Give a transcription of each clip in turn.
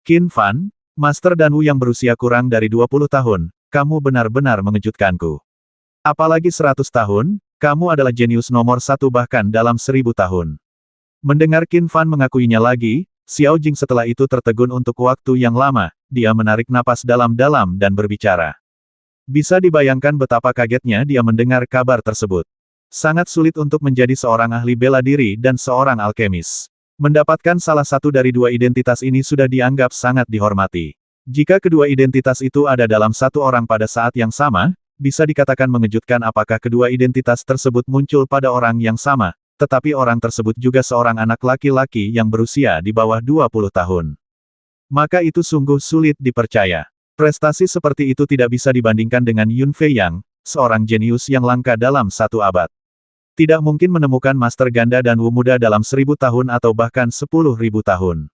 Qin Fan, Master Danwu yang berusia kurang dari 20 tahun, kamu benar-benar mengejutkanku. Apalagi 100 tahun, kamu adalah jenius nomor satu bahkan dalam 1000 tahun. Mendengar Qin Fan mengakuinya lagi, Xiao Jing setelah itu tertegun untuk waktu yang lama, dia menarik napas dalam-dalam dan berbicara. Bisa dibayangkan betapa kagetnya dia mendengar kabar tersebut. Sangat sulit untuk menjadi seorang ahli bela diri dan seorang alkemis. Mendapatkan salah satu dari dua identitas ini sudah dianggap sangat dihormati. Jika kedua identitas itu ada dalam satu orang pada saat yang sama, bisa dikatakan mengejutkan apakah kedua identitas tersebut muncul pada orang yang sama, tetapi orang tersebut juga seorang anak laki-laki yang berusia di bawah 20 tahun. Maka itu sungguh sulit dipercaya. Prestasi seperti itu tidak bisa dibandingkan dengan Yun Fei Yang, seorang jenius yang langka dalam satu abad. Tidak mungkin menemukan Master Ganda Danwu muda dalam 1000 tahun atau bahkan 10.000 tahun.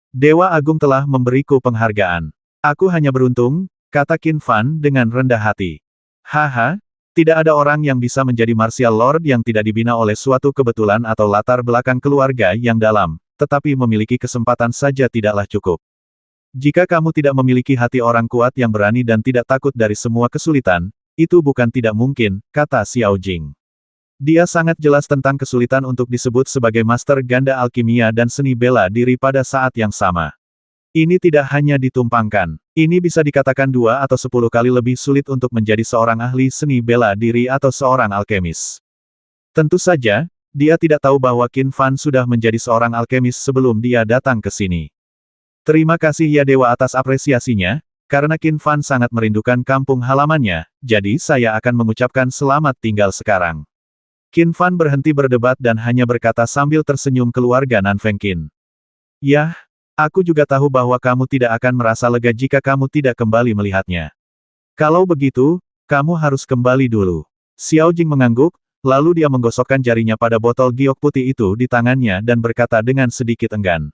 Dewa Agung telah memberiku penghargaan. Aku hanya beruntung, kata Qin Fan dengan rendah hati. Haha, tidak ada orang yang bisa menjadi Martial Lord yang tidak dibina oleh suatu kebetulan atau latar belakang keluarga yang dalam, tetapi memiliki kesempatan saja tidaklah cukup. Jika kamu tidak memiliki hati orang kuat yang berani dan tidak takut dari semua kesulitan, itu bukan tidak mungkin, kata Xiao Jing. Dia sangat jelas tentang kesulitan untuk disebut sebagai Master Ganda Alkimia dan seni bela diri pada saat yang sama. Ini tidak hanya ditumpangkan. Ini bisa dikatakan 2 atau 10 kali lebih sulit untuk menjadi seorang ahli seni bela diri atau seorang alkemis. Tentu saja, dia tidak tahu bahwa Qin Fan sudah menjadi seorang alkemis sebelum dia datang ke sini. Terima kasih ya Dewa atas apresiasinya, karena Qin Fan sangat merindukan kampung halamannya, jadi saya akan mengucapkan selamat tinggal sekarang. Qin Fan berhenti berdebat dan hanya berkata sambil tersenyum keluarga Nan Feng Qin. Yah, aku juga tahu bahwa kamu tidak akan merasa lega jika kamu tidak kembali melihatnya. Kalau begitu, kamu harus kembali dulu. Xiao Jing mengangguk, lalu dia menggosokkan jarinya pada botol giok putih itu di tangannya dan berkata dengan sedikit enggan.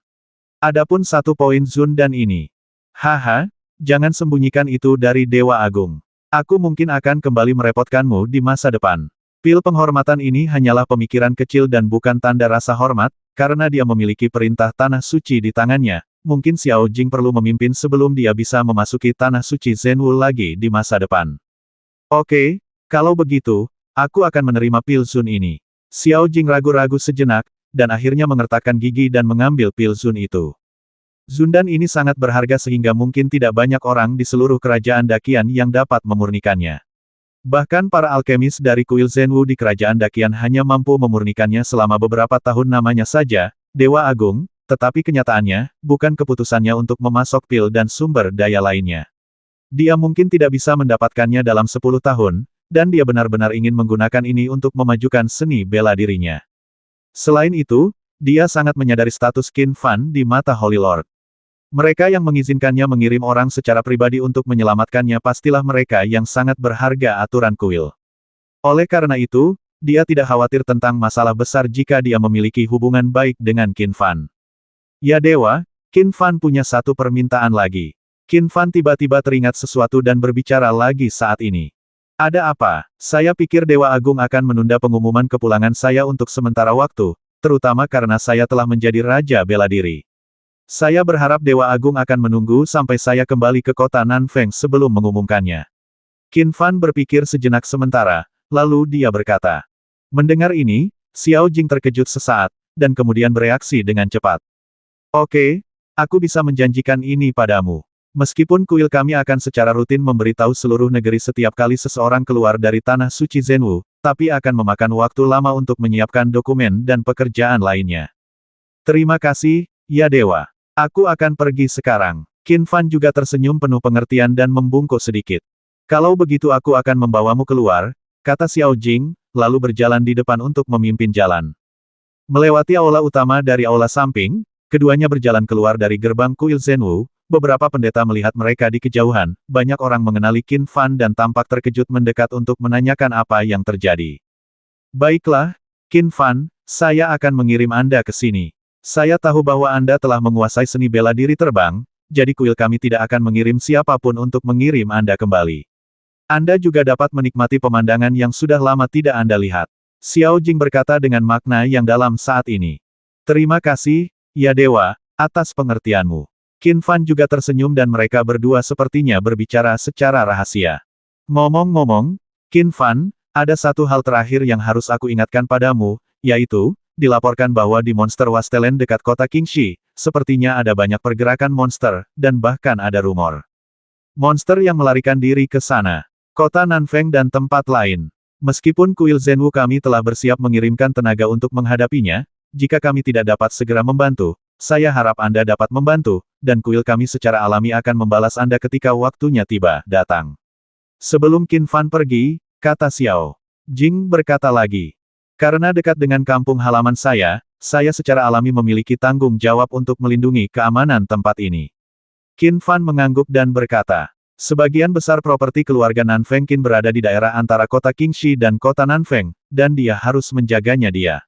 Adapun 1 poin Zun dan ini. Haha, jangan sembunyikan itu dari Dewa Agung. Aku mungkin akan kembali merepotkanmu di masa depan. Pil penghormatan ini hanyalah pemikiran kecil dan bukan tanda rasa hormat, karena dia memiliki perintah tanah suci di tangannya. Mungkin Xiao Jing perlu memimpin sebelum dia bisa memasuki tanah suci Zhenwu lagi di masa depan. Oke, kalau begitu, aku akan menerima pil Zun ini. Xiao Jing ragu-ragu sejenak, dan akhirnya mengertakkan gigi dan mengambil pil Zun itu. Zundan ini sangat berharga sehingga mungkin tidak banyak orang di seluruh kerajaan Daqian yang dapat memurnikannya. Bahkan para alkemis dari kuil Zhenwu di kerajaan Daqian hanya mampu memurnikannya selama beberapa tahun namanya saja, Dewa Agung, tetapi kenyataannya, bukan keputusannya untuk memasok pil dan sumber daya lainnya. Dia mungkin tidak bisa mendapatkannya dalam 10 tahun, dan dia benar-benar ingin menggunakan ini untuk memajukan seni bela dirinya. Selain itu, dia sangat menyadari status Qin Fan di mata Holy Lord. Mereka yang mengizinkannya mengirim orang secara pribadi untuk menyelamatkannya pastilah mereka yang sangat berharga aturan kuil. Oleh karena itu, dia tidak khawatir tentang masalah besar jika dia memiliki hubungan baik dengan Qin Fan. Ya Dewa, Qin Fan punya satu permintaan lagi. Qin Fan tiba-tiba teringat sesuatu dan berbicara lagi saat ini. Ada apa? Saya pikir Dewa Agung akan menunda pengumuman kepulangan saya untuk sementara waktu, terutama karena saya telah menjadi Raja Bela Diri. Saya berharap Dewa Agung akan menunggu sampai saya kembali ke kota Nanfeng sebelum mengumumkannya. Qin Fan berpikir sejenak sementara, lalu dia berkata. Mendengar ini, Xiao Jing terkejut sesaat, dan kemudian bereaksi dengan cepat. Oke, aku bisa menjanjikan ini padamu. Meskipun kuil kami akan secara rutin memberitahu seluruh negeri setiap kali seseorang keluar dari tanah suci Zhenwu, tapi akan memakan waktu lama untuk menyiapkan dokumen dan pekerjaan lainnya. Terima kasih, ya Dewa. Aku akan pergi sekarang. Qin Fan juga tersenyum penuh pengertian dan membungkuk sedikit. Kalau begitu aku akan membawamu keluar, kata Xiao Jing, lalu berjalan di depan untuk memimpin jalan. Melewati aula utama dari aula samping, keduanya berjalan keluar dari gerbang kuil Zhenwu. Beberapa pendeta melihat mereka di kejauhan, banyak orang mengenali Qin Fan dan tampak terkejut mendekat untuk menanyakan apa yang terjadi. Baiklah, Qin Fan, saya akan mengirim Anda ke sini. Saya tahu bahwa Anda telah menguasai seni bela diri terbang, jadi kuil kami tidak akan mengirim siapapun untuk mengirim Anda kembali. Anda juga dapat menikmati pemandangan yang sudah lama tidak Anda lihat. Xiao Jing berkata dengan makna yang dalam saat ini. Terima kasih, ya Dewa, atas pengertianmu. Qin Fan juga tersenyum dan mereka berdua sepertinya berbicara secara rahasia. Ngomong-ngomong, Qin Fan, ada satu hal terakhir yang harus aku ingatkan padamu, yaitu, dilaporkan bahwa di Monster Wasteland dekat kota Qingxi, sepertinya ada banyak pergerakan monster, dan bahkan ada rumor monster yang melarikan diri ke sana. Kota Nanfeng dan tempat lain. Meskipun kuil Zhenwu kami telah bersiap mengirimkan tenaga untuk menghadapinya, jika kami tidak dapat segera membantu, saya harap Anda dapat membantu, dan kuil kami secara alami akan membalas Anda ketika waktunya tiba, datang. Sebelum Qin Fan pergi, kata Xiao Jing berkata lagi. Karena dekat dengan kampung halaman saya secara alami memiliki tanggung jawab untuk melindungi keamanan tempat ini. Qin Fan mengangguk dan berkata, sebagian besar properti keluarga Nanfeng Qin berada di daerah antara kota Qingxi dan kota Nanfeng, dan dia harus menjaganya dia.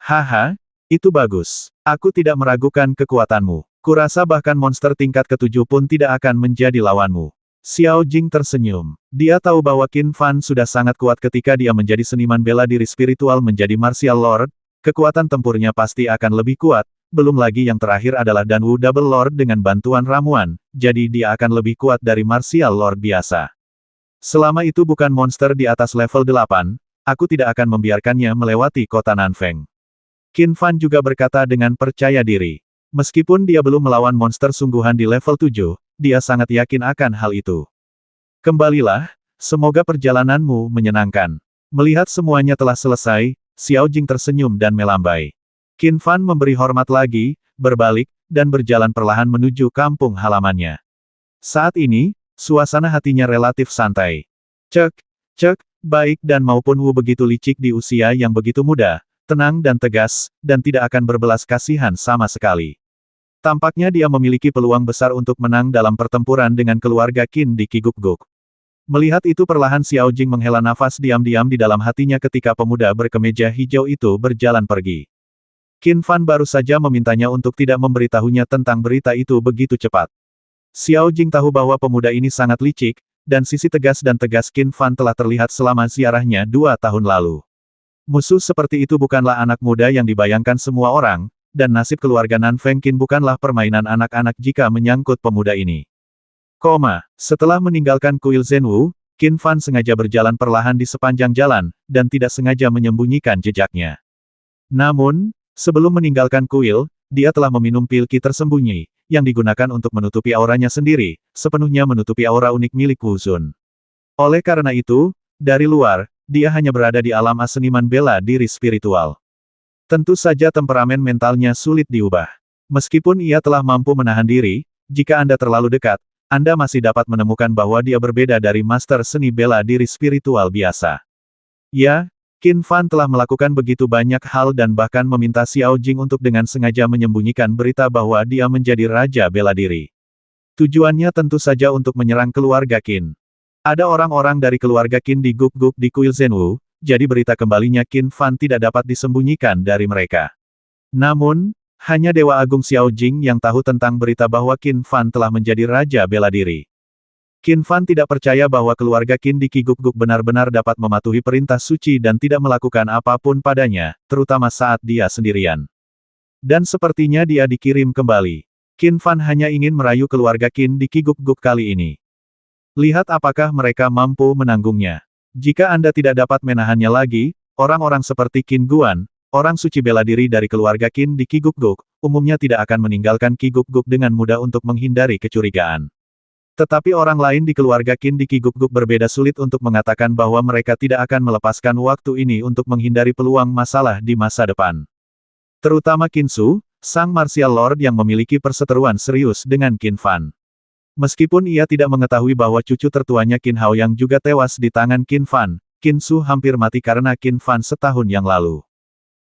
Haha, itu bagus. Aku tidak meragukan kekuatanmu. Kurasa bahkan monster tingkat ke-7 pun tidak akan menjadi lawanmu. Xiao Jing tersenyum. Dia tahu bahwa Qin Fan sudah sangat kuat ketika dia menjadi seniman bela diri spiritual menjadi martial lord, kekuatan tempurnya pasti akan lebih kuat, belum lagi yang terakhir adalah Danwu Double Lord dengan bantuan ramuan, jadi dia akan lebih kuat dari martial lord biasa. Selama itu bukan monster di atas level 8, aku tidak akan membiarkannya melewati kota Nanfeng. Qin Fan juga berkata dengan percaya diri. Meskipun dia belum melawan monster sungguhan di level 7, dia sangat yakin akan hal itu. Kembalilah, semoga perjalananmu menyenangkan. Melihat semuanya telah selesai, Xiao Jing tersenyum dan melambai. Qin Fan memberi hormat lagi, berbalik, dan berjalan perlahan menuju kampung halamannya. Saat ini, suasana hatinya relatif santai. Cek, baik dan maupun Wu begitu licik di usia yang begitu muda, tenang dan tegas, dan tidak akan berbelas kasihan sama sekali. Tampaknya dia memiliki peluang besar untuk menang dalam pertempuran dengan keluarga Qin di Qigukguk. Melihat itu perlahan Xiao Jing menghela nafas diam-diam di dalam hatinya ketika pemuda berkemeja hijau itu berjalan pergi. Qin Fan baru saja memintanya untuk tidak memberitahunya tentang berita itu begitu cepat. Xiao Jing tahu bahwa pemuda ini sangat licik, dan sisi tegas dan tegas Qin Fan telah terlihat selama ziarahnya 2 tahun lalu. Musuh seperti itu bukanlah anak muda yang dibayangkan semua orang, dan nasib keluarga Nanfeng Qin bukanlah permainan anak-anak jika menyangkut pemuda ini. Setelah meninggalkan kuil Zhenwu, Qin Fan sengaja berjalan perlahan di sepanjang jalan, dan tidak sengaja menyembunyikan jejaknya. Namun, sebelum meninggalkan kuil, dia telah meminum pil Qi tersembunyi, yang digunakan untuk menutupi auranya sendiri, sepenuhnya menutupi aura unik milik Wu Zun. Oleh karena itu, dari luar, dia hanya berada di alam seniman bela diri spiritual. Tentu saja temperamen mentalnya sulit diubah. Meskipun ia telah mampu menahan diri, jika Anda terlalu dekat, Anda masih dapat menemukan bahwa dia berbeda dari master seni bela diri spiritual biasa. Ya, Qin Fan telah melakukan begitu banyak hal dan bahkan meminta Xiao Jing untuk dengan sengaja menyembunyikan berita bahwa dia menjadi raja bela diri. Tujuannya tentu saja untuk menyerang keluarga Qin. Ada orang-orang dari keluarga Qin di Guk-Guk di kuil Zhenwu, jadi berita kembalinya Qin Fan tidak dapat disembunyikan dari mereka. Namun, hanya Dewa Agung Xiao Jing yang tahu tentang berita bahwa Qin Fan telah menjadi raja bela diri. Qin Fan tidak percaya bahwa keluarga Qin di Qigukguk benar-benar dapat mematuhi perintah suci dan tidak melakukan apapun padanya, terutama saat dia sendirian. Dan sepertinya dia dikirim kembali. Qin Fan hanya ingin merayu keluarga Qin di Qigukguk kali ini. Lihat apakah mereka mampu menanggungnya. Jika Anda tidak dapat menahannya lagi, orang-orang seperti Qin Guan, orang suci bela diri dari keluarga Qin di Qigukguk, umumnya tidak akan meninggalkan Qigukguk dengan mudah untuk menghindari kecurigaan. Tetapi orang lain di keluarga Qin di Qigukguk berbeda, sulit untuk mengatakan bahwa mereka tidak akan melepaskan waktu ini untuk menghindari peluang masalah di masa depan. Terutama Qin Su, sang martial lord yang memiliki perseteruan serius dengan Qin Fan. Meskipun ia tidak mengetahui bahwa cucu tertuanya Qin Hao yang juga tewas di tangan Qin Fan, Qin Su hampir mati karena Qin Fan setahun yang lalu.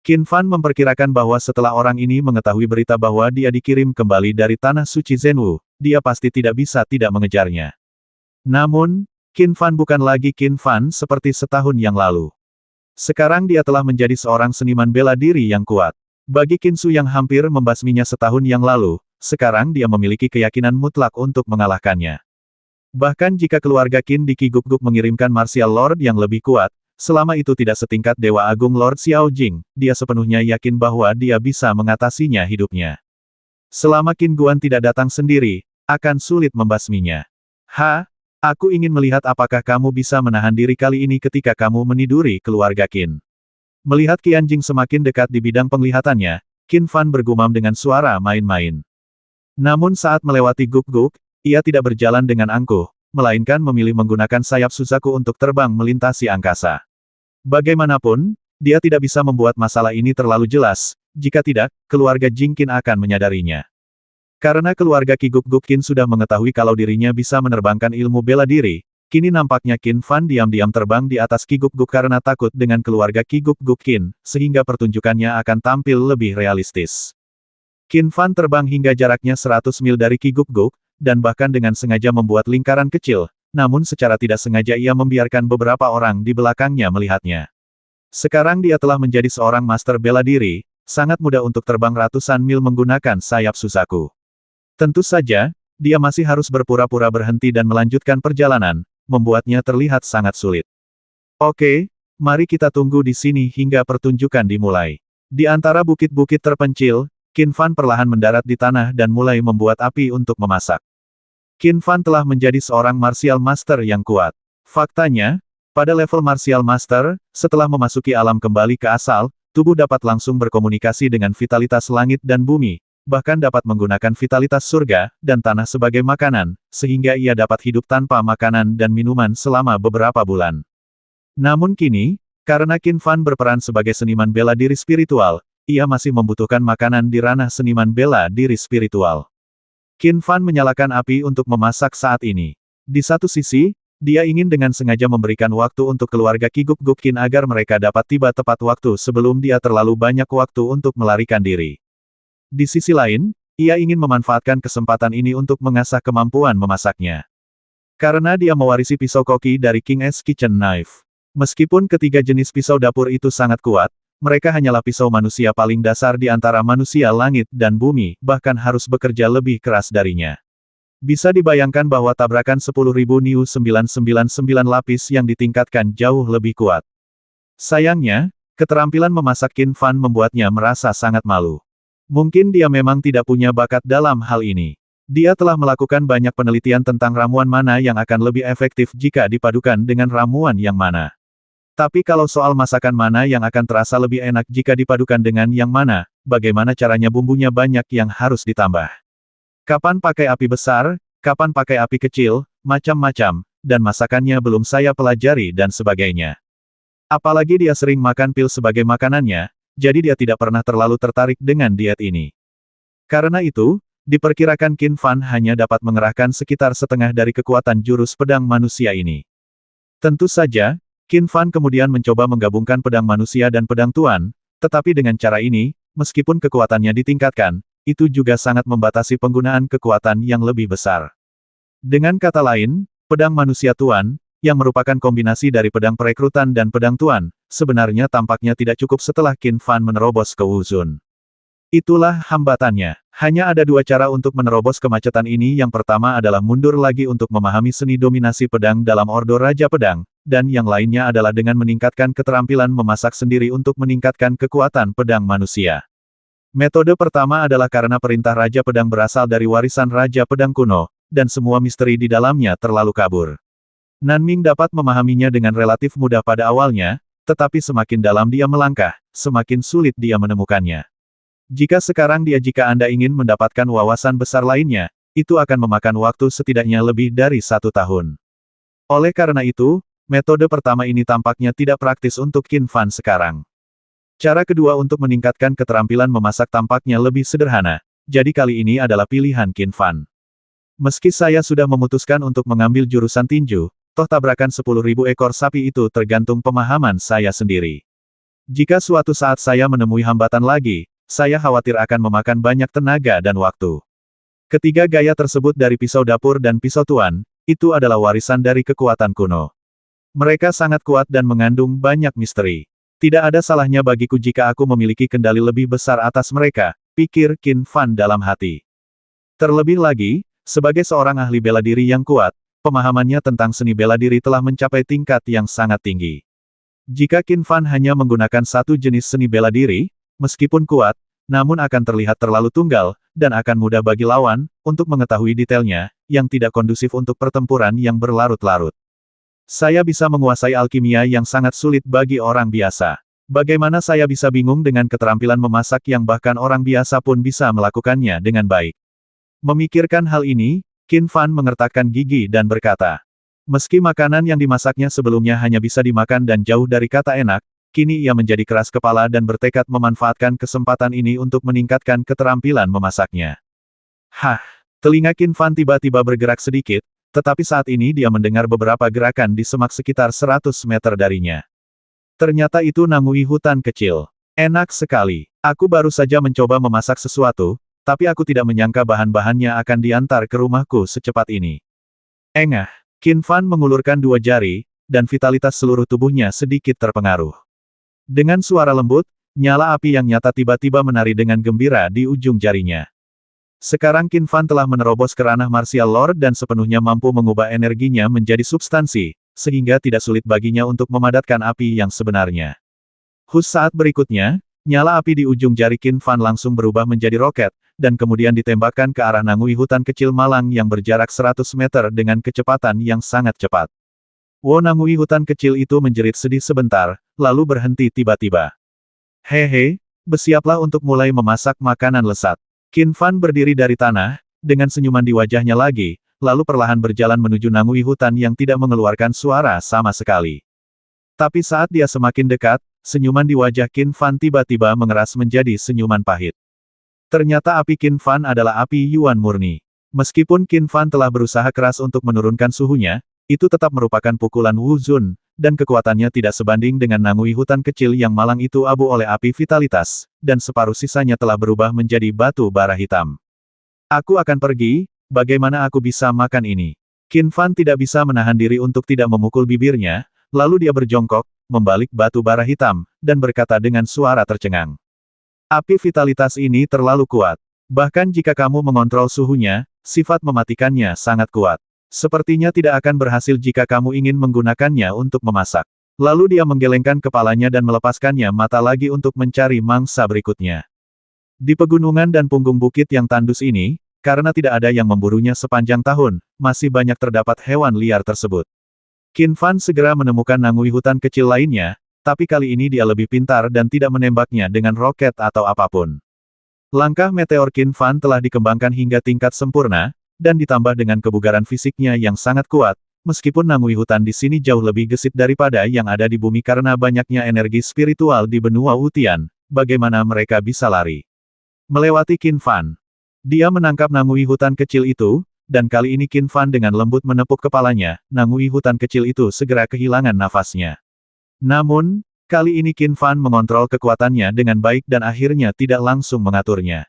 Qin Fan memperkirakan bahwa setelah orang ini mengetahui berita bahwa dia dikirim kembali dari tanah suci Zhenwu, dia pasti tidak bisa tidak mengejarnya. Namun, Qin Fan bukan lagi Qin Fan seperti setahun yang lalu. Sekarang dia telah menjadi seorang seniman bela diri yang kuat. Bagi Qin Su yang hampir membasminya setahun yang lalu, sekarang dia memiliki keyakinan mutlak untuk mengalahkannya. Bahkan jika keluarga Qin di Qigukguk mengirimkan martial lord yang lebih kuat, selama itu tidak setingkat Dewa Agung Lord Xiao Jing, dia sepenuhnya yakin bahwa dia bisa mengatasinya hidupnya. Selama Qin Guan tidak datang sendiri, akan sulit membasminya. Aku ingin melihat apakah kamu bisa menahan diri kali ini ketika kamu meniduri keluarga Qin. Melihat Qianjing semakin dekat di bidang penglihatannya, Qin Fan bergumam dengan suara main-main. Namun saat melewati guk-guk, ia tidak berjalan dengan angkuh, melainkan memilih menggunakan sayap Suzaku untuk terbang melintasi angkasa. Bagaimanapun, dia tidak bisa membuat masalah ini terlalu jelas, jika tidak, keluarga Jing Qin akan menyadarinya. Karena keluarga Qi Guk-guk Qin sudah mengetahui kalau dirinya bisa menerbangkan ilmu bela diri, kini nampaknya Qin Fan diam-diam terbang di atas Qi Guk-guk karena takut dengan keluarga Qi Guk-guk Qin, sehingga pertunjukannya akan tampil lebih realistis. Qin Fan terbang hingga jaraknya 100 mil dari Qi Guk-guk, dan bahkan dengan sengaja membuat lingkaran kecil, namun secara tidak sengaja ia membiarkan beberapa orang di belakangnya melihatnya. Sekarang dia telah menjadi seorang master bela diri, sangat mudah untuk terbang ratusan mil menggunakan sayap Suzaku. Tentu saja, dia masih harus berpura-pura berhenti dan melanjutkan perjalanan, membuatnya terlihat sangat sulit. Oke, mari kita tunggu di sini hingga pertunjukan dimulai. Di antara bukit-bukit terpencil, Qin Fan perlahan mendarat di tanah dan mulai membuat api untuk memasak. Qin Fan telah menjadi seorang martial master yang kuat. Faktanya, pada level martial master, setelah memasuki alam kembali ke asal, tubuh dapat langsung berkomunikasi dengan vitalitas langit dan bumi, bahkan dapat menggunakan vitalitas surga dan tanah sebagai makanan, sehingga ia dapat hidup tanpa makanan dan minuman selama beberapa bulan. Namun kini, karena Qin Fan berperan sebagai seniman bela diri spiritual, ia masih membutuhkan makanan di ranah seniman bela diri spiritual. Qin Fan menyalakan api untuk memasak saat ini. Di satu sisi, dia ingin dengan sengaja memberikan waktu untuk keluarga Qi Guk-guk Qin agar mereka dapat tiba tepat waktu sebelum dia terlalu banyak waktu untuk melarikan diri. Di sisi lain, ia ingin memanfaatkan kesempatan ini untuk mengasah kemampuan memasaknya. Karena dia mewarisi pisau koki dari King S Kitchen Knife. Meskipun ketiga jenis pisau dapur itu sangat kuat, mereka hanyalah pisau manusia paling dasar di antara manusia langit dan bumi, bahkan harus bekerja lebih keras darinya. Bisa dibayangkan bahwa tabrakan 10.000 Niu 999 lapis yang ditingkatkan jauh lebih kuat. Sayangnya, keterampilan memasak Qin Fan membuatnya merasa sangat malu. Mungkin dia memang tidak punya bakat dalam hal ini. Dia telah melakukan banyak penelitian tentang ramuan mana yang akan lebih efektif jika dipadukan dengan ramuan yang mana. Tapi kalau soal masakan mana yang akan terasa lebih enak jika dipadukan dengan yang mana, bagaimana caranya bumbunya banyak yang harus ditambah. Kapan pakai api besar, kapan pakai api kecil, macam-macam, dan masakannya belum saya pelajari dan sebagainya. Apalagi dia sering makan pil sebagai makanannya, jadi dia tidak pernah terlalu tertarik dengan diet ini. Karena itu, diperkirakan Qin Fan hanya dapat mengerahkan sekitar setengah dari kekuatan jurus pedang manusia ini. Tentu saja, Qin Fan kemudian mencoba menggabungkan pedang manusia dan pedang tuan, tetapi dengan cara ini, meskipun kekuatannya ditingkatkan, itu juga sangat membatasi penggunaan kekuatan yang lebih besar. Dengan kata lain, pedang manusia tuan, yang merupakan kombinasi dari pedang perekrutan dan pedang tuan, sebenarnya tampaknya tidak cukup setelah Qin Fan menerobos ke Wuzun. Itulah hambatannya. Hanya ada dua cara untuk menerobos kemacetan ini. Yang pertama adalah mundur lagi untuk memahami seni dominasi pedang dalam Ordo Raja Pedang, dan yang lainnya adalah dengan meningkatkan keterampilan memasak sendiri untuk meningkatkan kekuatan pedang manusia. Metode pertama adalah karena perintah Raja Pedang berasal dari warisan Raja Pedang kuno, dan semua misteri di dalamnya terlalu kabur. Nanming dapat memahaminya dengan relatif mudah pada awalnya, tetapi semakin dalam dia melangkah, semakin sulit dia menemukannya. Jika Anda ingin mendapatkan wawasan besar lainnya, itu akan memakan waktu setidaknya lebih dari 1 tahun. Oleh karena itu, metode pertama ini tampaknya tidak praktis untuk Qin Fan sekarang. Cara kedua untuk meningkatkan keterampilan memasak tampaknya lebih sederhana, jadi kali ini adalah pilihan Qin Fan. Meski saya sudah memutuskan untuk mengambil jurusan tinju, toh tabrakan 10.000 ekor sapi itu tergantung pemahaman saya sendiri. Jika suatu saat saya menemui hambatan lagi, saya khawatir akan memakan banyak tenaga dan waktu. Ketiga gaya tersebut dari pisau dapur dan pisau tuan, itu adalah warisan dari kekuatan kuno. Mereka sangat kuat dan mengandung banyak misteri. Tidak ada salahnya bagiku jika aku memiliki kendali lebih besar atas mereka, pikir Qin Fan dalam hati. Terlebih lagi, sebagai seorang ahli bela diri yang kuat, pemahamannya tentang seni bela diri telah mencapai tingkat yang sangat tinggi. Jika Qin Fan hanya menggunakan satu jenis seni bela diri, meskipun kuat, namun akan terlihat terlalu tunggal, dan akan mudah bagi lawan, untuk mengetahui detailnya, yang tidak kondusif untuk pertempuran yang berlarut-larut. Saya bisa menguasai alkimia yang sangat sulit bagi orang biasa. Bagaimana saya bisa bingung dengan keterampilan memasak yang bahkan orang biasa pun bisa melakukannya dengan baik? Memikirkan hal ini, Qin Fan mengertakkan gigi dan berkata, meski makanan yang dimasaknya sebelumnya hanya bisa dimakan dan jauh dari kata enak, kini ia menjadi keras kepala dan bertekad memanfaatkan kesempatan ini untuk meningkatkan keterampilan memasaknya. Hah! Telinga Qin Fan tiba-tiba bergerak sedikit, tetapi saat ini dia mendengar beberapa gerakan di semak sekitar 100 meter darinya. Ternyata itu nangui hutan kecil. Enak sekali. Aku baru saja mencoba memasak sesuatu, tapi aku tidak menyangka bahan-bahannya akan diantar ke rumahku secepat ini. Engah. Qin Fan mengulurkan dua jari, dan vitalitas seluruh tubuhnya sedikit terpengaruh. Dengan suara lembut, nyala api yang nyata tiba-tiba menari dengan gembira di ujung jarinya. Sekarang Qin Fan telah menerobos ke ranah Martial Lord dan sepenuhnya mampu mengubah energinya menjadi substansi, sehingga tidak sulit baginya untuk memadatkan api yang sebenarnya. Saat berikutnya, nyala api di ujung jari Qin Fan langsung berubah menjadi roket, dan kemudian ditembakkan ke arah nangui hutan kecil malang yang berjarak 100 meter dengan kecepatan yang sangat cepat. Nangui hutan kecil itu menjerit sedih sebentar, lalu berhenti tiba-tiba. Hehe, bersiaplah untuk mulai memasak makanan lesat. Qin Fan berdiri dari tanah, dengan senyuman di wajahnya lagi, lalu perlahan berjalan menuju nangui hutan yang tidak mengeluarkan suara sama sekali. Tapi saat dia semakin dekat, senyuman di wajah Qin Fan tiba-tiba mengeras menjadi senyuman pahit. Ternyata api Qin Fan adalah api Yuan murni. Meskipun Qin Fan telah berusaha keras untuk menurunkan suhunya, itu tetap merupakan pukulan Wu Zun, dan kekuatannya tidak sebanding dengan nangui hutan kecil yang malang itu abu oleh api vitalitas, dan separuh sisanya telah berubah menjadi batu bara hitam. Aku akan pergi. Bagaimana aku bisa makan ini? Qin Fan tidak bisa menahan diri untuk tidak memukul bibirnya, lalu dia berjongkok, membalik batu bara hitam, dan berkata dengan suara tercengang. Api vitalitas ini terlalu kuat. Bahkan jika kamu mengontrol suhunya, sifat mematikannya sangat kuat. Sepertinya tidak akan berhasil jika kamu ingin menggunakannya untuk memasak. Lalu dia menggelengkan kepalanya dan melepaskannya mata lagi untuk mencari mangsa berikutnya. Di pegunungan dan punggung bukit yang tandus ini, karena tidak ada yang memburunya sepanjang tahun, masih banyak terdapat hewan liar tersebut. Qin Fan segera menemukan nangui hutan kecil lainnya, tapi kali ini dia lebih pintar dan tidak menembaknya dengan roket atau apapun. Langkah meteor Qin Fan telah dikembangkan hingga tingkat sempurna, dan ditambah dengan kebugaran fisiknya yang sangat kuat, meskipun nangui hutan di sini jauh lebih gesit daripada yang ada di bumi karena banyaknya energi spiritual di benua Wutian, bagaimana mereka bisa lari? Melewati Qin Fan. Dia menangkap nangui hutan kecil itu, dan kali ini Qin Fan dengan lembut menepuk kepalanya, nangui hutan kecil itu segera kehilangan nafasnya. Namun, kali ini Qin Fan mengontrol kekuatannya dengan baik dan akhirnya tidak langsung mengaturnya.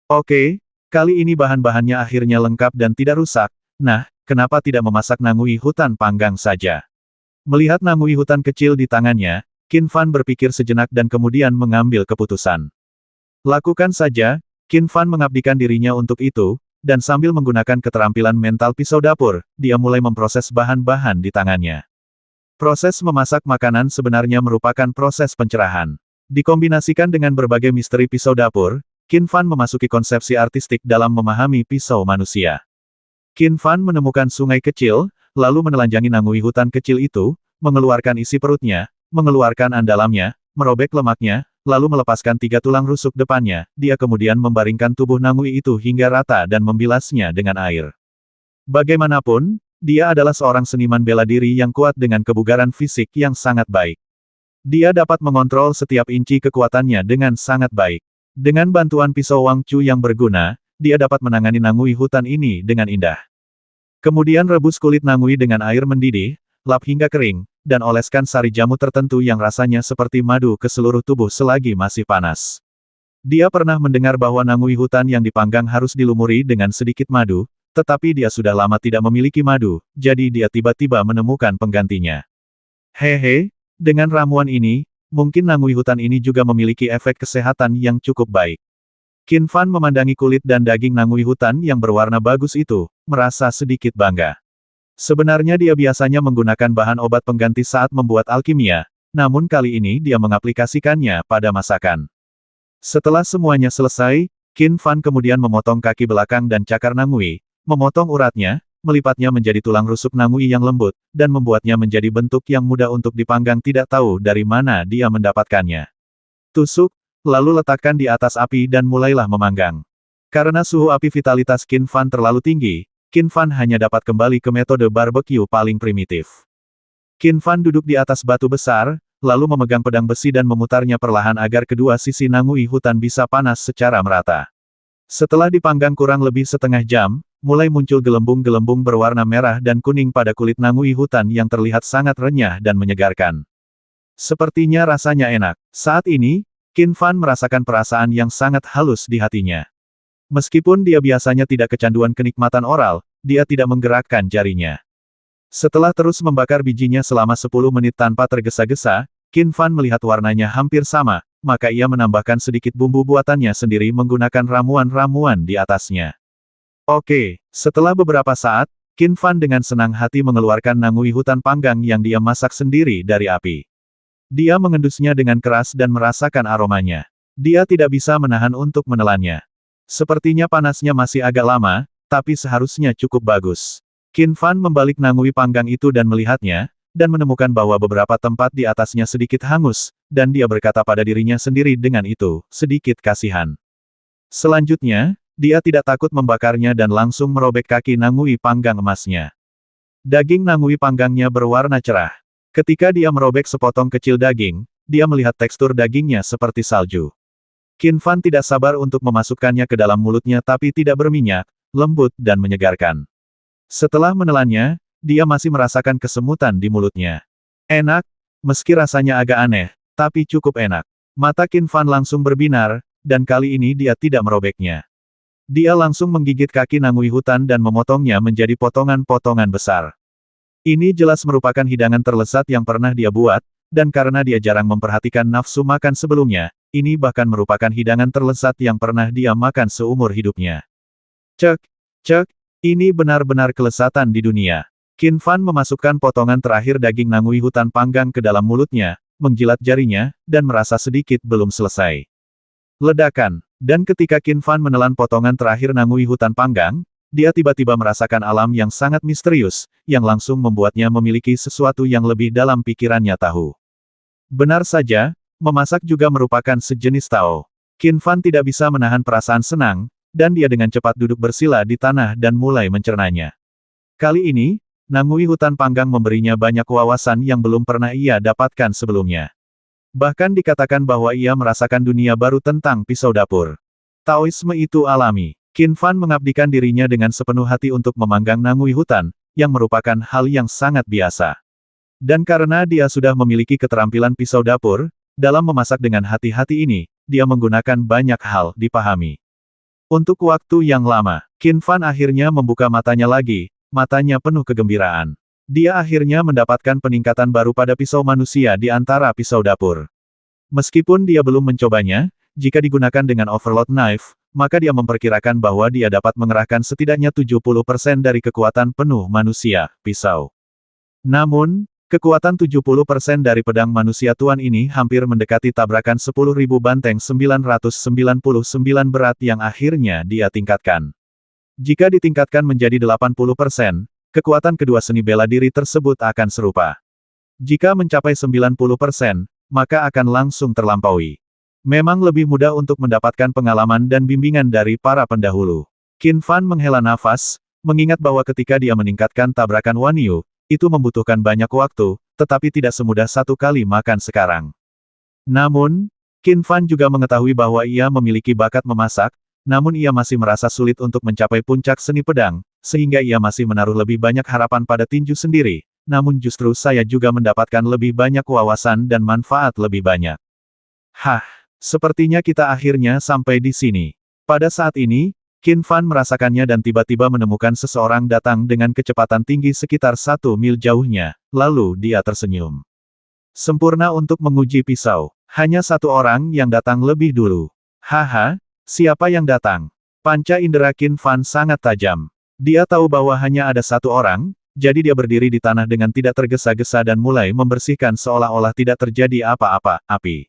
Oke, kali ini bahan-bahannya akhirnya lengkap dan tidak rusak, nah, kenapa tidak memasak nangui hutan panggang saja? Melihat nangui hutan kecil di tangannya, Qin Fan berpikir sejenak dan kemudian mengambil keputusan. Lakukan saja. Qin Fan mengabdikan dirinya untuk itu, dan sambil menggunakan keterampilan mental pisau dapur, dia mulai memproses bahan-bahan di tangannya. Proses memasak makanan sebenarnya merupakan proses pencerahan. Dikombinasikan dengan berbagai misteri pisau dapur, Qin Fan memasuki konsepsi artistik dalam memahami pisau manusia. Qin Fan menemukan sungai kecil, lalu menelanjangi nangui hutan kecil itu, mengeluarkan isi perutnya, mengeluarkan andalamnya, merobek lemaknya, lalu melepaskan 3 tulang rusuk depannya, dia kemudian membaringkan tubuh nangui itu hingga rata dan membilasnya dengan air. Bagaimanapun, dia adalah seorang seniman bela diri yang kuat dengan kebugaran fisik yang sangat baik. Dia dapat mengontrol setiap inci kekuatannya dengan sangat baik. Dengan bantuan pisau Wang Chu yang berguna, dia dapat menangani nangui hutan ini dengan indah. Kemudian rebus kulit nangui dengan air mendidih, lap hingga kering, dan oleskan sari jamu tertentu yang rasanya seperti madu ke seluruh tubuh selagi masih panas. Dia pernah mendengar bahwa nangui hutan yang dipanggang harus dilumuri dengan sedikit madu, tetapi dia sudah lama tidak memiliki madu, jadi dia tiba-tiba menemukan penggantinya. Hehe, dengan ramuan ini, mungkin nangui hutan ini juga memiliki efek kesehatan yang cukup baik. Qin Fan memandangi kulit dan daging nangui hutan yang berwarna bagus itu, merasa sedikit bangga. Sebenarnya dia biasanya menggunakan bahan obat pengganti saat membuat alkimia, namun kali ini dia mengaplikasikannya pada masakan. Setelah semuanya selesai, Qin Fan kemudian memotong kaki belakang dan cakar Nangui, memotong uratnya, melipatnya menjadi tulang rusuk Nangui yang lembut, dan membuatnya menjadi bentuk yang mudah untuk dipanggang tidak tahu dari mana dia mendapatkannya. Tusuk, lalu letakkan di atas api dan mulailah memanggang. Karena suhu api vitalitas Qin Fan terlalu tinggi, Qin Fan hanya dapat kembali ke metode barbecue paling primitif. Qin Fan duduk di atas batu besar, lalu memegang pedang besi dan memutarnya perlahan agar kedua sisi Nangui hutan bisa panas secara merata. Setelah dipanggang kurang lebih setengah jam, mulai muncul gelembung-gelembung berwarna merah dan kuning pada kulit Nangui hutan yang terlihat sangat renyah dan menyegarkan. Sepertinya rasanya enak. Saat ini, Qin Fan merasakan perasaan yang sangat halus di hatinya. Meskipun dia biasanya tidak kecanduan kenikmatan oral, dia tidak menggerakkan jarinya. Setelah terus membakar bijinya selama 10 menit tanpa tergesa-gesa, Qin Fan melihat warnanya hampir sama, maka ia menambahkan sedikit bumbu buatannya sendiri menggunakan ramuan-ramuan di atasnya. Oke, setelah beberapa saat, Qin Fan dengan senang hati mengeluarkan Nangui hutan panggang yang dia masak sendiri dari api. Dia mengendusnya dengan keras dan merasakan aromanya. Dia tidak bisa menahan untuk menelannya. Sepertinya panasnya masih agak lama, tapi seharusnya cukup bagus. Qin Fan membalik Nangui panggang itu dan melihatnya, dan menemukan bahwa beberapa tempat di atasnya sedikit hangus, dan dia berkata pada dirinya sendiri dengan itu, sedikit kasihan. Selanjutnya, dia tidak takut membakarnya dan langsung merobek kaki Nangui panggang emasnya. Daging Nangui panggangnya berwarna cerah. Ketika dia merobek sepotong kecil daging, dia melihat tekstur dagingnya seperti salju. Qin Fan tidak sabar untuk memasukkannya ke dalam mulutnya tapi tidak berminyak, lembut dan menyegarkan. Setelah menelannya, dia masih merasakan kesemutan di mulutnya. Enak, meski rasanya agak aneh, tapi cukup enak. Mata Qin Fan langsung berbinar, dan kali ini dia tidak merobeknya. Dia langsung menggigit kaki Nangui hutan dan memotongnya menjadi potongan-potongan besar. Ini jelas merupakan hidangan terlezat yang pernah dia buat, dan karena dia jarang memperhatikan nafsu makan sebelumnya, ini bahkan merupakan hidangan terlezat yang pernah dia makan seumur hidupnya. Cek, cek. Ini benar-benar kelezatan di dunia. Qin Fan memasukkan potongan terakhir daging Nangui hutan panggang ke dalam mulutnya, menjilat jarinya, dan merasa sedikit belum selesai. Ledakan. Dan ketika Qin Fan menelan potongan terakhir Nangui hutan panggang, dia tiba-tiba merasakan alam yang sangat misterius, yang langsung membuatnya memiliki sesuatu yang lebih dalam pikirannya tahu. Benar saja, memasak juga merupakan sejenis Tao. Qin Fan tidak bisa menahan perasaan senang, dan dia dengan cepat duduk bersila di tanah dan mulai mencernanya. Kali ini, Nangui hutan panggang memberinya banyak wawasan yang belum pernah ia dapatkan sebelumnya. Bahkan dikatakan bahwa ia merasakan dunia baru tentang pisau dapur. Taoisme itu alami. Qin Fan mengabdikan dirinya dengan sepenuh hati untuk memanggang Nangui hutan, yang merupakan hal yang sangat biasa. Dan karena dia sudah memiliki keterampilan pisau dapur, dalam memasak dengan hati-hati ini, dia menggunakan banyak hal dipahami. Untuk waktu yang lama, Qin Fan akhirnya membuka matanya lagi, matanya penuh kegembiraan. Dia akhirnya mendapatkan peningkatan baru pada pisau manusia di antara pisau dapur. Meskipun dia belum mencobanya, jika digunakan dengan Overload Knife, maka dia memperkirakan bahwa dia dapat mengerahkan setidaknya 70% dari kekuatan penuh manusia, pisau. Namun, kekuatan 70% dari pedang manusia tuan ini hampir mendekati tabrakan 10.000 banteng 999 berat yang akhirnya dia tingkatkan. Jika ditingkatkan menjadi 80%, kekuatan kedua seni bela diri tersebut akan serupa. Jika mencapai 90%, maka akan langsung terlampaui. Memang lebih mudah untuk mendapatkan pengalaman dan bimbingan dari para pendahulu. Qin Fan menghela nafas, mengingat bahwa ketika dia meningkatkan tabrakan Wan Yu, itu membutuhkan banyak waktu, tetapi tidak semudah satu kali makan sekarang. Namun, Qin Fan juga mengetahui bahwa ia memiliki bakat memasak, namun ia masih merasa sulit untuk mencapai puncak seni pedang, sehingga ia masih menaruh lebih banyak harapan pada tinju sendiri, namun justru saya juga mendapatkan lebih banyak wawasan dan manfaat lebih banyak. Hah, sepertinya kita akhirnya sampai di sini. Pada saat ini, Qin Fan merasakannya dan tiba-tiba menemukan seseorang datang dengan kecepatan tinggi sekitar 1 mil jauhnya, lalu dia tersenyum. Sempurna untuk menguji pisau. Hanya satu orang yang datang lebih dulu. Haha, siapa yang datang? Panca indera Qin Fan sangat tajam. Dia tahu bahwa hanya ada satu orang, jadi dia berdiri di tanah dengan tidak tergesa-gesa dan mulai membersihkan seolah-olah tidak terjadi apa-apa, api.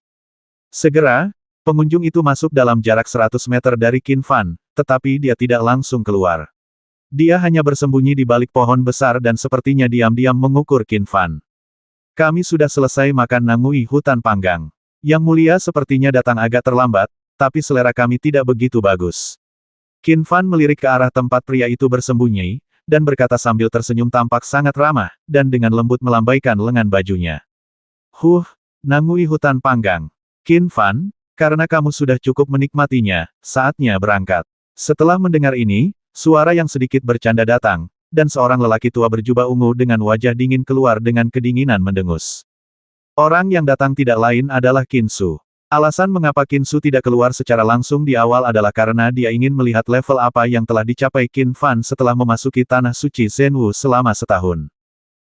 Segera, Pengunjung itu masuk dalam jarak 100 meter dari Qin Fan, tetapi dia tidak langsung keluar. Dia hanya bersembunyi di balik pohon besar dan sepertinya diam-diam mengukur Qin Fan. Kami sudah selesai makan nangui hutan panggang. Yang mulia sepertinya datang agak terlambat, tapi selera kami tidak begitu bagus. Qin Fan melirik ke arah tempat pria itu bersembunyi, dan berkata sambil tersenyum tampak sangat ramah, dan dengan lembut melambaikan lengan bajunya. Nangui hutan panggang. Qin Fan, karena kamu sudah cukup menikmatinya, saatnya berangkat. Setelah mendengar ini, suara yang sedikit bercanda datang, dan seorang lelaki tua berjubah ungu dengan wajah dingin keluar dengan kedinginan mendengus. Orang yang datang tidak lain adalah Qin Su. Alasan mengapa Qin Su tidak keluar secara langsung di awal adalah karena dia ingin melihat level apa yang telah dicapai Qin Fan setelah memasuki tanah suci Zhenwu selama setahun.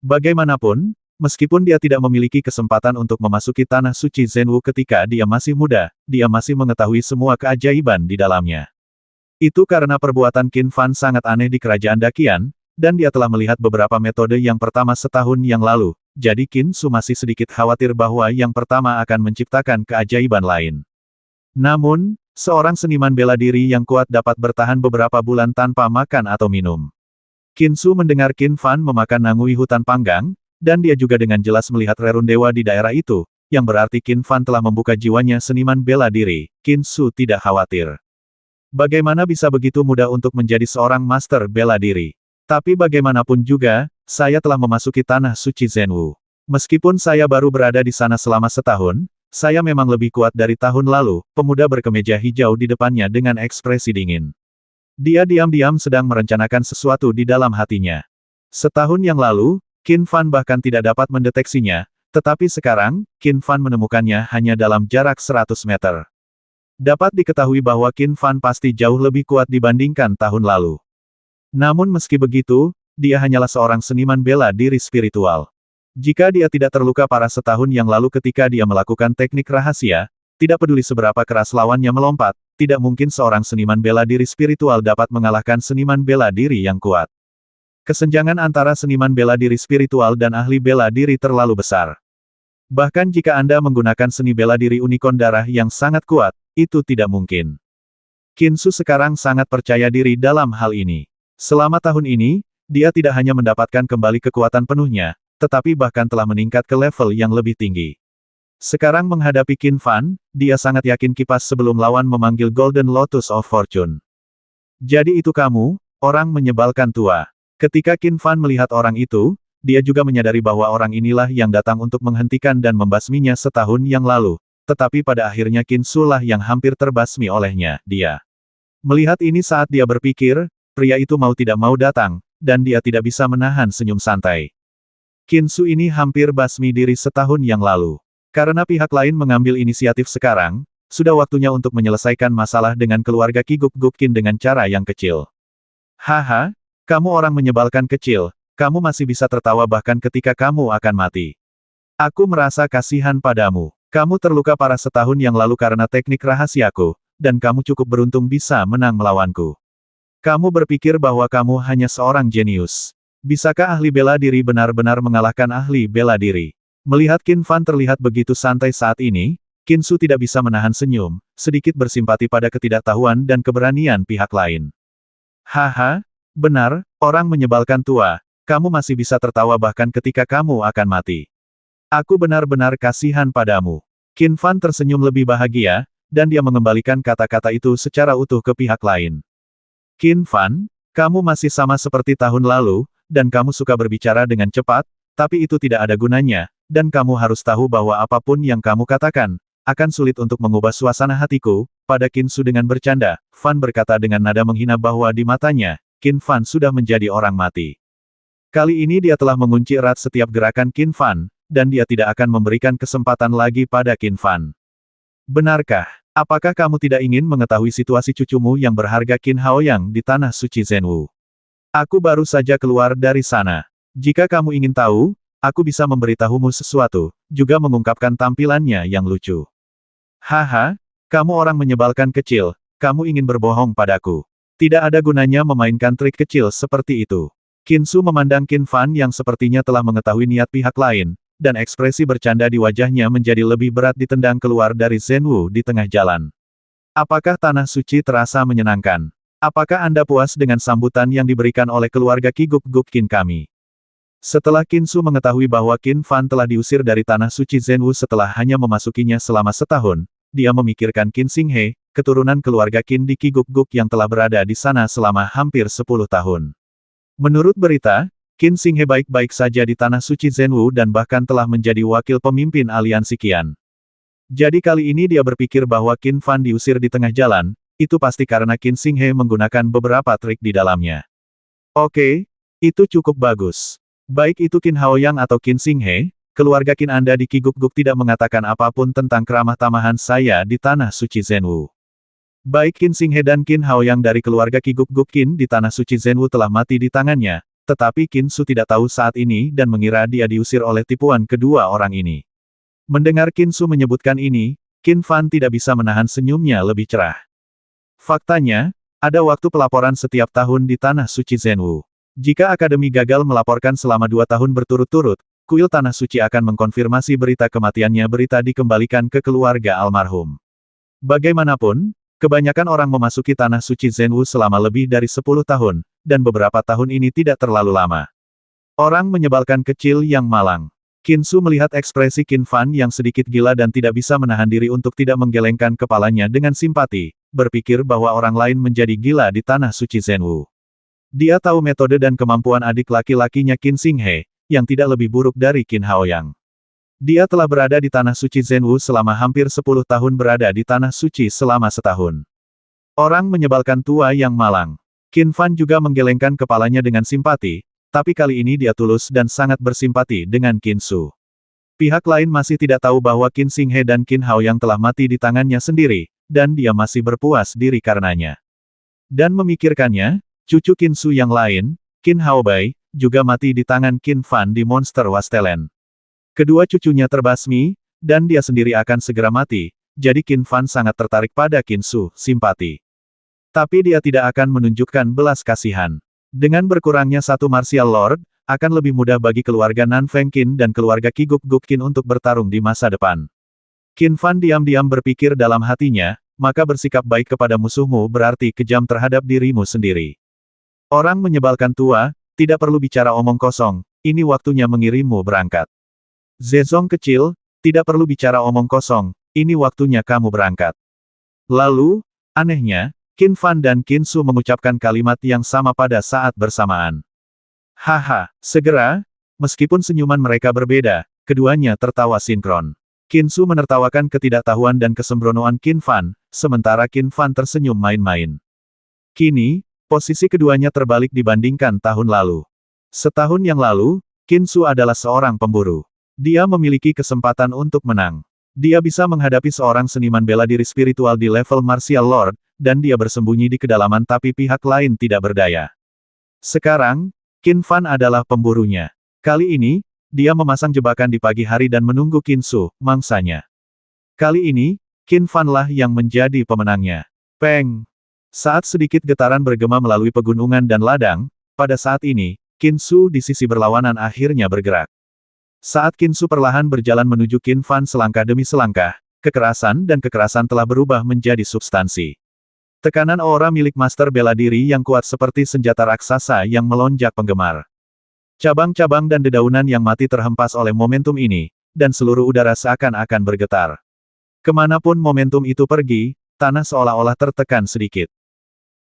Bagaimanapun, meskipun dia tidak memiliki kesempatan untuk memasuki tanah suci Zhenwu ketika dia masih muda, dia masih mengetahui semua keajaiban di dalamnya. Itu karena perbuatan Qin Fan sangat aneh di kerajaan Daqian, dan dia telah melihat beberapa metode yang pertama setahun yang lalu, jadi Qin Su masih sedikit khawatir bahwa yang pertama akan menciptakan keajaiban lain. Namun, seorang seniman bela diri yang kuat dapat bertahan beberapa bulan tanpa makan atau minum. Qin Su mendengar Qin Fan memakan nangui hutan panggang, dan dia juga dengan jelas melihat rerun dewa di daerah itu, yang berarti Qin Fan telah membuka jiwanya seniman bela diri. Qin Su tidak khawatir. Bagaimana bisa begitu mudah untuk menjadi seorang master bela diri? Tapi bagaimanapun juga, saya telah memasuki tanah suci Zhenwu. Meskipun saya baru berada di sana selama setahun, saya memang lebih kuat dari tahun lalu. Pemuda berkemeja hijau di depannya dengan ekspresi dingin. Dia diam-diam sedang merencanakan sesuatu di dalam hatinya. Setahun yang lalu, Qin Fan bahkan tidak dapat mendeteksinya, tetapi sekarang, Qin Fan menemukannya hanya dalam jarak 100 meter. Dapat diketahui bahwa Qin Fan pasti jauh lebih kuat dibandingkan tahun lalu. Namun meski begitu, dia hanyalah seorang seniman bela diri spiritual. Jika dia tidak terluka parah setahun yang lalu ketika dia melakukan teknik rahasia, tidak peduli seberapa keras lawannya melompat, tidak mungkin seorang seniman bela diri spiritual dapat mengalahkan seniman bela diri yang kuat. Kesenjangan antara seniman bela diri spiritual dan ahli bela diri terlalu besar. Bahkan jika Anda menggunakan seni bela diri unicorn darah yang sangat kuat, itu tidak mungkin. Qin Su sekarang sangat percaya diri dalam hal ini. Selama tahun ini, dia tidak hanya mendapatkan kembali kekuatan penuhnya, tetapi bahkan telah meningkat ke level yang lebih tinggi. Sekarang menghadapi Qin Fan, dia sangat yakin kipas sebelum lawan memanggil Golden Lotus of Fortune. Jadi itu kamu, orang menyebalkan tua. Ketika Qin Fan melihat orang itu, dia juga menyadari bahwa orang inilah yang datang untuk menghentikan dan membasminya setahun yang lalu. Tetapi pada akhirnya Qin Su lah yang hampir terbasmi olehnya, dia. Melihat ini saat dia berpikir, pria itu mau tidak mau datang, dan dia tidak bisa menahan senyum santai. Qin Su ini hampir basmi diri setahun yang lalu. Karena pihak lain mengambil inisiatif sekarang, sudah waktunya untuk menyelesaikan masalah dengan keluarga Ki Guk Guk Qin dengan cara yang kecil. Haha. Kamu orang menyebalkan kecil, kamu masih bisa tertawa bahkan ketika kamu akan mati. Aku merasa kasihan padamu. Kamu terluka parah setahun yang lalu karena teknik rahasiaku, dan kamu cukup beruntung bisa menang melawanku. Kamu berpikir bahwa kamu hanya seorang jenius. Bisakah ahli bela diri benar-benar mengalahkan ahli bela diri? Melihat Qin Fan terlihat begitu santai saat ini, Qin Su tidak bisa menahan senyum, sedikit bersimpati pada ketidaktahuan dan keberanian pihak lain. Haha. Benar, orang menyebalkan tua, kamu masih bisa tertawa bahkan ketika kamu akan mati. Aku benar-benar kasihan padamu. Qin Fan tersenyum lebih bahagia, dan dia mengembalikan kata-kata itu secara utuh ke pihak lain. Qin Fan, kamu masih sama seperti tahun lalu, dan kamu suka berbicara dengan cepat, tapi itu tidak ada gunanya, dan kamu harus tahu bahwa apapun yang kamu katakan, akan sulit untuk mengubah suasana hatiku. Pada Qin Su dengan bercanda, Fan berkata dengan nada menghina bahwa di matanya, Qin Fan sudah menjadi orang mati. Kali ini dia telah mengunci erat setiap gerakan Qin Fan, dan dia tidak akan memberikan kesempatan lagi pada Qin Fan. Benarkah? Apakah kamu tidak ingin mengetahui situasi cucumu yang berharga Qin Haoyang di tanah suci Zhenwu? Aku baru saja keluar dari sana. Jika kamu ingin tahu, aku bisa memberitahumu sesuatu, juga mengungkapkan tampilannya yang lucu. Haha, kamu orang menyebalkan kecil, kamu ingin berbohong padaku. Tidak ada gunanya memainkan trik kecil seperti itu. Qin Su memandang Qin Fan yang sepertinya telah mengetahui niat pihak lain, dan ekspresi bercanda di wajahnya menjadi lebih berat ditendang keluar dari Zenwu di tengah jalan. Apakah tanah suci terasa menyenangkan? Apakah Anda puas dengan sambutan yang diberikan oleh keluarga Kiguk-guk Qin kami? Setelah Qin Su mengetahui bahwa Qin Fan telah diusir dari tanah suci Zenwu setelah hanya memasukinya selama setahun, dia memikirkan Qin Xinghe, keturunan keluarga Qin di Kiguk-guk yang telah berada di sana selama hampir 10 tahun. Menurut berita, Qin Xinghe baik-baik saja di tanah suci Zenwu dan bahkan telah menjadi wakil pemimpin aliansi Qian. Jadi kali ini dia berpikir bahwa Qin Fan diusir di tengah jalan, itu pasti karena Qin Xinghe menggunakan beberapa trik di dalamnya. Oke, itu cukup bagus. Baik itu Qin Haoyang atau Qin Xinghe, keluarga Qin Anda di Kiguk-guk tidak mengatakan apapun tentang keramah tamahan saya di tanah suci Zenwu. Baik Qin Xinghe dan Qin Haoyang dari keluarga Kiguk-guk Qin di tanah suci Zenwu telah mati di tangannya, tetapi Qin Su tidak tahu saat ini dan mengira dia diusir oleh tipuan kedua orang ini. Mendengar Qin Su menyebutkan ini, Qin Fan tidak bisa menahan senyumnya lebih cerah. Faktanya, ada waktu pelaporan setiap tahun di tanah suci Zenwu. Jika Akademi gagal melaporkan selama 2 tahun berturut-turut, kuil tanah suci akan mengkonfirmasi berita kematiannya. Berita dikembalikan ke keluarga almarhum. Bagaimanapun, kebanyakan orang memasuki tanah suci Zenwu selama lebih dari 10 tahun, dan beberapa tahun ini tidak terlalu lama. Orang menyebalkan kecil yang malang. Qin Su melihat ekspresi Qin Fan yang sedikit gila dan tidak bisa menahan diri untuk tidak menggelengkan kepalanya dengan simpati, berpikir bahwa orang lain menjadi gila di tanah suci Zenwu. Dia tahu metode dan kemampuan adik laki-lakinya Qin Xinghe, yang tidak lebih buruk dari Qin Haoyang. Dia telah berada di tanah suci Zenwu selama hampir 10 tahun berada di tanah suci selama setahun. Orang menyebalkan tua yang malang. Qin Fan juga menggelengkan kepalanya dengan simpati, tapi kali ini dia tulus dan sangat bersimpati dengan Qin Su. Pihak lain masih tidak tahu bahwa Qin Xinghe dan Qin Haoyang telah mati di tangannya sendiri, dan dia masih berpuas diri karenanya. Dan memikirkannya, cucu Qin Su yang lain, Qin Haobai, juga mati di tangan Qin Fan di Monster Wasteland. Kedua cucunya terbasmi, dan dia sendiri akan segera mati, jadi Qin Fan sangat tertarik pada Qin Su, simpati. Tapi dia tidak akan menunjukkan belas kasihan. Dengan berkurangnya satu Martial Lord, akan lebih mudah bagi keluarga Nan Feng Qin dan keluarga Kiguk-guk Qin untuk bertarung di masa depan. Qin Fan diam-diam berpikir dalam hatinya, maka bersikap baik kepada musuhmu berarti kejam terhadap dirimu sendiri. Orang menyebalkan tua, tidak perlu bicara omong kosong, ini waktunya mengirimmu berangkat. Zezong kecil, tidak perlu bicara omong kosong, ini waktunya kamu berangkat. Lalu, anehnya, Qin Fan dan Qin Su mengucapkan kalimat yang sama pada saat bersamaan. Haha, segera, meskipun senyuman mereka berbeda, keduanya tertawa sinkron. Qin Su menertawakan ketidaktahuan dan kesembronoan Qin Fan, sementara Qin Fan tersenyum main-main. Kini, posisi keduanya terbalik dibandingkan tahun lalu. Setahun yang lalu, Qin Su adalah seorang pemburu. Dia memiliki kesempatan untuk menang. Dia bisa menghadapi seorang seniman bela diri spiritual di level Martial Lord, dan dia bersembunyi di kedalaman tapi pihak lain tidak berdaya. Sekarang, Qin Fan adalah pemburunya. Kali ini, dia memasang jebakan di pagi hari dan menunggu Qin Su, mangsanya. Kali ini, Qin Fan lah yang menjadi pemenangnya. Peng! Saat sedikit getaran bergema melalui pegunungan dan ladang, pada saat ini, Qin Su di sisi berlawanan akhirnya bergerak. Saat Qin Su perlahan berjalan menuju Qin Fan selangkah demi selangkah, kekerasan dan kekerasan telah berubah menjadi substansi. Tekanan aura milik master bela diri yang kuat seperti senjata raksasa yang melonjak penggemar. Cabang-cabang dan dedaunan yang mati terhempas oleh momentum ini, dan seluruh udara seakan-akan bergetar. Kemanapun momentum itu pergi, tanah seolah-olah tertekan sedikit.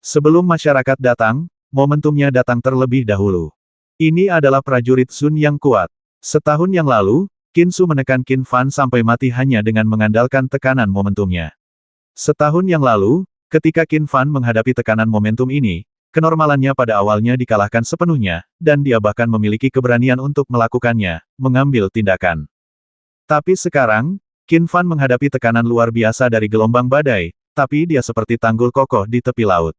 Sebelum masyarakat datang, momentumnya datang terlebih dahulu. Ini adalah prajurit Sun yang kuat. Setahun yang lalu, Qin Su menekan Qin Fan sampai mati hanya dengan mengandalkan tekanan momentumnya. Setahun yang lalu, ketika Qin Fan menghadapi tekanan momentum ini, kenormalannya pada awalnya dikalahkan sepenuhnya, dan dia bahkan memiliki keberanian untuk melakukannya, mengambil tindakan. Tapi sekarang, Qin Fan menghadapi tekanan luar biasa dari gelombang badai, tapi dia seperti tanggul kokoh di tepi laut.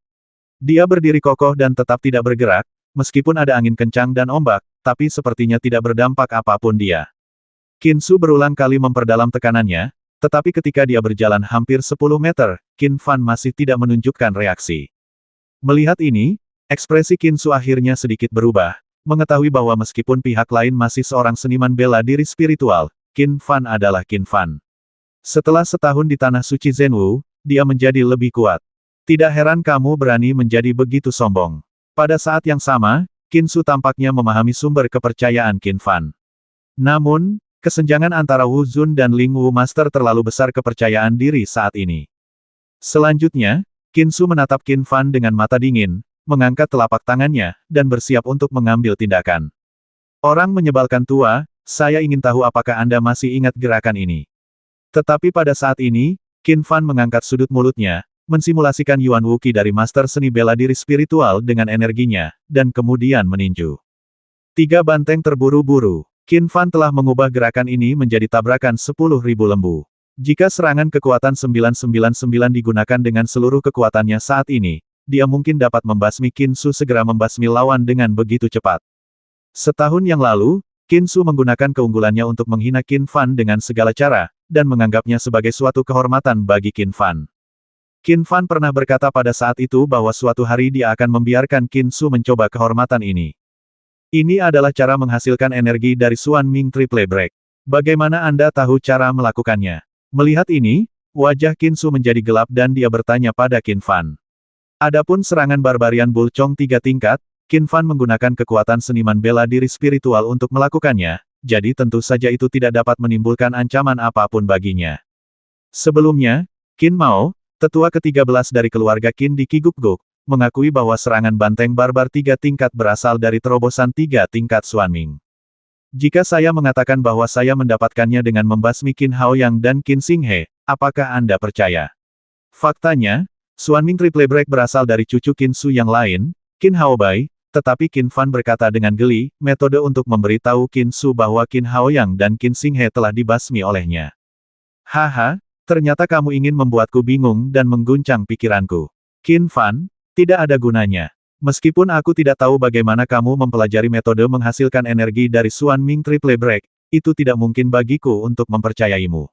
Dia berdiri kokoh dan tetap tidak bergerak, meskipun ada angin kencang dan ombak, tapi sepertinya tidak berdampak apapun dia. Qin Su berulang kali memperdalam tekanannya, tetapi ketika dia berjalan hampir 10 meter, Qin Fan masih tidak menunjukkan reaksi. Melihat ini, ekspresi Qin Su akhirnya sedikit berubah, mengetahui bahwa meskipun pihak lain masih seorang seniman bela diri spiritual, Qin Fan adalah Qin Fan. Setelah setahun di Tanah Suci Zhenwu, dia menjadi lebih kuat. Tidak heran kamu berani menjadi begitu sombong. Pada saat yang sama, Qin Su tampaknya memahami sumber kepercayaan Qin Fan. Namun, kesenjangan antara Wu Zun dan Ling Wu Master terlalu besar kepercayaan diri saat ini. Selanjutnya, Qin Su menatap Qin Fan dengan mata dingin, mengangkat telapak tangannya, dan bersiap untuk mengambil tindakan. Orang menyebalkan tua, saya ingin tahu apakah Anda masih ingat gerakan ini. Tetapi pada saat ini, Qin Fan mengangkat sudut mulutnya, mensimulasikan Yuan Wuqi dari Master Seni Bela Diri Spiritual dengan energinya, dan kemudian meninju. 3 banteng terburu-buru. Qin Fan telah mengubah gerakan ini menjadi tabrakan 10.000 lembu. Jika serangan kekuatan 999 digunakan dengan seluruh kekuatannya saat ini, dia mungkin dapat membasmi Qin Su segera membasmi lawan dengan begitu cepat. Setahun yang lalu, Qin Su menggunakan keunggulannya untuk menghina Qin Fan dengan segala cara, dan menganggapnya sebagai suatu kehormatan bagi Qin Fan. Qin Fan pernah berkata pada saat itu bahwa suatu hari dia akan membiarkan Qin Su mencoba kehormatan ini. Ini adalah cara menghasilkan energi dari Xuan Ming Triple Break. Bagaimana Anda tahu cara melakukannya? Melihat ini, wajah Qin Su menjadi gelap dan dia bertanya pada Qin Fan. Adapun serangan barbarian Bulcong 3 tingkat, Qin Fan menggunakan kekuatan seniman bela diri spiritual untuk melakukannya, jadi tentu saja itu tidak dapat menimbulkan ancaman apapun baginya. Sebelumnya, Qin Mao, tetua ke-13 dari keluarga Qin di Qigukguk, mengakui bahwa serangan banteng barbar 3 tingkat berasal dari terobosan 3 tingkat Xuanming. Jika saya mengatakan bahwa saya mendapatkannya dengan membasmi Qin Haoyang dan Qin Xinghe, apakah Anda percaya? Faktanya, Xuanming Triple Break berasal dari cucu Qin Su yang lain, Qin Haobai, tetapi Qin Fan berkata dengan geli, metode untuk memberitahu Qin Su bahwa Qin Haoyang dan Qin Xinghe telah dibasmi olehnya. Haha, ternyata kamu ingin membuatku bingung dan mengguncang pikiranku. Qin Fan, tidak ada gunanya. Meskipun aku tidak tahu bagaimana kamu mempelajari metode menghasilkan energi dari Xuanming Triple Break, itu tidak mungkin bagiku untuk mempercayaimu.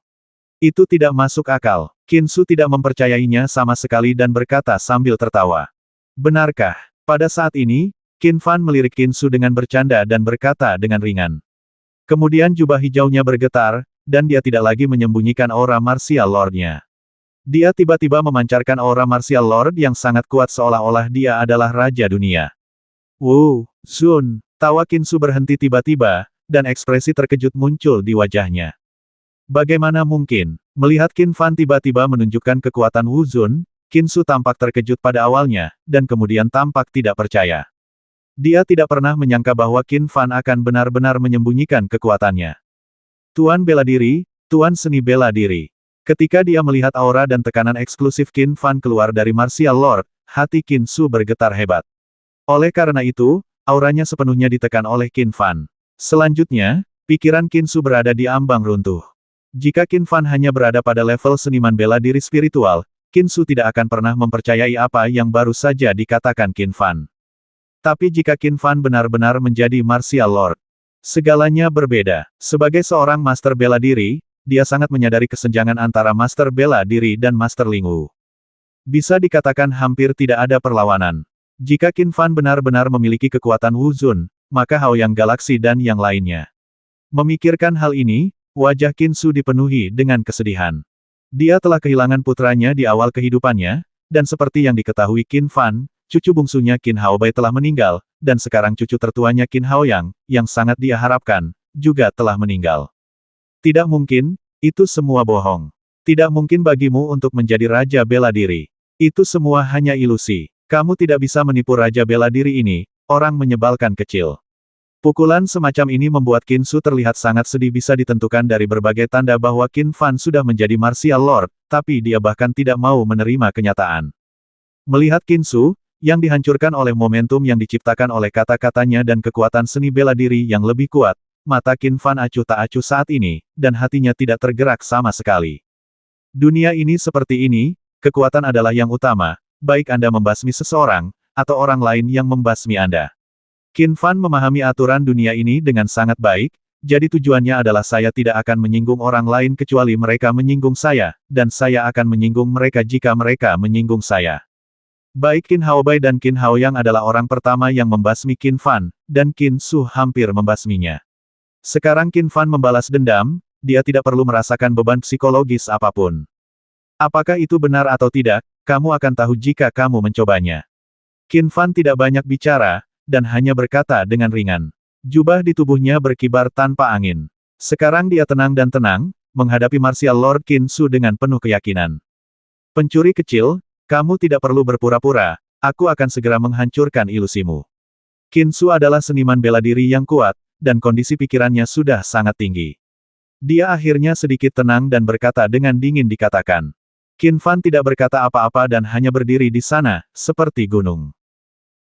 Itu tidak masuk akal. Qin Su tidak mempercayainya sama sekali dan berkata sambil tertawa. Benarkah? Pada saat ini, Qin Fan melirik Qin Su dengan bercanda dan berkata dengan ringan. Kemudian jubah hijaunya bergetar, dan dia tidak lagi menyembunyikan aura martial lord-nya. Dia tiba-tiba memancarkan aura martial lord yang sangat kuat seolah-olah dia adalah raja dunia. Wu Zun, tawa Qin Su berhenti tiba-tiba, dan ekspresi terkejut muncul di wajahnya. Bagaimana mungkin? Melihat Qin Fan tiba-tiba menunjukkan kekuatan Wu Zun, Qin Su tampak terkejut pada awalnya, dan kemudian tampak tidak percaya. Dia tidak pernah menyangka bahwa Qin Fan akan benar-benar menyembunyikan kekuatannya. Tuan bela diri, Tuan seni bela diri. Ketika dia melihat aura dan tekanan eksklusif Qin Fan keluar dari Martial Lord, hati Qin Su bergetar hebat. Oleh karena itu, auranya sepenuhnya ditekan oleh Qin Fan. Selanjutnya, pikiran Qin Su berada di ambang runtuh. Jika Qin Fan hanya berada pada level seniman bela diri spiritual, Qin Su tidak akan pernah mempercayai apa yang baru saja dikatakan Qin Fan. Tapi jika Qin Fan benar-benar menjadi Martial Lord, segalanya berbeda. Sebagai seorang master bela diri, dia sangat menyadari kesenjangan antara master bela diri dan master Ling Wu. Bisa dikatakan hampir tidak ada perlawanan. Jika Qin Fan benar-benar memiliki kekuatan Wu Zun, maka Haoyang Galaksi dan yang lainnya. Memikirkan hal ini, wajah Qin Su dipenuhi dengan kesedihan. Dia telah kehilangan putranya di awal kehidupannya, dan seperti yang diketahui Qin Fan, cucu bungsunya Qin Haobai telah meninggal, dan sekarang cucu tertuanya Qin Haoyang, yang sangat dia harapkan, juga telah meninggal. Tidak mungkin, itu semua bohong. Tidak mungkin bagimu untuk menjadi raja bela diri. Itu semua hanya ilusi. Kamu tidak bisa menipu raja bela diri ini, orang menyebalkan kecil. Pukulan semacam ini membuat Qin Su terlihat sangat sedih bisa ditentukan dari berbagai tanda bahwa Qin Fan sudah menjadi Martial Lord, tapi dia bahkan tidak mau menerima kenyataan. Melihat Qin Su, yang dihancurkan oleh momentum yang diciptakan oleh kata-katanya dan kekuatan seni bela diri yang lebih kuat, mata Qin Fan acuh tak acuh saat ini, dan hatinya tidak tergerak sama sekali. Dunia ini seperti ini, kekuatan adalah yang utama, baik Anda membasmi seseorang, atau orang lain yang membasmi Anda. Qin Fan memahami aturan dunia ini dengan sangat baik, jadi tujuannya adalah saya tidak akan menyinggung orang lain kecuali mereka menyinggung saya, dan saya akan menyinggung mereka jika mereka menyinggung saya. Baik Qin Haobai dan Qin Haoyang adalah orang pertama yang membasmi Qin Fan, dan Qin Su hampir membasminya. Sekarang Qin Fan membalas dendam, dia tidak perlu merasakan beban psikologis apapun. Apakah itu benar atau tidak, kamu akan tahu jika kamu mencobanya. Qin Fan tidak banyak bicara, dan hanya berkata dengan ringan. Jubah di tubuhnya berkibar tanpa angin. Sekarang dia tenang dan tenang, menghadapi Martial Lord Qin Su dengan penuh keyakinan. Pencuri kecil, kamu tidak perlu berpura-pura, aku akan segera menghancurkan ilusimu. Qin Su adalah seniman bela diri yang kuat, dan kondisi pikirannya sudah sangat tinggi. Dia akhirnya sedikit tenang dan berkata dengan dingin dikatakan. Qin Fan tidak berkata apa-apa dan hanya berdiri di sana, seperti gunung.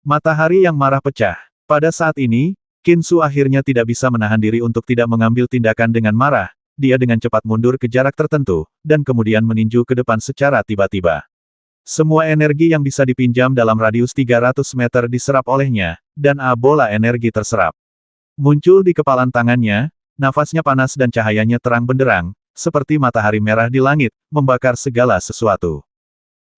Matahari yang marah pecah. Pada saat ini, Qin Su akhirnya tidak bisa menahan diri untuk tidak mengambil tindakan dengan marah, dia dengan cepat mundur ke jarak tertentu, dan kemudian meninju ke depan secara tiba-tiba. Semua energi yang bisa dipinjam dalam radius 300 meter diserap olehnya, dan bola energi terserap. Muncul di kepalan tangannya, nafasnya panas dan cahayanya terang benderang, seperti matahari merah di langit, membakar segala sesuatu.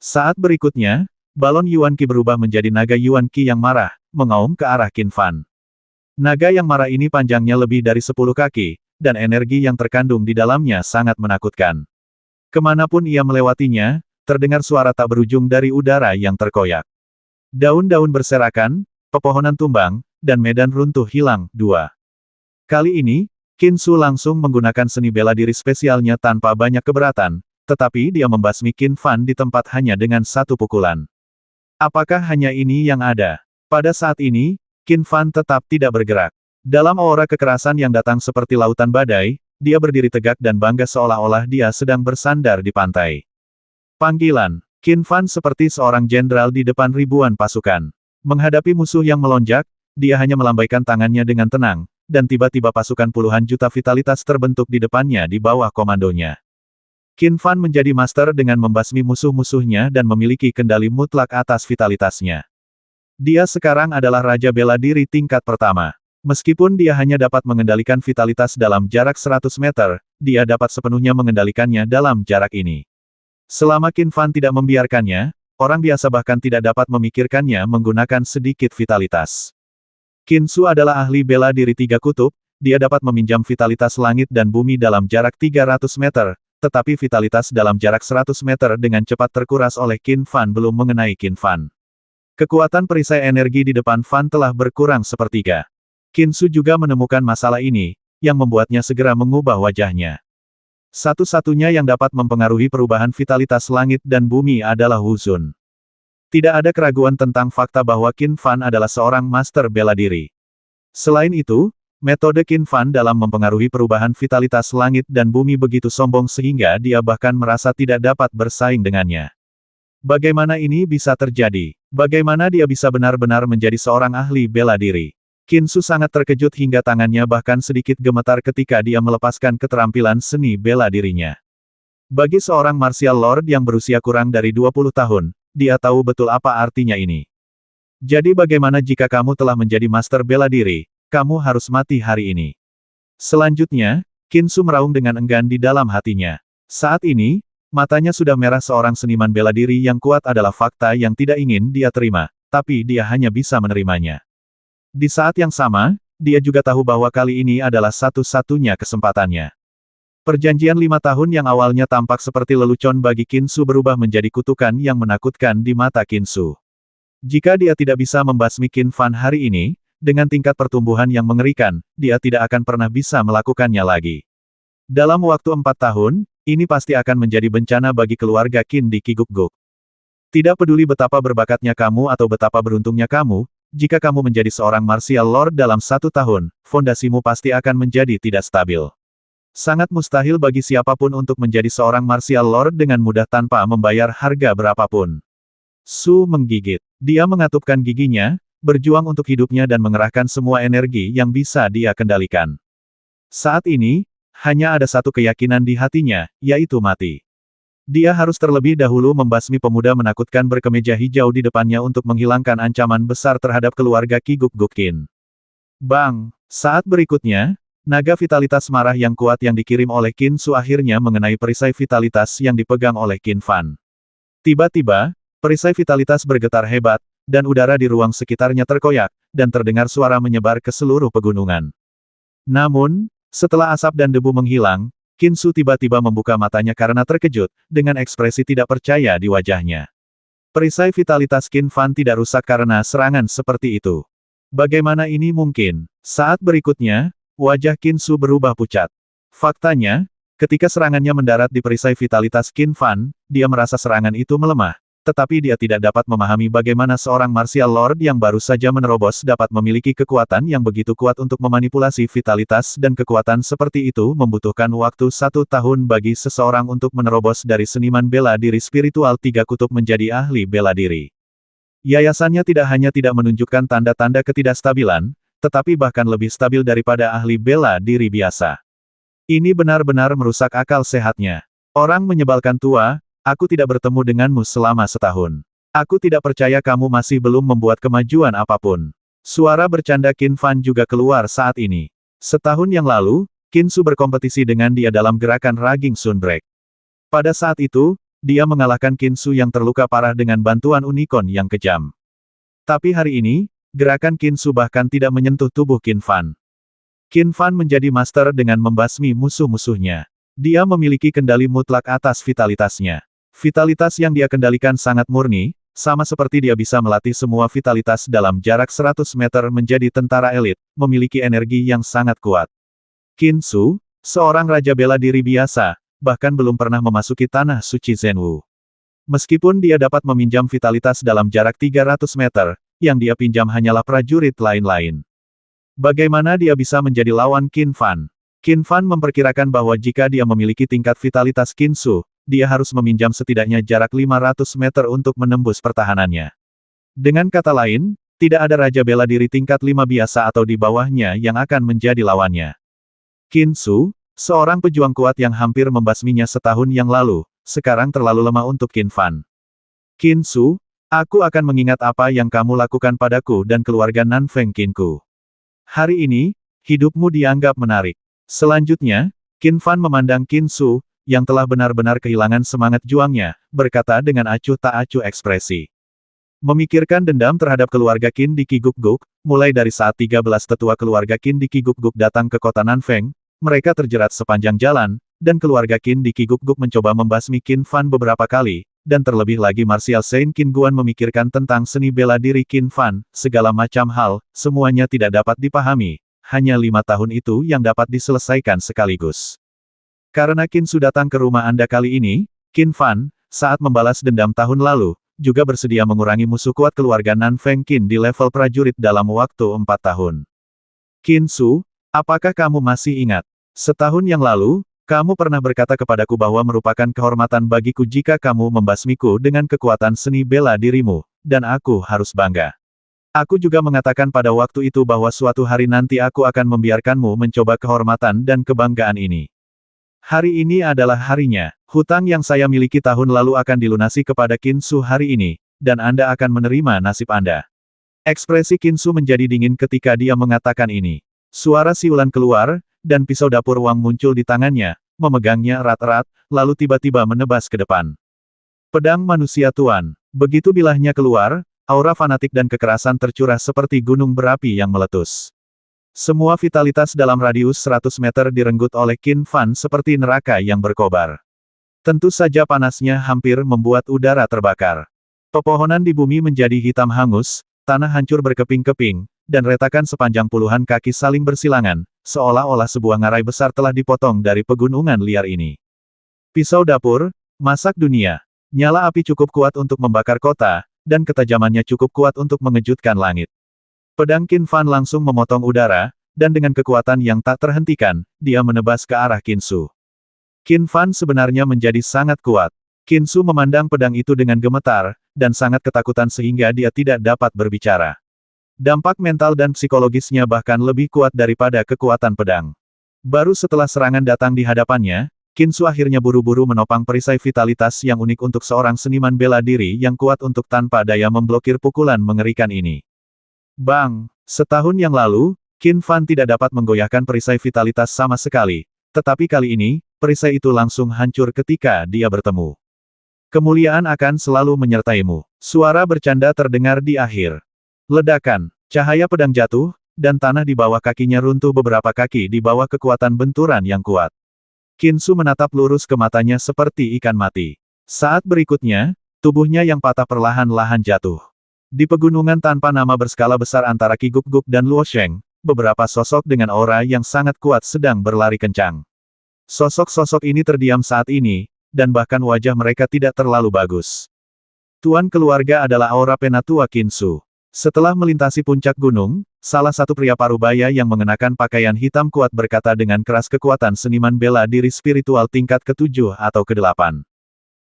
Saat berikutnya, balon Yuan Qi berubah menjadi naga Yuan Qi yang marah, mengaum ke arah Qin Fan. Naga yang marah ini panjangnya lebih dari 10 kaki, dan energi yang terkandung di dalamnya sangat menakutkan. Kemanapun ia melewatinya, terdengar suara tak berujung dari udara yang terkoyak. Daun-daun berserakan, pepohonan tumbang, dan medan runtuh hilang. 2. Kali ini, Qin Su langsung menggunakan seni bela diri spesialnya tanpa banyak keberatan, tetapi dia membasmi Qin Fan di tempat hanya dengan satu pukulan. Apakah hanya ini yang ada? Pada saat ini, Qin Fan tetap tidak bergerak. Dalam aura kekerasan yang datang seperti lautan badai, dia berdiri tegak dan bangga seolah-olah dia sedang bersandar di pantai. Panggilan. Qin Fan seperti seorang jenderal di depan ribuan pasukan. Menghadapi musuh yang melonjak, dia hanya melambaikan tangannya dengan tenang, dan tiba-tiba pasukan puluhan juta vitalitas terbentuk di depannya di bawah komandonya. Qin Fan menjadi master dengan membasmi musuh-musuhnya dan memiliki kendali mutlak atas vitalitasnya. Dia sekarang adalah Raja Bela Diri tingkat pertama. Meskipun dia hanya dapat mengendalikan vitalitas dalam jarak 100 meter, dia dapat sepenuhnya mengendalikannya dalam jarak ini. Selama Qin Fan tidak membiarkannya, orang biasa bahkan tidak dapat memikirkannya menggunakan sedikit vitalitas. Qin Su adalah ahli bela diri tiga kutub, dia dapat meminjam vitalitas langit dan bumi dalam jarak 300 meter, tetapi vitalitas dalam jarak 100 meter dengan cepat terkuras oleh Qin Fan belum mengenai Qin Fan. Kekuatan perisai energi di depan Fan telah berkurang sepertiga. Qin Su juga menemukan masalah ini, yang membuatnya segera mengubah wajahnya. Satu-satunya yang dapat mempengaruhi perubahan vitalitas langit dan bumi adalah Wu Zun. Tidak ada keraguan tentang fakta bahwa Qin Fan adalah seorang master bela diri. Selain itu, metode Qin Fan dalam mempengaruhi perubahan vitalitas langit dan bumi begitu sombong sehingga dia bahkan merasa tidak dapat bersaing dengannya. Bagaimana ini bisa terjadi? Bagaimana dia bisa benar-benar menjadi seorang ahli bela diri? Qin Su sangat terkejut hingga tangannya bahkan sedikit gemetar ketika dia melepaskan keterampilan seni bela dirinya. Bagi seorang martial lord yang berusia kurang dari 20 tahun, dia tahu betul apa artinya ini. Jadi bagaimana jika kamu telah menjadi master bela diri, kamu harus mati hari ini. Selanjutnya, Qin Su meraung dengan enggan di dalam hatinya. Saat ini, matanya sudah merah. Seorang seniman bela diri yang kuat adalah fakta yang tidak ingin dia terima, tapi dia hanya bisa menerimanya. Di saat yang sama, dia juga tahu bahwa kali ini adalah satu-satunya kesempatannya. Perjanjian 5 tahun yang awalnya tampak seperti lelucon bagi Qin Su berubah menjadi kutukan yang menakutkan di mata Qin Su. Jika dia tidak bisa membasmi Qin Fan hari ini, dengan tingkat pertumbuhan yang mengerikan, dia tidak akan pernah bisa melakukannya lagi. Dalam waktu 4 tahun, ini pasti akan menjadi bencana bagi keluarga Qin di Qigukguk. Tidak peduli betapa berbakatnya kamu atau betapa beruntungnya kamu, jika kamu menjadi seorang martial lord dalam 1 tahun, fondasimu pasti akan menjadi tidak stabil. Sangat mustahil bagi siapapun untuk menjadi seorang martial lord dengan mudah tanpa membayar harga berapapun. Su menggigit. Dia mengatupkan giginya, berjuang untuk hidupnya dan mengerahkan semua energi yang bisa dia kendalikan. Saat ini, hanya ada satu keyakinan di hatinya, yaitu mati. Dia harus terlebih dahulu membasmi pemuda menakutkan berkemeja hijau di depannya untuk menghilangkan ancaman besar terhadap keluarga Qigukguk Qin. Bang! Saat berikutnya, naga vitalitas marah yang kuat yang dikirim oleh Qin Su akhirnya mengenai perisai vitalitas yang dipegang oleh Qin Fan. Tiba-tiba, Perisai vitalitas bergetar hebat, dan udara di ruang sekitarnya terkoyak, dan terdengar suara menyebar ke seluruh pegunungan. Namun, setelah asap dan debu menghilang, Qin Su tiba-tiba membuka matanya karena terkejut, dengan ekspresi tidak percaya di wajahnya. Perisai vitalitas Qin Fan tidak rusak karena serangan seperti itu. Bagaimana ini mungkin? Saat berikutnya, wajah Qin Su berubah pucat. Faktanya, ketika serangannya mendarat di perisai vitalitas Qin Fan, dia merasa serangan itu melemah. Tetapi dia tidak dapat memahami bagaimana seorang martial lord yang baru saja menerobos dapat memiliki kekuatan yang begitu kuat untuk memanipulasi vitalitas dan kekuatan seperti itu membutuhkan waktu 1 tahun bagi seseorang untuk menerobos dari seniman bela diri spiritual 3 kutub menjadi ahli bela diri. Yayasannya tidak hanya tidak menunjukkan tanda-tanda ketidakstabilan, tetapi bahkan lebih stabil daripada ahli bela diri biasa. Ini benar-benar merusak akal sehatnya. Orang menyebalkan tua. Aku tidak bertemu denganmu selama setahun. Aku tidak percaya kamu masih belum membuat kemajuan apapun. Suara bercanda Qin Fan juga keluar saat ini. Setahun yang lalu, Qin Su berkompetisi dengan dia dalam gerakan Raging Sunbreak. Pada saat itu, dia mengalahkan Qin Su yang terluka parah dengan bantuan unicorn yang kejam. Tapi hari ini, gerakan Qin Su bahkan tidak menyentuh tubuh Qin Fan. Qin Fan menjadi master dengan membasmi musuh-musuhnya. Dia memiliki kendali mutlak atas vitalitasnya. Vitalitas yang dia kendalikan sangat murni, sama seperti dia bisa melatih semua vitalitas dalam jarak 100 meter menjadi tentara elit, memiliki energi yang sangat kuat. Qin Su, seorang raja bela diri biasa, bahkan belum pernah memasuki tanah suci Zhenwu. Meskipun dia dapat meminjam vitalitas dalam jarak 300 meter, yang dia pinjam hanyalah prajurit lain-lain. Bagaimana dia bisa menjadi lawan Qin Fan? Qin Fan memperkirakan bahwa jika dia memiliki tingkat vitalitas Qin Su, dia harus meminjam setidaknya jarak 500 meter untuk menembus pertahanannya. Dengan kata lain, tidak ada raja bela diri tingkat 5 biasa atau di bawahnya yang akan menjadi lawannya. Qin Su, seorang pejuang kuat yang hampir membasminya setahun yang lalu, sekarang terlalu lemah untuk Qin Fan. Qin Su, aku akan mengingat apa yang kamu lakukan padaku dan keluarga Nanfeng Qinku. Hari ini, hidupmu dianggap menarik. Selanjutnya, Qin Fan memandang Qin Su, yang telah benar-benar kehilangan semangat juangnya, berkata dengan acuh tak acuh ekspresi. Memikirkan dendam terhadap keluarga Qin di Qigukguk, mulai dari saat 13 tetua keluarga Qin di Qigukguk datang ke kota Nanfeng, mereka terjerat sepanjang jalan, dan keluarga Qin di Qigukguk mencoba membasmi Qin Fan beberapa kali, dan terlebih lagi Martial Saint Qin Guan memikirkan tentang seni bela diri Qin Fan, segala macam hal, semuanya tidak dapat dipahami, hanya 5 tahun itu yang dapat diselesaikan sekaligus. Karena Qin Su datang ke rumah Anda kali ini, Qin Fan, saat membalas dendam tahun lalu, juga bersedia mengurangi musuh kuat keluarga Nanfeng Qin di level prajurit dalam waktu 4 tahun. Qin Su, apakah kamu masih ingat? Setahun yang lalu, kamu pernah berkata kepadaku bahwa merupakan kehormatan bagiku jika kamu membasmiku dengan kekuatan seni bela dirimu, dan aku harus bangga. Aku juga mengatakan pada waktu itu bahwa suatu hari nanti aku akan membiarkanmu mencoba kehormatan dan kebanggaan ini. Hari ini adalah harinya. Hutang yang saya miliki tahun lalu akan dilunasi kepada Qin Su hari ini, dan Anda akan menerima nasib Anda. Ekspresi Qin Su menjadi dingin ketika dia mengatakan ini. Suara siulan keluar, dan pisau dapur Wang muncul di tangannya, memegangnya erat-erat, lalu tiba-tiba menebas ke depan. Pedang manusia tuan. Begitu bilahnya keluar, aura fanatik dan kekerasan tercurah seperti gunung berapi yang meletus. Semua vitalitas dalam radius 100 meter direnggut oleh Qin Fan seperti neraka yang berkobar. Tentu saja panasnya hampir membuat udara terbakar. Pepohonan di bumi menjadi hitam hangus, tanah hancur berkeping-keping, dan retakan sepanjang puluhan kaki saling bersilangan, seolah-olah sebuah ngarai besar telah dipotong dari pegunungan liar ini. Pisau dapur, masak dunia. Nyala api cukup kuat untuk membakar kota, dan ketajamannya cukup kuat untuk mengejutkan langit. Pedang Qin Fan langsung memotong udara, dan dengan kekuatan yang tak terhentikan, dia menebas ke arah Qin Su. Qin Fan sebenarnya menjadi sangat kuat. Qin Su memandang pedang itu dengan gemetar, dan sangat ketakutan sehingga dia tidak dapat berbicara. Dampak mental dan psikologisnya bahkan lebih kuat daripada kekuatan pedang. Baru setelah serangan datang di hadapannya, Qin Su akhirnya buru-buru menopang perisai vitalitas yang unik untuk seorang seniman bela diri yang kuat untuk tanpa daya memblokir pukulan mengerikan ini. Bang! Setahun yang lalu, Qin Fan tidak dapat menggoyahkan perisai vitalitas sama sekali, tetapi kali ini, perisai itu langsung hancur ketika dia bertemu. Kemuliaan akan selalu menyertaimu. Suara bercanda terdengar di akhir. Ledakan, cahaya pedang jatuh, dan tanah di bawah kakinya runtuh beberapa kaki di bawah kekuatan benturan yang kuat. Qin Su menatap lurus ke matanya seperti ikan mati. Saat berikutnya, tubuhnya yang patah perlahan-lahan jatuh. Di pegunungan tanpa nama berskala besar antara Qi Guk dan Luo Sheng, beberapa sosok dengan aura yang sangat kuat sedang berlari kencang. Sosok-sosok ini terdiam saat ini, dan bahkan wajah mereka tidak terlalu bagus. Tuan keluarga adalah aura penatua Qin Su. Setelah melintasi puncak gunung, salah satu pria parubaya yang mengenakan pakaian hitam kuat berkata dengan keras, kekuatan seniman bela diri spiritual tingkat ke-7 atau ke-8.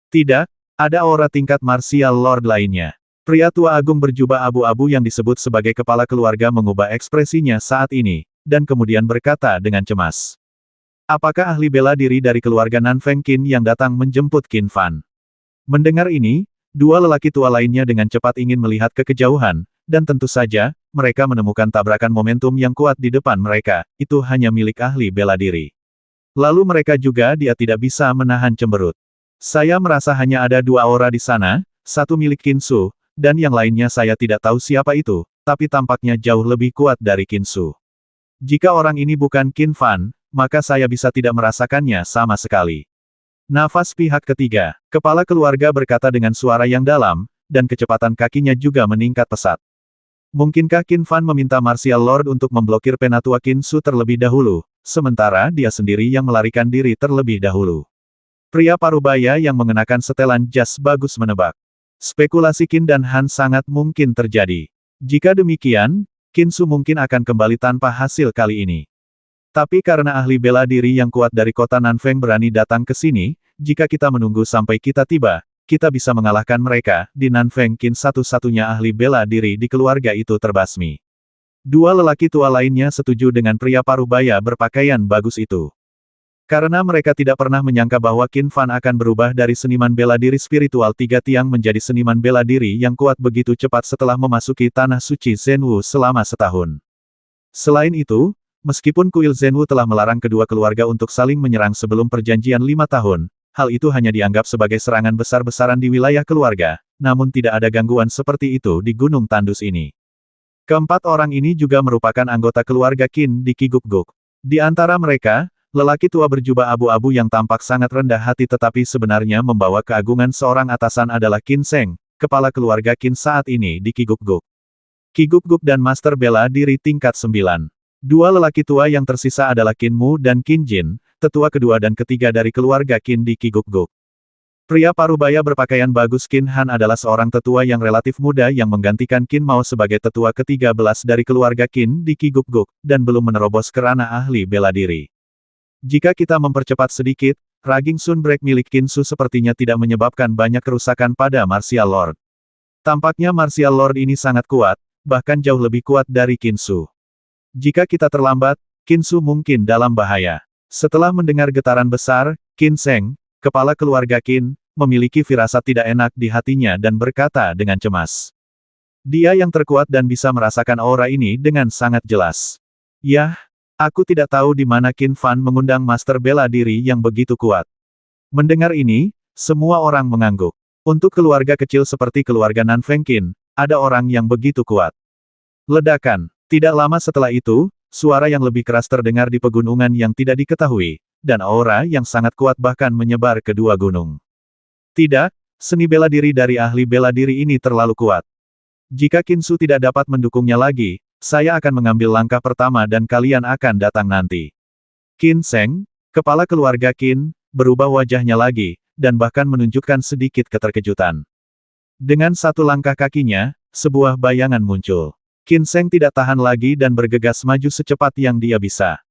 Tidak, ada aura tingkat martial lord lainnya. Pria tua agung berjubah abu-abu yang disebut sebagai kepala keluarga mengubah ekspresinya saat ini, dan kemudian berkata dengan cemas. Apakah ahli bela diri dari keluarga Nanfeng Qin yang datang menjemput Qin Fan? Mendengar ini, dua lelaki tua lainnya dengan cepat ingin melihat ke kejauhan, dan tentu saja, mereka menemukan tabrakan momentum yang kuat di depan mereka, itu hanya milik ahli bela diri. Lalu mereka juga dia tidak bisa menahan cemberut. Saya merasa hanya ada dua aura di sana, satu milik Qin Su, dan yang lainnya saya tidak tahu siapa itu, tapi tampaknya jauh lebih kuat dari Qin Su. Jika orang ini bukan Qin Fan, maka saya bisa tidak merasakannya sama sekali. Nafas pihak ketiga, kepala keluarga berkata dengan suara yang dalam, dan kecepatan kakinya juga meningkat pesat. Mungkinkah Qin Fan meminta Martial Lord untuk memblokir penatua Qin Su terlebih dahulu, sementara dia sendiri yang melarikan diri terlebih dahulu? Pria parubaya yang mengenakan setelan jas bagus menebak. Spekulasi Qin dan Han sangat mungkin terjadi. Jika demikian, Qin Su mungkin akan kembali tanpa hasil kali ini. Tapi karena ahli bela diri yang kuat dari kota Nanfeng berani datang ke sini, jika kita menunggu sampai kita tiba, kita bisa mengalahkan mereka. Di Nanfeng Qin satu-satunya ahli bela diri di keluarga itu terbasmi. Dua lelaki tua lainnya setuju dengan pria parubaya berpakaian bagus itu. Karena mereka tidak pernah menyangka bahwa Qin Fan akan berubah dari seniman bela diri spiritual tiga tiang menjadi seniman bela diri yang kuat begitu cepat setelah memasuki tanah suci Zhenwu selama setahun. Selain itu, meskipun kuil Zhenwu telah melarang kedua keluarga untuk saling menyerang sebelum perjanjian 5 tahun, hal itu hanya dianggap sebagai serangan besar-besaran di wilayah keluarga, namun tidak ada gangguan seperti itu di Gunung Tandus ini. Keempat orang ini juga merupakan anggota keluarga Qin di Qi Guk. Di antara mereka, lelaki tua berjubah abu-abu yang tampak sangat rendah hati tetapi sebenarnya membawa keagungan seorang atasan adalah Qin Sheng, kepala keluarga Qin saat ini di Qi Guk. Qi Guk dan Master Bela Diri tingkat 9. Dua lelaki tua yang tersisa adalah Qin Mu dan Qin Jin, tetua kedua dan ketiga dari keluarga Qin di Qi Guk. Pria parubaya berpakaian bagus Qin Han adalah seorang tetua yang relatif muda yang menggantikan Qin Mao sebagai tetua ke-13 dari keluarga Qin di Qi Guk, dan belum menerobos ke ranah ahli bela diri. Jika kita mempercepat sedikit, Raging Sun Break milik Qin Su sepertinya tidak menyebabkan banyak kerusakan pada Martial Lord. Tampaknya Martial Lord ini sangat kuat, bahkan jauh lebih kuat dari Qin Su. Jika kita terlambat, Qin Su mungkin dalam bahaya. Setelah mendengar getaran besar, Qin Sheng, kepala keluarga Qin, memiliki firasat tidak enak di hatinya dan berkata dengan cemas. Dia yang terkuat dan bisa merasakan aura ini dengan sangat jelas. Yah, aku tidak tahu di mana Qin Fan mengundang master bela diri yang begitu kuat. Mendengar ini, semua orang mengangguk. Untuk keluarga kecil seperti keluarga Nanfeng Qin, ada orang yang begitu kuat. Ledakan. Tidak lama setelah itu, suara yang lebih keras terdengar di pegunungan yang tidak diketahui, dan aura yang sangat kuat bahkan menyebar ke dua gunung. Tidak, seni bela diri dari ahli bela diri ini terlalu kuat. Jika Qin Su tidak dapat mendukungnya lagi, saya akan mengambil langkah pertama dan kalian akan datang nanti. Qin Sheng, kepala keluarga Qin, berubah wajahnya lagi, dan bahkan menunjukkan sedikit keterkejutan. Dengan satu langkah kakinya, sebuah bayangan muncul. Qin Sheng tidak tahan lagi dan bergegas maju secepat yang dia bisa.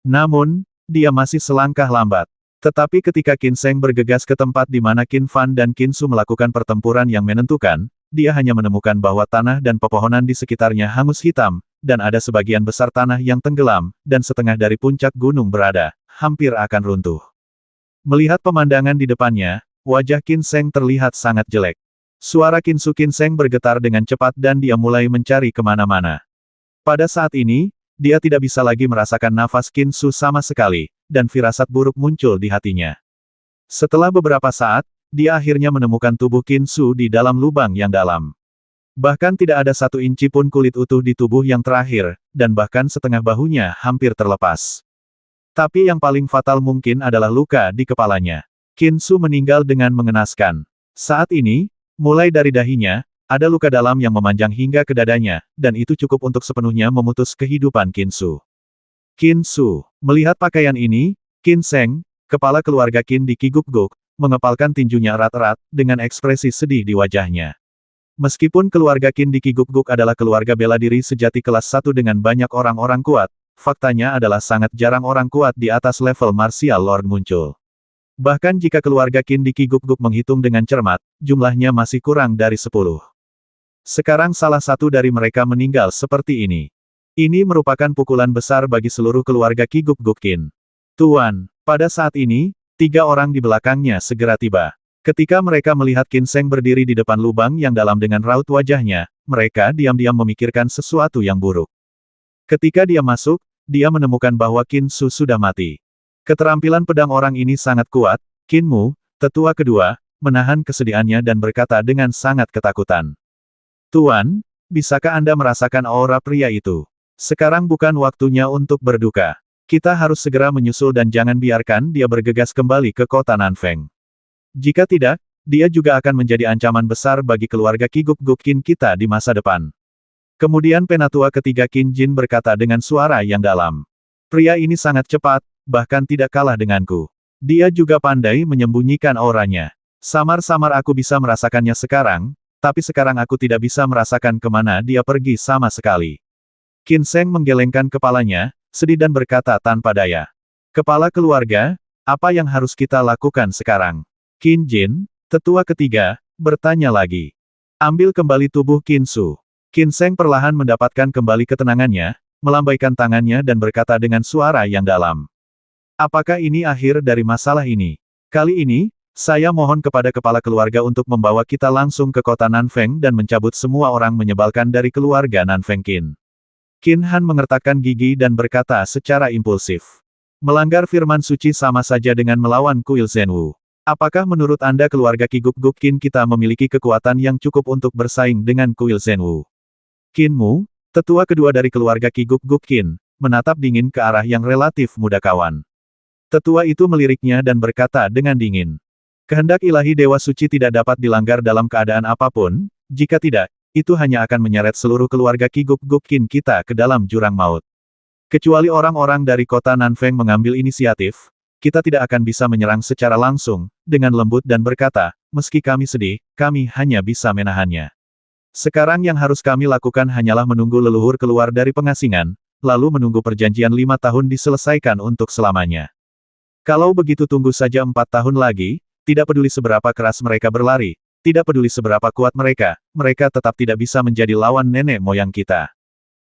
Namun, dia masih selangkah lambat. Tetapi ketika Qin Sheng bergegas ke tempat di mana Qin Fan dan Qin Su melakukan pertempuran yang menentukan, dia hanya menemukan bahwa tanah dan pepohonan di sekitarnya hangus hitam, dan ada sebagian besar tanah yang tenggelam, dan setengah dari puncak gunung berada, hampir akan runtuh. Melihat pemandangan di depannya, wajah Qin Sheng terlihat sangat jelek. Suara Qin Sheng bergetar dengan cepat dan dia mulai mencari kemana-mana. Pada saat ini, dia tidak bisa lagi merasakan nafas Qin Su sama sekali, dan firasat buruk muncul di hatinya. Setelah beberapa saat, dia akhirnya menemukan tubuh Qin Su di dalam lubang yang dalam. Bahkan tidak ada satu inci pun kulit utuh di tubuh yang terakhir, dan bahkan setengah bahunya hampir terlepas. Tapi yang paling fatal mungkin adalah luka di kepalanya. Qin Su meninggal dengan mengenaskan. Saat ini, mulai dari dahinya, ada luka dalam yang memanjang hingga ke dadanya, dan itu cukup untuk sepenuhnya memutus kehidupan Qin Su. Qin Su. Melihat pakaian ini, Qin Sheng, kepala keluarga Qin di Qigukguk, mengepalkan tinjunya erat-erat, dengan ekspresi sedih di wajahnya. Meskipun keluarga Qin di Qigukguk adalah keluarga bela diri sejati kelas 1 dengan banyak orang-orang kuat, faktanya adalah sangat jarang orang kuat di atas level Martial Lord muncul. Bahkan jika keluarga Qin di Qigukguk menghitung dengan cermat, jumlahnya masih kurang dari 10. Sekarang salah satu dari mereka meninggal seperti ini. Ini merupakan pukulan besar bagi seluruh keluarga Qigukguk Qin. Tuan, pada saat ini, 3 orang di belakangnya segera tiba. Ketika mereka melihat Qin Sheng berdiri di depan lubang yang dalam dengan raut wajahnya, mereka diam-diam memikirkan sesuatu yang buruk. Ketika dia masuk, dia menemukan bahwa Qin Su sudah mati. Keterampilan pedang orang ini sangat kuat. Qin Mu, tetua kedua, menahan kesedihannya dan berkata dengan sangat ketakutan. Tuan, bisakah Anda merasakan aura pria itu? Sekarang bukan waktunya untuk berduka. Kita harus segera menyusul dan jangan biarkan dia bergegas kembali ke kota Nanfeng. Jika tidak, dia juga akan menjadi ancaman besar bagi keluarga Qigukguk Qin kita di masa depan. Kemudian penatua ketiga Qin Jin berkata dengan suara yang dalam. Pria ini sangat cepat, bahkan tidak kalah denganku. Dia juga pandai menyembunyikan auranya. Samar-samar aku bisa merasakannya sekarang, tapi sekarang aku tidak bisa merasakan kemana dia pergi sama sekali. Qin Sheng menggelengkan kepalanya, sedih dan berkata tanpa daya. Kepala keluarga, apa yang harus kita lakukan sekarang? Qin Jin, tetua ketiga, bertanya lagi. Ambil kembali tubuh Qin Su. Qin Sheng perlahan mendapatkan kembali ketenangannya, melambaikan tangannya dan berkata dengan suara yang dalam. Apakah ini akhir dari masalah ini? Kali ini, saya mohon kepada kepala keluarga untuk membawa kita langsung ke kota Nanfeng dan mencabut semua orang menyebalkan dari keluarga Nanfeng Qin. Qin Han mengertakkan gigi dan berkata secara impulsif. Melanggar firman suci sama saja dengan melawan Kuil Zhenwu. Apakah menurut Anda keluarga Qigukguk Qin kita memiliki kekuatan yang cukup untuk bersaing dengan Kuil Zhenwu? Qin Mu, tetua kedua dari keluarga Qigukguk Qin, menatap dingin ke arah yang relatif muda kawan. Tetua itu meliriknya dan berkata dengan dingin. Kehendak ilahi Dewa Suci tidak dapat dilanggar dalam keadaan apapun, jika tidak, itu hanya akan menyeret seluruh keluarga Qigukguk Qin kita ke dalam jurang maut. Kecuali orang-orang dari kota Nanfeng mengambil inisiatif, kita tidak akan bisa menyerang secara langsung, dengan lembut dan berkata, meski kami sedih, kami hanya bisa menahannya. Sekarang yang harus kami lakukan hanyalah menunggu leluhur keluar dari pengasingan, lalu menunggu perjanjian 5 tahun diselesaikan untuk selamanya. Kalau begitu tunggu saja 4 tahun lagi, tidak peduli seberapa keras mereka berlari, tidak peduli seberapa kuat mereka tetap tidak bisa menjadi lawan nenek moyang kita.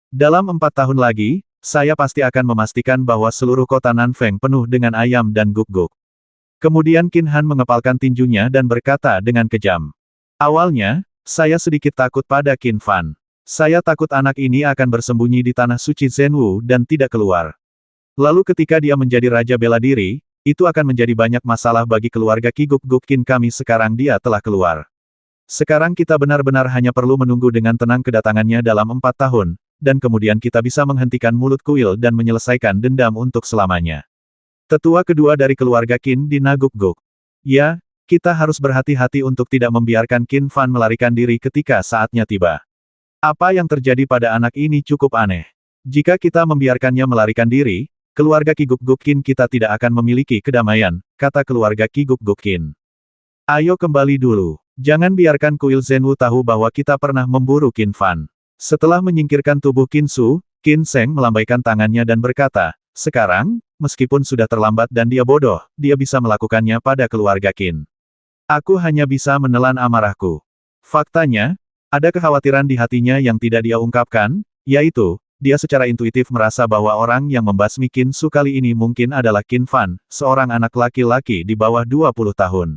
Dalam 4 tahun lagi, saya pasti akan memastikan bahwa seluruh kota Nanfeng penuh dengan ayam dan guk-guk. Kemudian Qin Han mengepalkan tinjunya dan berkata dengan kejam. Awalnya, saya sedikit takut pada Qin Fan. Saya takut anak ini akan bersembunyi di tanah suci Zhenwu dan tidak keluar. Lalu ketika dia menjadi raja bela diri, itu akan menjadi banyak masalah bagi keluarga Qigukguk Qin kami sekarang dia telah keluar. Sekarang kita benar-benar hanya perlu menunggu dengan tenang kedatangannya dalam 4 tahun, dan kemudian kita bisa menghentikan mulut kuil dan menyelesaikan dendam untuk selamanya. Tetua kedua dari keluarga Qin di Nagukguk. Ya, kita harus berhati-hati untuk tidak membiarkan Qin Fan melarikan diri ketika saatnya tiba. Apa yang terjadi pada anak ini cukup aneh. Jika kita membiarkannya melarikan diri, keluarga Qigukguk Qin kita tidak akan memiliki kedamaian, kata keluarga Qigukguk Qin. Ayo kembali dulu. Jangan biarkan Kuil Zhenwu tahu bahwa kita pernah memburu Qin Fan. Setelah menyingkirkan tubuh Qin Su, Qin Sheng melambaikan tangannya dan berkata, sekarang, meskipun sudah terlambat dan dia bodoh, dia bisa melakukannya pada keluarga Qin. Aku hanya bisa menelan amarahku. Faktanya, ada kekhawatiran di hatinya yang tidak dia ungkapkan, yaitu, dia secara intuitif merasa bahwa orang yang membasmi Qin Su kali ini mungkin adalah Qin Fan, seorang anak laki-laki di bawah 20 tahun.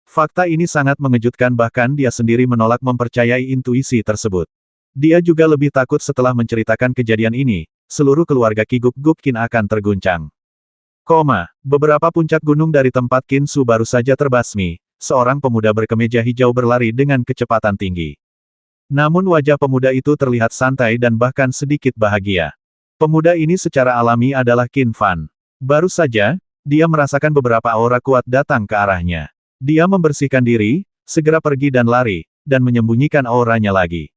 Fakta ini sangat mengejutkan bahkan dia sendiri menolak mempercayai intuisi tersebut. Dia juga lebih takut setelah menceritakan kejadian ini, seluruh keluarga Qigukguk Qin akan terguncang. Beberapa puncak gunung dari tempat Qin Su baru saja terbasmi, seorang pemuda berkemeja hijau berlari dengan kecepatan tinggi. Namun wajah pemuda itu terlihat santai dan bahkan sedikit bahagia. Pemuda ini secara alami adalah Qin Fan. Baru saja, dia merasakan beberapa aura kuat datang ke arahnya. Dia membersihkan diri, segera pergi dan lari, dan menyembunyikan auranya lagi.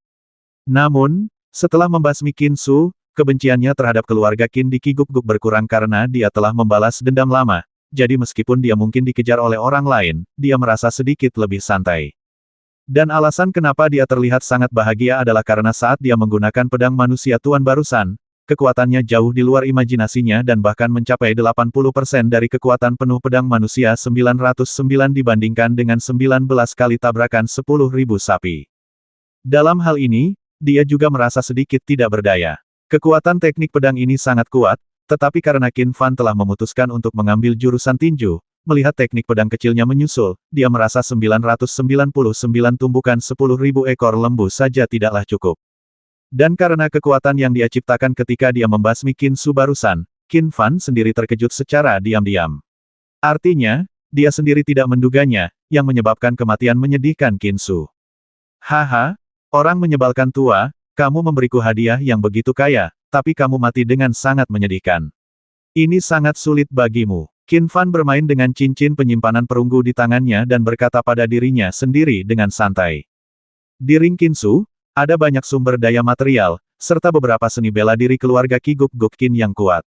Namun, setelah membasmi Qin Su, kebenciannya terhadap keluarga Qin di Kiguk-guk berkurang karena dia telah membalas dendam lama, jadi meskipun dia mungkin dikejar oleh orang lain, dia merasa sedikit lebih santai. Dan alasan kenapa dia terlihat sangat bahagia adalah karena saat dia menggunakan pedang manusia Tuan barusan, kekuatannya jauh di luar imajinasinya dan bahkan mencapai 80% dari kekuatan penuh pedang manusia 909 dibandingkan dengan 19 kali tabrakan 10.000 sapi. Dalam hal ini, dia juga merasa sedikit tidak berdaya. Kekuatan teknik pedang ini sangat kuat, tetapi karena Qin Fan telah memutuskan untuk mengambil jurusan tinju, melihat teknik pedang kecilnya menyusul, dia merasa 999 tumbukan 10.000 ekor lembu saja tidaklah cukup. Dan karena kekuatan yang dia ciptakan ketika dia membasmi Qin Su barusan, Qin Fan sendiri terkejut secara diam-diam. Artinya, dia sendiri tidak menduganya, yang menyebabkan kematian menyedihkan Qin Su. Haha, orang menyebalkan tua, kamu memberiku hadiah yang begitu kaya, tapi kamu mati dengan sangat menyedihkan. Ini sangat sulit bagimu. Qin Fan bermain dengan cincin penyimpanan perunggu di tangannya dan berkata pada dirinya sendiri dengan santai. Di ring Qin Su, ada banyak sumber daya material, serta beberapa seni bela diri keluarga Kiguk-guk Qin yang kuat.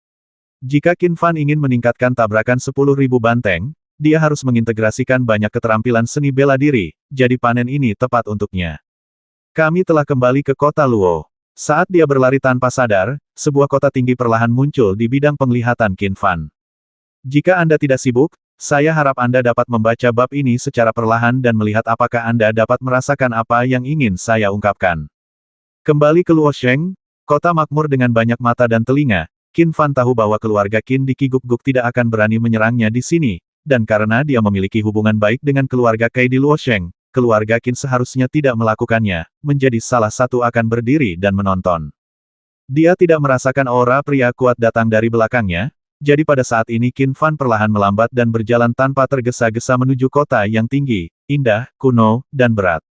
Jika Qin Fan ingin meningkatkan tabrakan 10.000 banteng, dia harus mengintegrasikan banyak keterampilan seni bela diri, jadi panen ini tepat untuknya. Kami telah kembali ke kota Luo. Saat dia berlari tanpa sadar, sebuah kota tinggi perlahan muncul di bidang penglihatan Qin Fan. Jika Anda tidak sibuk, saya harap Anda dapat membaca bab ini secara perlahan dan melihat apakah Anda dapat merasakan apa yang ingin saya ungkapkan. Kembali ke Luosheng, kota makmur dengan banyak mata dan telinga, Qin Fan tahu bahwa keluarga Qin di Kiguk-guk tidak akan berani menyerangnya di sini, dan karena dia memiliki hubungan baik dengan keluarga Kai di Luosheng, keluarga Qin seharusnya tidak melakukannya, menjadi salah satu akan berdiri dan menonton. Dia tidak merasakan aura pria kuat datang dari belakangnya, jadi pada saat ini Qin Fan perlahan melambat dan berjalan tanpa tergesa-gesa menuju kota yang tinggi, indah, kuno, dan berat.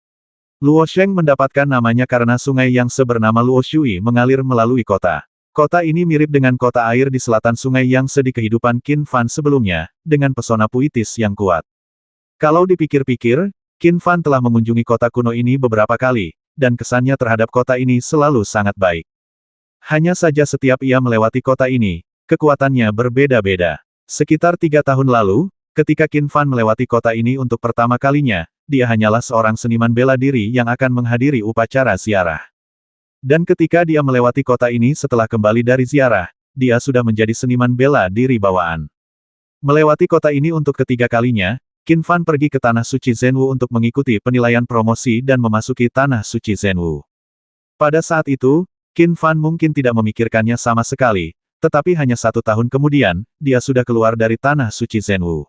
Luosheng mendapatkan namanya karena sungai yang sebernama Luoshui mengalir melalui kota. Kota ini mirip dengan kota air di selatan sungai yang di kehidupan Qin Fan sebelumnya, dengan pesona puitis yang kuat. Kalau dipikir-pikir, Qin Fan telah mengunjungi kota kuno ini beberapa kali, dan kesannya terhadap kota ini selalu sangat baik. Hanya saja setiap ia melewati kota ini, kekuatannya berbeda-beda. Sekitar 3 tahun lalu, ketika Qin Fan melewati kota ini untuk pertama kalinya, dia hanyalah seorang seniman bela diri yang akan menghadiri upacara ziarah. Dan ketika dia melewati kota ini setelah kembali dari ziarah, dia sudah menjadi seniman bela diri bawaan. Melewati kota ini untuk ketiga kalinya, Qin Fan pergi ke Tanah Suci Zhenwu untuk mengikuti penilaian promosi dan memasuki Tanah Suci Zhenwu. Pada saat itu, Qin Fan mungkin tidak memikirkannya sama sekali, tetapi hanya 1 tahun kemudian, dia sudah keluar dari Tanah Suci Zhenwu.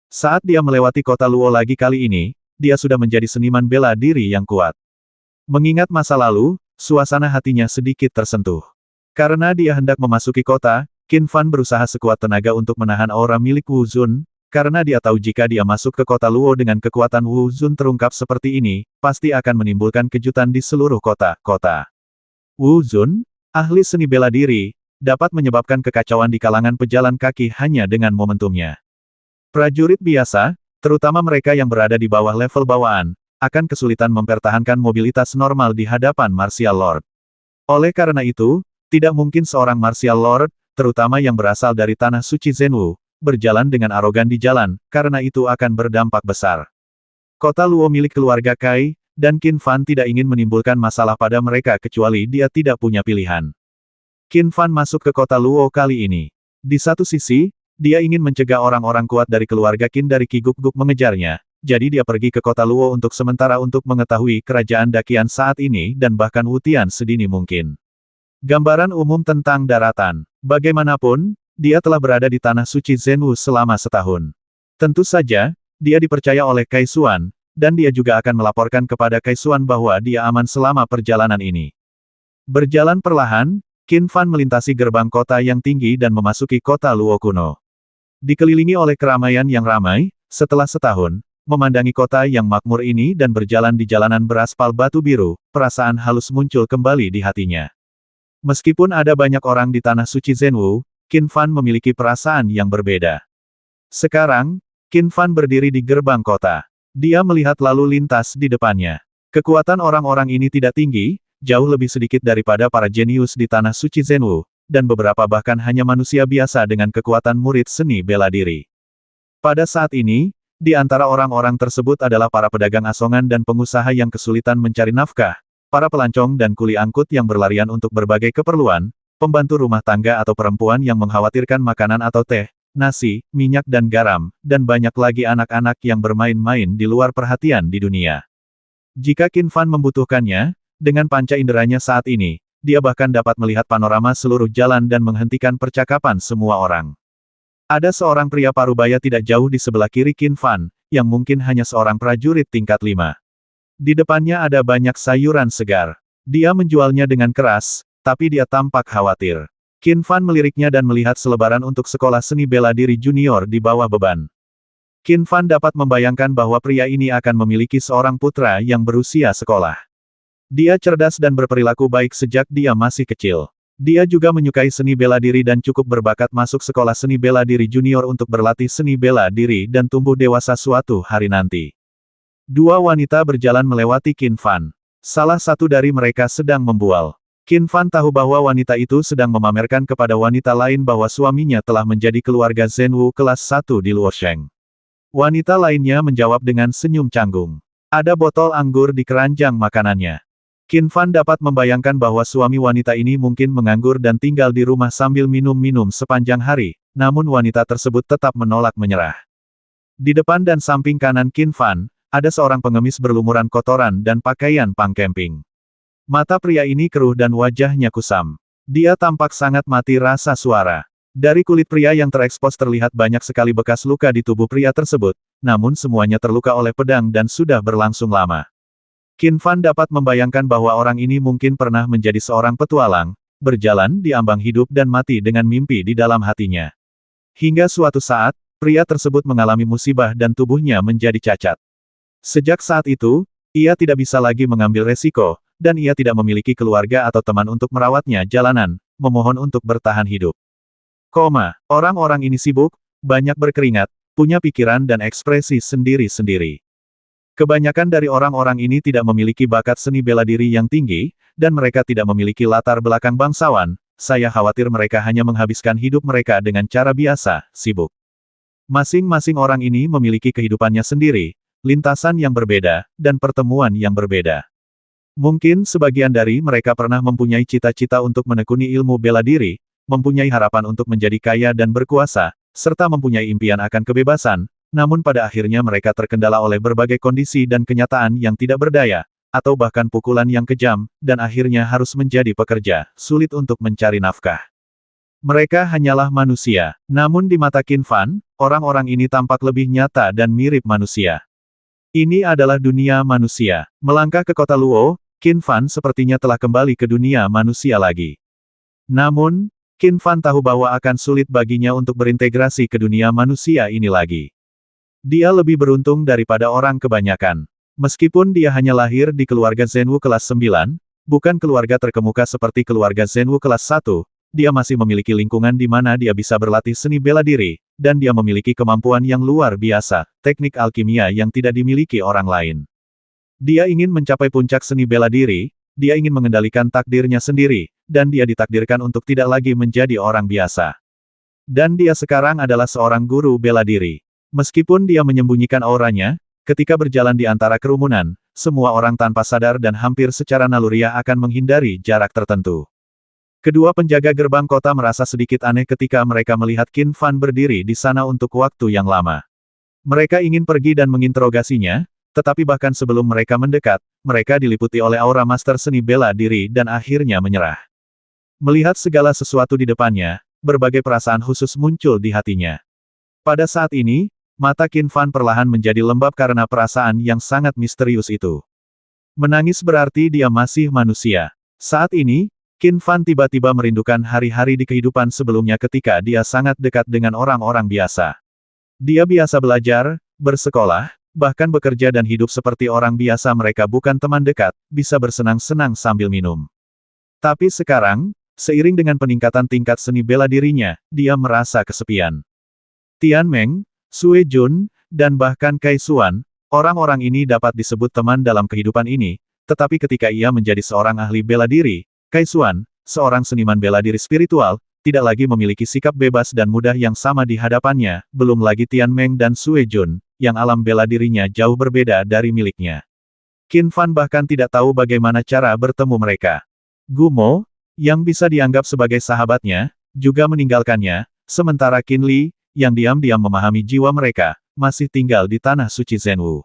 Saat dia melewati kota Luo lagi kali ini, dia sudah menjadi seniman bela diri yang kuat. Mengingat masa lalu, suasana hatinya sedikit tersentuh. Karena dia hendak memasuki kota, Qin Fan berusaha sekuat tenaga untuk menahan aura milik Wu Zun, karena dia tahu jika dia masuk ke kota Luo dengan kekuatan Wu Zun terungkap seperti ini, pasti akan menimbulkan kejutan di seluruh kota. Wu Zun, ahli seni bela diri, dapat menyebabkan kekacauan di kalangan pejalan kaki hanya dengan momentumnya. Prajurit biasa, terutama mereka yang berada di bawah level bawaan, akan kesulitan mempertahankan mobilitas normal di hadapan Martial Lord. Oleh karena itu, tidak mungkin seorang Martial Lord, terutama yang berasal dari Tanah Suci Zhenwu, berjalan dengan arogan di jalan, karena itu akan berdampak besar. Kota Luo milik keluarga Kai, dan Qin Fan tidak ingin menimbulkan masalah pada mereka kecuali dia tidak punya pilihan. Qin Fan masuk ke kota Luo kali ini. Di satu sisi, dia ingin mencegah orang-orang kuat dari keluarga Qin dari Kiguk-guk mengejarnya, jadi dia pergi ke kota Luo untuk sementara untuk mengetahui kerajaan Dakian saat ini dan bahkan Wutian sedini mungkin. Gambaran umum tentang daratan. Bagaimanapun, dia telah berada di Tanah Suci Zhenwu selama setahun. Tentu saja, dia dipercaya oleh Kai Xuan, dan dia juga akan melaporkan kepada Kai Xuan bahwa dia aman selama perjalanan ini. Berjalan perlahan, Qin Fan melintasi gerbang kota yang tinggi dan memasuki kota Luo kuno. Dikelilingi oleh keramaian yang ramai, setelah setahun, Memandangi kota yang makmur ini dan berjalan di jalanan beraspal batu biru, perasaan halus muncul kembali di hatinya. Meskipun ada banyak orang di tanah suci Zhenwu, Qin Fan memiliki perasaan yang berbeda. Sekarang, Qin Fan berdiri di gerbang kota. Dia melihat lalu lintas di depannya. Kekuatan orang-orang ini tidak tinggi, jauh lebih sedikit daripada para jenius di tanah suci Zhenwu, dan beberapa bahkan hanya manusia biasa dengan kekuatan murid seni bela diri. Pada saat ini, di antara orang-orang tersebut adalah para pedagang asongan dan pengusaha yang kesulitan mencari nafkah, para pelancong dan kuli angkut yang berlarian untuk berbagai keperluan, pembantu rumah tangga atau perempuan yang mengkhawatirkan makanan atau teh, nasi, minyak dan garam, dan banyak lagi anak-anak yang bermain-main di luar perhatian di dunia. Jika Qin Fan membutuhkannya, dengan panca inderanya saat ini, dia bahkan dapat melihat panorama seluruh jalan dan menghentikan percakapan semua orang. Ada seorang pria parubaya tidak jauh di sebelah kiri Qin Fan, yang mungkin hanya seorang prajurit tingkat 5. Di depannya ada banyak sayuran segar. Dia menjualnya dengan keras, tapi dia tampak khawatir. Qin Fan meliriknya dan melihat selebaran untuk sekolah seni bela diri junior di bawah beban. Qin Fan dapat membayangkan bahwa pria ini akan memiliki seorang putra yang berusia sekolah. Dia cerdas dan berperilaku baik sejak dia masih kecil. Dia juga menyukai seni bela diri dan cukup berbakat masuk sekolah seni bela diri junior untuk berlatih seni bela diri dan tumbuh dewasa suatu hari nanti. Dua wanita berjalan melewati Qin Fan. Salah satu dari mereka sedang membual. Qin Fan tahu bahwa wanita itu sedang memamerkan kepada wanita lain bahwa suaminya telah menjadi keluarga Zhenwu kelas 1 di Luosheng. Wanita lainnya menjawab dengan senyum canggung. Ada botol anggur di keranjang makanannya. Qin Fan dapat membayangkan bahwa suami wanita ini mungkin menganggur dan tinggal di rumah sambil minum-minum sepanjang hari, namun wanita tersebut tetap menolak menyerah. Di depan dan samping kanan Qin Fan, ada seorang pengemis berlumuran kotoran dan pakaian pang camping. Mata pria ini keruh dan wajahnya kusam. Dia tampak sangat mati rasa suara. Dari kulit pria yang terekspos terlihat banyak sekali bekas luka di tubuh pria tersebut, namun semuanya terluka oleh pedang dan sudah berlangsung lama. Qin Fan dapat membayangkan bahwa orang ini mungkin pernah menjadi seorang petualang, berjalan di ambang hidup dan mati dengan mimpi di dalam hatinya. Hingga suatu saat, pria tersebut mengalami musibah dan tubuhnya menjadi cacat. Sejak saat itu, ia tidak bisa lagi mengambil resiko, dan ia tidak memiliki keluarga atau teman untuk merawatnya jalanan, memohon untuk bertahan hidup. Orang-orang ini sibuk, banyak berkeringat, punya pikiran dan ekspresi sendiri-sendiri. Kebanyakan dari orang-orang ini tidak memiliki bakat seni bela diri yang tinggi, dan mereka tidak memiliki latar belakang bangsawan. Saya khawatir mereka hanya menghabiskan hidup mereka dengan cara biasa, sibuk. Masing-masing orang ini memiliki kehidupannya sendiri, lintasan yang berbeda, dan pertemuan yang berbeda. Mungkin sebagian dari mereka pernah mempunyai cita-cita untuk menekuni ilmu bela diri, mempunyai harapan untuk menjadi kaya dan berkuasa, serta mempunyai impian akan kebebasan, namun pada akhirnya mereka terkendala oleh berbagai kondisi dan kenyataan yang tidak berdaya, atau bahkan pukulan yang kejam, dan akhirnya harus menjadi pekerja, sulit untuk mencari nafkah. Mereka hanyalah manusia, namun di mata Qin Fan, orang-orang ini tampak lebih nyata dan mirip manusia. Ini adalah dunia manusia. Melangkah ke kota Luo, Qin Fan sepertinya telah kembali ke dunia manusia lagi. Namun, Qin Fan tahu bahwa akan sulit baginya untuk berintegrasi ke dunia manusia ini lagi. Dia lebih beruntung daripada orang kebanyakan. Meskipun dia hanya lahir di keluarga Zhenwu kelas 9, bukan keluarga terkemuka seperti keluarga Zhenwu kelas 1, dia masih memiliki lingkungan di mana dia bisa berlatih seni bela diri, dan dia memiliki kemampuan yang luar biasa, teknik alkimia yang tidak dimiliki orang lain. Dia ingin mencapai puncak seni bela diri, dia ingin mengendalikan takdirnya sendiri, dan dia ditakdirkan untuk tidak lagi menjadi orang biasa. Dan dia sekarang adalah seorang guru bela diri. Meskipun dia menyembunyikan auranya, ketika berjalan di antara kerumunan, semua orang tanpa sadar dan hampir secara naluriah akan menghindari jarak tertentu. Kedua penjaga gerbang kota merasa sedikit aneh ketika mereka melihat Qin Fan berdiri di sana untuk waktu yang lama. Mereka ingin pergi dan menginterogasinya, tetapi bahkan sebelum mereka mendekat, mereka diliputi oleh aura master seni bela diri dan akhirnya menyerah. Melihat segala sesuatu di depannya, berbagai perasaan khusus muncul di hatinya. Pada saat ini, mata Qin Fan perlahan menjadi lembab karena perasaan yang sangat misterius itu. Menangis berarti dia masih manusia. Saat ini, Qin Fan tiba-tiba merindukan hari-hari di kehidupan sebelumnya ketika dia sangat dekat dengan orang-orang biasa. Dia biasa belajar, bersekolah, bahkan bekerja dan hidup seperti orang biasa. Mereka bukan teman dekat, bisa bersenang-senang sambil minum. Tapi sekarang, seiring dengan peningkatan tingkat seni bela dirinya, dia merasa kesepian. Tian Meng, Sue Jun, dan bahkan Kai Xuan, orang-orang ini dapat disebut teman dalam kehidupan ini, tetapi ketika ia menjadi seorang ahli bela diri, Kai Xuan, seorang seniman bela diri spiritual, tidak lagi memiliki sikap bebas dan mudah yang sama di hadapannya, belum lagi Tian Meng dan Sue Jun, yang alam bela dirinya jauh berbeda dari miliknya. Qin Fan bahkan tidak tahu bagaimana cara bertemu mereka. Gu Mo, yang bisa dianggap sebagai sahabatnya, juga meninggalkannya, sementara Qin Li, yang diam-diam memahami jiwa mereka, masih tinggal di tanah suci Zhenwu.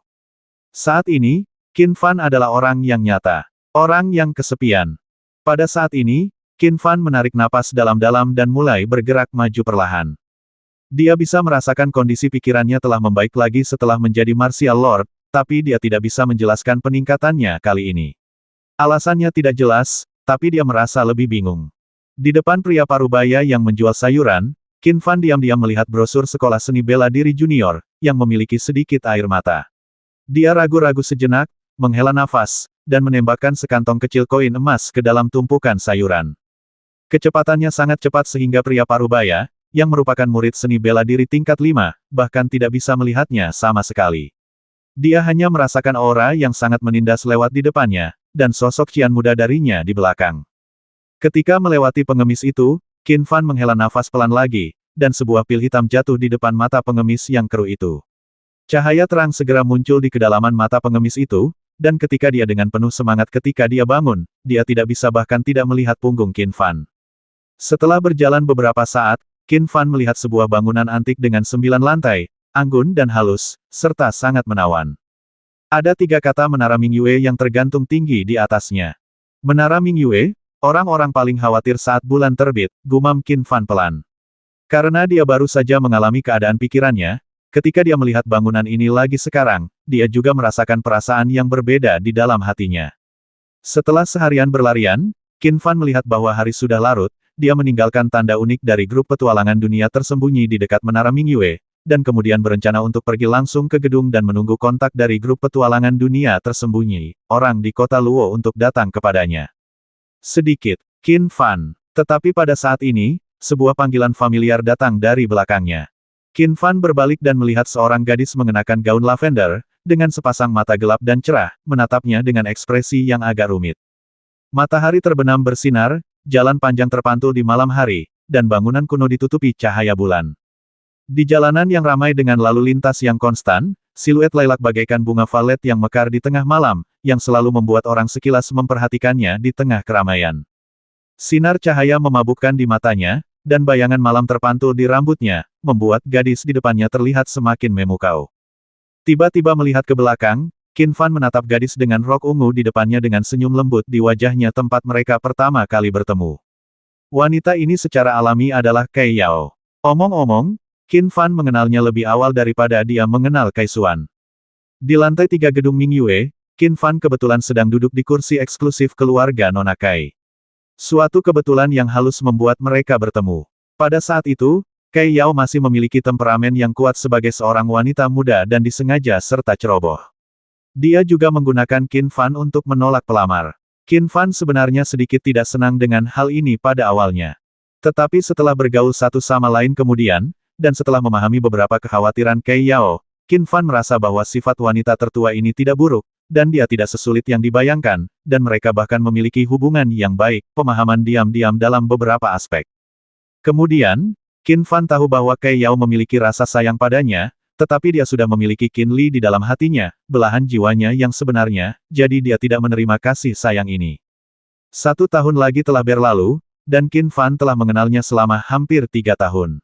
Saat ini, Qin Fan adalah orang yang nyata. Orang yang kesepian. Pada saat ini, Qin Fan menarik napas dalam-dalam dan mulai bergerak maju perlahan. Dia bisa merasakan kondisi pikirannya telah membaik lagi setelah menjadi Martial Lord, tapi dia tidak bisa menjelaskan peningkatannya kali ini. Alasannya tidak jelas, tapi dia merasa lebih bingung. Di depan pria parubaya yang menjual sayuran, Qin Fan diam-diam melihat brosur sekolah seni bela diri junior, yang memiliki sedikit air mata. Dia ragu-ragu sejenak, menghela nafas, dan menembakkan sekantong kecil koin emas ke dalam tumpukan sayuran. Kecepatannya sangat cepat sehingga pria parubaya, yang merupakan murid seni bela diri tingkat 5, bahkan tidak bisa melihatnya sama sekali. Dia hanya merasakan aura yang sangat menindas lewat di depannya, dan sosok Qian muda darinya di belakang. Ketika melewati pengemis itu, Qin Fan menghela nafas pelan lagi, dan sebuah pil hitam jatuh di depan mata pengemis yang keruh itu. Cahaya terang segera muncul di kedalaman mata pengemis itu, dan ketika dia dengan penuh semangat ketika dia bangun, dia tidak bisa bahkan tidak melihat punggung Qin Fan. Setelah berjalan beberapa saat, Qin Fan melihat sebuah bangunan antik dengan 9 lantai, anggun dan halus, serta sangat menawan. Ada 3 kata Menara Mingyue yang tergantung tinggi di atasnya. Menara Mingyue, orang-orang paling khawatir saat bulan terbit, gumam Qin Fan pelan. Karena dia baru saja mengalami keadaan pikirannya, ketika dia melihat bangunan ini lagi sekarang, dia juga merasakan perasaan yang berbeda di dalam hatinya. Setelah seharian berlarian, Qin Fan melihat bahwa hari sudah larut, dia meninggalkan tanda unik dari grup petualangan dunia tersembunyi di dekat Menara Mingyue, dan kemudian berencana untuk pergi langsung ke gedung dan menunggu kontak dari grup petualangan dunia tersembunyi, orang di kota Luo untuk datang kepadanya. Sedikit, Qin Fan. Tetapi pada saat ini, sebuah panggilan familiar datang dari belakangnya. Qin Fan berbalik dan melihat seorang gadis mengenakan gaun lavender, dengan sepasang mata gelap dan cerah, menatapnya dengan ekspresi yang agak rumit. Matahari terbenam bersinar, jalan panjang terpantul di malam hari, dan bangunan kuno ditutupi cahaya bulan. Di jalanan yang ramai dengan lalu lintas yang konstan, siluet lilac bagaikan bunga valet yang mekar di tengah malam, yang selalu membuat orang sekilas memperhatikannya di tengah keramaian. Sinar cahaya memabukkan di matanya, dan bayangan malam terpantul di rambutnya, membuat gadis di depannya terlihat semakin memukau. Tiba-tiba melihat ke belakang, Qin Fan menatap gadis dengan rok ungu di depannya dengan senyum lembut di wajahnya tempat mereka pertama kali bertemu. Wanita ini secara alami adalah Kai Yao. Omong-omong, Qin Fan mengenalnya lebih awal daripada dia mengenal Kai Xuan. Di lantai 3 gedung Mingyue, Qin Fan kebetulan sedang duduk di kursi eksklusif keluarga Nona Kai. Suatu kebetulan yang halus membuat mereka bertemu. Pada saat itu, Kai Yao masih memiliki temperamen yang kuat sebagai seorang wanita muda dan disengaja serta ceroboh. Dia juga menggunakan Qin Fan untuk menolak pelamar. Qin Fan sebenarnya sedikit tidak senang dengan hal ini pada awalnya. Tetapi setelah bergaul satu sama lain kemudian, dan setelah memahami beberapa kekhawatiran Kai Yao, Qin Fan merasa bahwa sifat wanita tertua ini tidak buruk, dan dia tidak sesulit yang dibayangkan, dan mereka bahkan memiliki hubungan yang baik, pemahaman diam-diam dalam beberapa aspek. Kemudian, Qin Fan tahu bahwa Kai Yao memiliki rasa sayang padanya, tetapi dia sudah memiliki Qin Li di dalam hatinya, belahan jiwanya yang sebenarnya, jadi dia tidak menerima kasih sayang ini. 1 tahun lagi telah berlalu, dan Qin Fan telah mengenalnya selama hampir 3 tahun.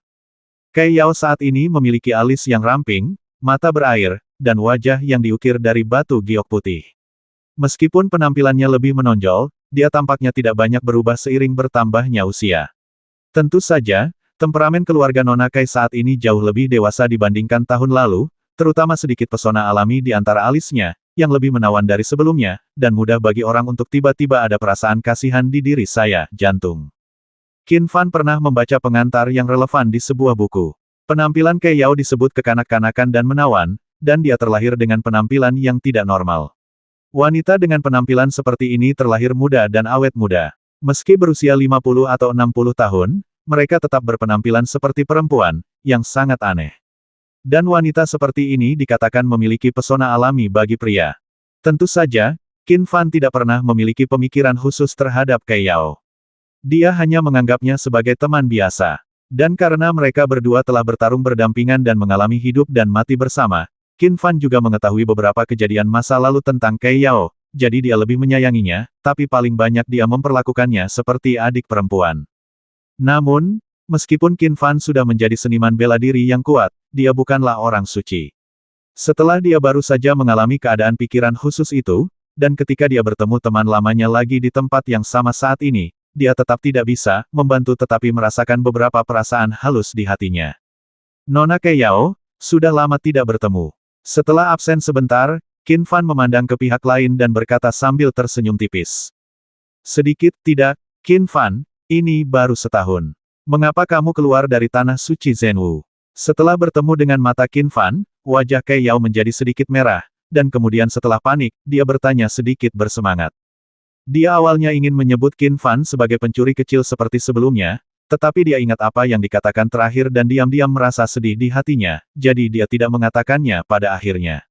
Kai Yao saat ini memiliki alis yang ramping, mata berair, dan wajah yang diukir dari batu giok putih. Meskipun penampilannya lebih menonjol, dia tampaknya tidak banyak berubah seiring bertambahnya usia. Tentu saja, temperamen keluarga Nona Kai saat ini jauh lebih dewasa dibandingkan tahun lalu, terutama sedikit pesona alami di antara alisnya, yang lebih menawan dari sebelumnya, dan mudah bagi orang untuk tiba-tiba ada perasaan kasihan di diri saya, jantung. Qin Fan pernah membaca pengantar yang relevan di sebuah buku. Penampilan Kai Yao disebut kekanak-kanakan dan menawan, dan dia terlahir dengan penampilan yang tidak normal. Wanita dengan penampilan seperti ini terlahir muda dan awet muda. Meski berusia 50 atau 60 tahun, mereka tetap berpenampilan seperti perempuan, yang sangat aneh. Dan wanita seperti ini dikatakan memiliki pesona alami bagi pria. Tentu saja, Qin Fan tidak pernah memiliki pemikiran khusus terhadap Cai Yao. Dia hanya menganggapnya sebagai teman biasa. Dan karena mereka berdua telah bertarung berdampingan dan mengalami hidup dan mati bersama, Qin Fan juga mengetahui beberapa kejadian masa lalu tentang Cai Yao, jadi dia lebih menyayanginya, tapi paling banyak dia memperlakukannya seperti adik perempuan. Namun, meskipun Qin Fan sudah menjadi seniman bela diri yang kuat, dia bukanlah orang suci. Setelah dia baru saja mengalami keadaan pikiran khusus itu, dan ketika dia bertemu teman lamanya lagi di tempat yang sama saat ini, dia tetap tidak bisa membantu tetapi merasakan beberapa perasaan halus di hatinya. Nona Cai Yao, sudah lama tidak bertemu. Setelah absen sebentar, Qin Fan memandang ke pihak lain dan berkata sambil tersenyum tipis. Sedikit tidak, Qin Fan, ini baru setahun. Mengapa kamu keluar dari tanah suci Zhenwu? Setelah bertemu dengan mata Qin Fan, wajah Cai Yao menjadi sedikit merah, dan kemudian setelah panik, dia bertanya sedikit bersemangat. Dia awalnya ingin menyebut Qin Fan sebagai pencuri kecil seperti sebelumnya, tetapi dia ingat apa yang dikatakan terakhir dan diam-diam merasa sedih di hatinya, jadi dia tidak mengatakannya pada akhirnya.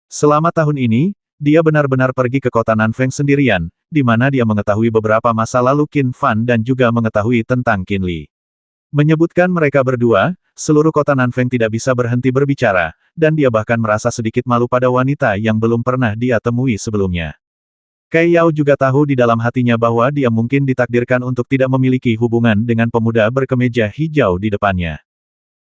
Selama tahun ini, dia benar-benar pergi ke kota Nanfeng sendirian, di mana dia mengetahui beberapa masa lalu Qin Fan dan juga mengetahui tentang Qin Li. Menyebutkan mereka berdua, seluruh kota Nanfeng tidak bisa berhenti berbicara, dan dia bahkan merasa sedikit malu pada wanita yang belum pernah dia temui sebelumnya. Cai Yao juga tahu di dalam hatinya bahwa dia mungkin ditakdirkan untuk tidak memiliki hubungan dengan pemuda berkemeja hijau di depannya.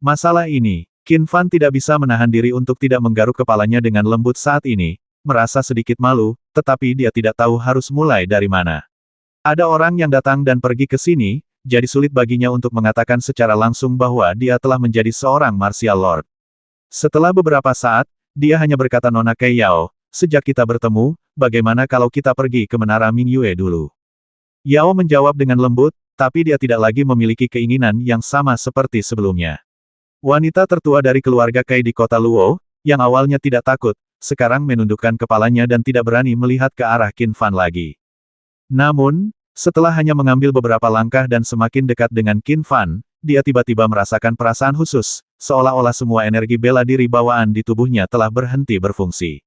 Masalah ini, Qin Fan tidak bisa menahan diri untuk tidak menggaruk kepalanya dengan lembut saat ini, merasa sedikit malu, tetapi dia tidak tahu harus mulai dari mana. Ada orang yang datang dan pergi ke sini, jadi sulit baginya untuk mengatakan secara langsung bahwa dia telah menjadi seorang martial lord. Setelah beberapa saat, dia hanya berkata Nona Cai Yao, sejak kita bertemu, bagaimana kalau kita pergi ke Menara Mingyue dulu? Yao menjawab dengan lembut, tapi dia tidak lagi memiliki keinginan yang sama seperti sebelumnya. Wanita tertua dari keluarga Cai di kota Luo, yang awalnya tidak takut, sekarang menundukkan kepalanya dan tidak berani melihat ke arah Qin Fan lagi. Namun, setelah hanya mengambil beberapa langkah dan semakin dekat dengan Qin Fan, dia tiba-tiba merasakan perasaan khusus, seolah-olah semua energi bela diri bawaan di tubuhnya telah berhenti berfungsi.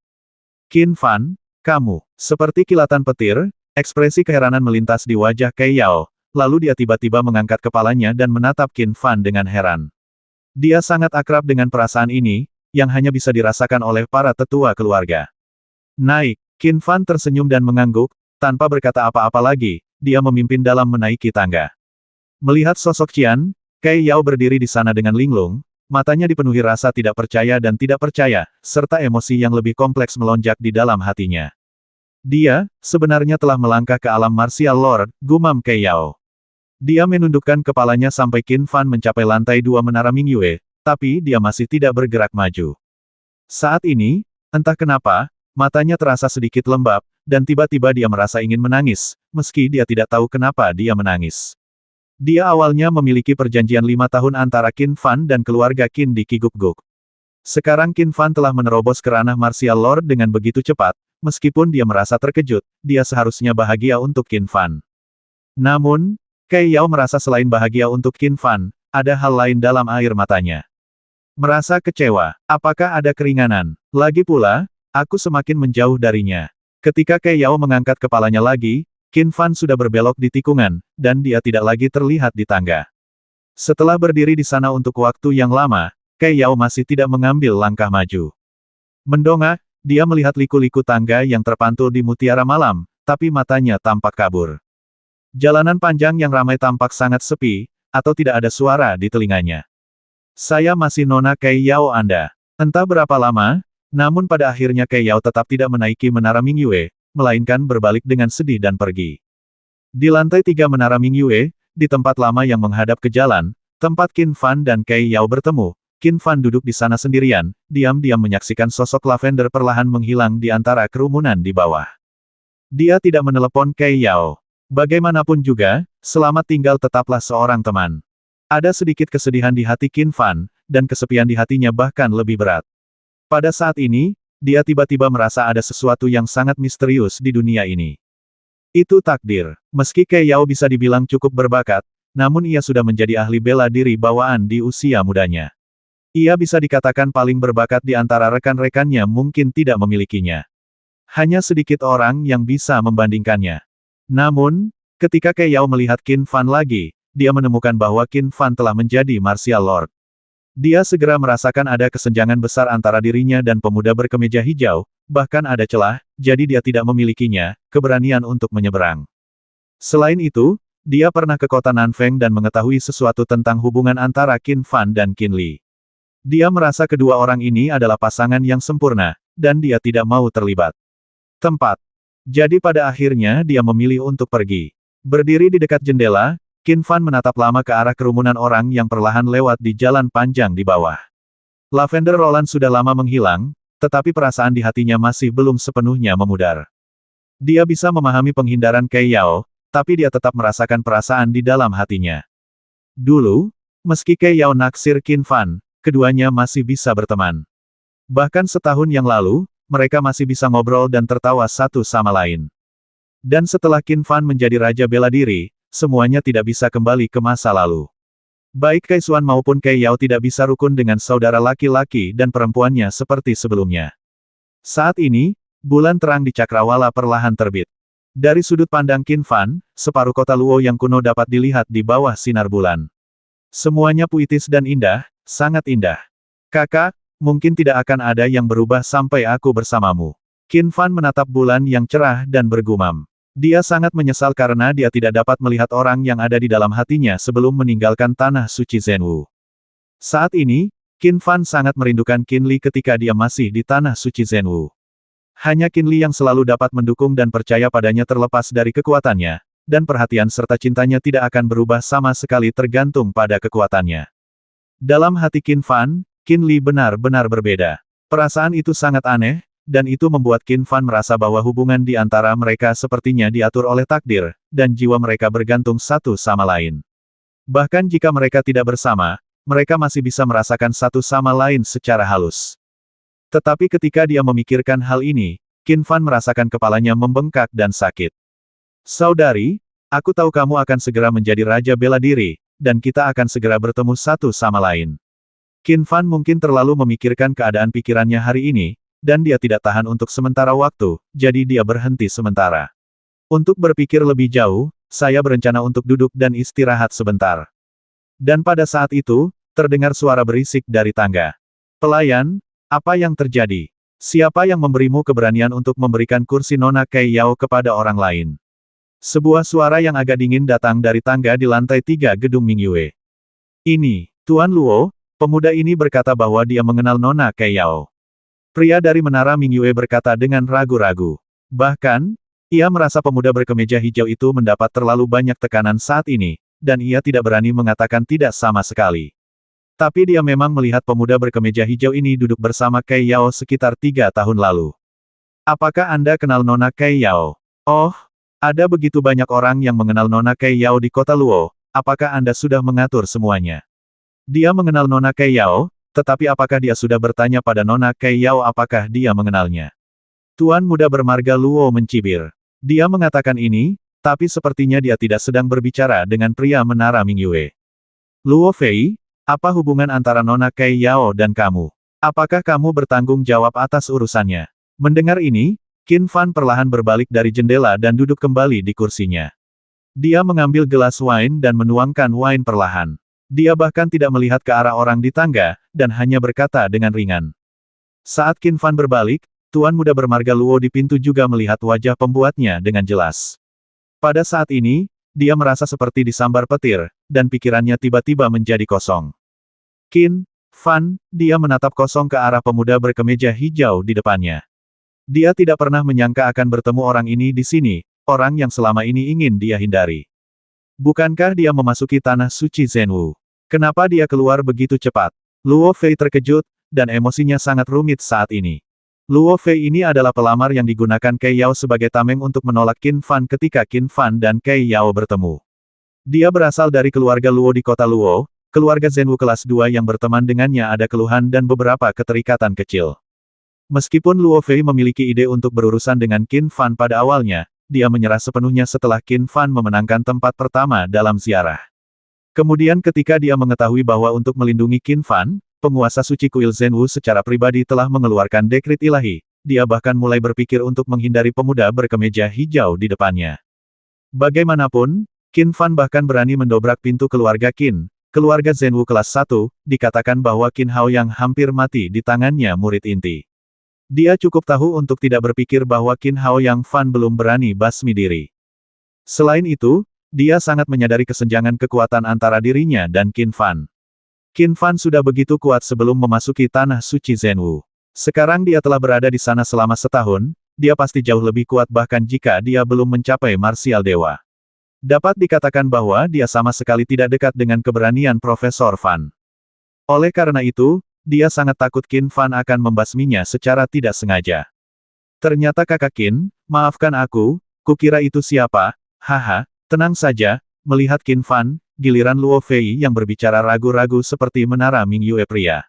Qin Fan, kamu, seperti kilatan petir, ekspresi keheranan melintas di wajah Cai Yao, lalu dia tiba-tiba mengangkat kepalanya dan menatap Qin Fan dengan heran. Dia sangat akrab dengan perasaan ini, yang hanya bisa dirasakan oleh para tetua keluarga. Naik, Qin Fan tersenyum dan mengangguk, tanpa berkata apa-apa lagi, dia memimpin dalam menaiki tangga. Melihat sosok Qian, Cai Yao berdiri di sana dengan linglung, matanya dipenuhi rasa tidak percaya dan tidak percaya, serta emosi yang lebih kompleks melonjak di dalam hatinya. Dia, sebenarnya telah melangkah ke alam martial lord, gumam Cai Yao. Dia menundukkan kepalanya sampai Qin Fan mencapai lantai 2 Menara Mingyue, tapi dia masih tidak bergerak maju. Saat ini, entah kenapa, matanya terasa sedikit lembab, dan tiba-tiba dia merasa ingin menangis, meski dia tidak tahu kenapa dia menangis. Dia awalnya memiliki perjanjian 5 tahun antara Qin Fan dan keluarga Qin di Kiguk-guk. Sekarang Qin Fan telah menerobos ke ranah martial lord dengan begitu cepat, meskipun dia merasa terkejut, dia seharusnya bahagia untuk Qin Fan. Namun, Cai Yao merasa selain bahagia untuk Qin Fan, ada hal lain dalam air matanya. Merasa kecewa, apakah ada keringanan? Lagi pula, aku semakin menjauh darinya. Ketika Cai Yao mengangkat kepalanya lagi, Qin Fan sudah berbelok di tikungan, dan dia tidak lagi terlihat di tangga. Setelah berdiri di sana untuk waktu yang lama, Cai Yao masih tidak mengambil langkah maju. Mendongak, dia melihat liku-liku tangga yang terpantul di mutiara malam, tapi matanya tampak kabur. Jalanan panjang yang ramai tampak sangat sepi, atau tidak ada suara di telinganya. Saya masih Nona Cai Yao Anda. Entah berapa lama, namun pada akhirnya Cai Yao tetap tidak menaiki Menara Mingyue, melainkan berbalik dengan sedih dan pergi. Di lantai 3 Menara Mingyue, di tempat lama yang menghadap ke jalan, tempat Qin Fan dan Cai Yao bertemu, Qin Fan duduk di sana sendirian, diam-diam menyaksikan sosok lavender perlahan menghilang di antara kerumunan di bawah. Dia tidak menelepon Cai Yao. Bagaimanapun juga, selamat tinggal tetaplah seorang teman. Ada sedikit kesedihan di hati Qin Fan, dan kesepian di hatinya bahkan lebih berat. Pada saat ini, dia tiba-tiba merasa ada sesuatu yang sangat misterius di dunia ini. Itu takdir. Meski Kei Yao bisa dibilang cukup berbakat, namun ia sudah menjadi ahli bela diri bawaan di usia mudanya. Ia bisa dikatakan paling berbakat di antara rekan-rekannya mungkin tidak memilikinya. Hanya sedikit orang yang bisa membandingkannya. Namun, ketika Kei Yao melihat Qin Fan lagi, dia menemukan bahwa Qin Fan telah menjadi Martial Lord. Dia segera merasakan ada kesenjangan besar antara dirinya dan pemuda berkemeja hijau, bahkan ada celah, jadi dia tidak memilikinya, keberanian untuk menyeberang. Selain itu, dia pernah ke kota Nanfeng dan mengetahui sesuatu tentang hubungan antara Qin Fan dan Qin Li. Dia merasa kedua orang ini adalah pasangan yang sempurna, dan dia tidak mau terlibat. Tempat. Jadi pada akhirnya dia memilih untuk pergi. Berdiri di dekat jendela, Qin Fan menatap lama ke arah kerumunan orang yang perlahan lewat di jalan panjang di bawah. Lavender Roland sudah lama menghilang, tetapi perasaan di hatinya masih belum sepenuhnya memudar. Dia bisa memahami penghindaran Kei Yao, tapi dia tetap merasakan perasaan di dalam hatinya. Dulu, meski Kei Yao naksir Qin Fan, keduanya masih bisa berteman. Bahkan setahun yang lalu, mereka masih bisa ngobrol dan tertawa satu sama lain. Dan setelah Qin Fan menjadi raja bela diri, semuanya tidak bisa kembali ke masa lalu. Baik Kei Xuan maupun Kei Yao tidak bisa rukun dengan saudara laki-laki dan perempuannya seperti sebelumnya. Saat ini, bulan terang di Cakrawala perlahan terbit. Dari sudut pandang Qin Fan, separuh kota Luo yang kuno dapat dilihat di bawah sinar bulan. Semuanya puitis dan indah, sangat indah. Kakak, mungkin tidak akan ada yang berubah sampai aku bersamamu. Qin Fan menatap bulan yang cerah dan bergumam. Dia sangat menyesal karena dia tidak dapat melihat orang yang ada di dalam hatinya sebelum meninggalkan tanah suci Zhenwu. Saat ini, Qin Fan sangat merindukan Qin Li ketika dia masih di tanah suci Zhenwu. Hanya Qin Li yang selalu dapat mendukung dan percaya padanya terlepas dari kekuatannya, dan perhatian serta cintanya tidak akan berubah sama sekali tergantung pada kekuatannya. Dalam hati Qin Fan, Qin Li benar-benar berbeda. Perasaan itu sangat aneh, dan itu membuat Qin Fan merasa bahwa hubungan di antara mereka sepertinya diatur oleh takdir, dan jiwa mereka bergantung satu sama lain. Bahkan jika mereka tidak bersama, mereka masih bisa merasakan satu sama lain secara halus. Tetapi ketika dia memikirkan hal ini, Qin Fan merasakan kepalanya membengkak dan sakit. Saudari, aku tahu kamu akan segera menjadi raja bela diri, dan kita akan segera bertemu satu sama lain. Qin Fan mungkin terlalu memikirkan keadaan pikirannya hari ini, dan dia tidak tahan untuk sementara waktu, jadi dia berhenti sementara. Untuk berpikir lebih jauh, saya berencana untuk duduk dan istirahat sebentar. Dan pada saat itu, terdengar suara berisik dari tangga. Pelayan, apa yang terjadi? Siapa yang memberimu keberanian untuk memberikan kursi Nona Kei Yao kepada orang lain? Sebuah suara yang agak dingin datang dari tangga di lantai 3 gedung Mingyue. Ini, Tuan Luo, pemuda ini berkata bahwa dia mengenal Nona Kei Yao. Pria dari menara Mingyue berkata dengan ragu-ragu. Bahkan, ia merasa pemuda berkemeja hijau itu mendapat terlalu banyak tekanan saat ini, dan ia tidak berani mengatakan tidak sama sekali. Tapi dia memang melihat pemuda berkemeja hijau ini duduk bersama Kei Yao sekitar 3 tahun lalu. Apakah Anda kenal Nona Kei Yao? Oh, ada begitu banyak orang yang mengenal Nona Kei Yao di kota Luo, apakah Anda sudah mengatur semuanya? Dia mengenal Nona Kei Yao, tetapi apakah dia sudah bertanya pada Nona Kei Yao apakah dia mengenalnya? Tuan muda bermarga Luo mencibir. Dia mengatakan ini, tapi sepertinya dia tidak sedang berbicara dengan pria menara Mingyue. Luo Fei, apa hubungan antara Nona Kei Yao dan kamu? Apakah kamu bertanggung jawab atas urusannya? Mendengar ini, Qin Fan perlahan berbalik dari jendela dan duduk kembali di kursinya. Dia mengambil gelas wine dan menuangkan wine perlahan. Dia bahkan tidak melihat ke arah orang di tangga, dan hanya berkata dengan ringan. Saat Qin Fan berbalik, Tuan muda bermarga Luo di pintu juga melihat wajah pembuatnya dengan jelas. Pada saat ini, dia merasa seperti disambar petir, dan pikirannya tiba-tiba menjadi kosong. Qin Fan, dia menatap kosong ke arah pemuda berkemeja hijau di depannya. Dia tidak pernah menyangka akan bertemu orang ini di sini, orang yang selama ini ingin dia hindari. Bukankah dia memasuki tanah suci Zhenwu? Kenapa dia keluar begitu cepat? Luo Fei terkejut, dan emosinya sangat rumit saat ini. Luo Fei ini adalah pelamar yang digunakan Kei Yao sebagai tameng untuk menolak Qin Fan ketika Qin Fan dan Kei Yao bertemu. Dia berasal dari keluarga Luo di kota Luo, keluarga Zhenwu kelas 2 yang berteman dengannya ada keluhan dan beberapa keterikatan kecil. Meskipun Luo Fei memiliki ide untuk berurusan dengan Qin Fan pada awalnya, dia menyerah sepenuhnya setelah Qin Fan memenangkan tempat pertama dalam ziarah. Kemudian ketika dia mengetahui bahwa untuk melindungi Qin Fan, penguasa suci kuil Zhenwu secara pribadi telah mengeluarkan dekrit ilahi, dia bahkan mulai berpikir untuk menghindari pemuda berkemeja hijau di depannya. Bagaimanapun, Qin Fan bahkan berani mendobrak pintu keluarga Qin. Keluarga Zhenwu kelas 1, dikatakan bahwa Qin Hao yang hampir mati di tangannya murid inti. Dia cukup tahu untuk tidak berpikir bahwa Qin Hao yang Fan belum berani basmi diri. Selain itu, dia sangat menyadari kesenjangan kekuatan antara dirinya dan Qin Fan. Qin Fan sudah begitu kuat sebelum memasuki tanah suci Zhenwu. Sekarang dia telah berada di sana selama setahun, dia pasti jauh lebih kuat bahkan jika dia belum mencapai marsial dewa. Dapat dikatakan bahwa dia sama sekali tidak dekat dengan keberanian Profesor Fan. Oleh karena itu, dia sangat takut Qin Fan akan membasminya secara tidak sengaja. Ternyata kakak Qin, maafkan aku, kukira itu siapa, haha, tenang saja, melihat Qin Fan, giliran Luo Fei yang berbicara ragu-ragu seperti menara Mingyue pria.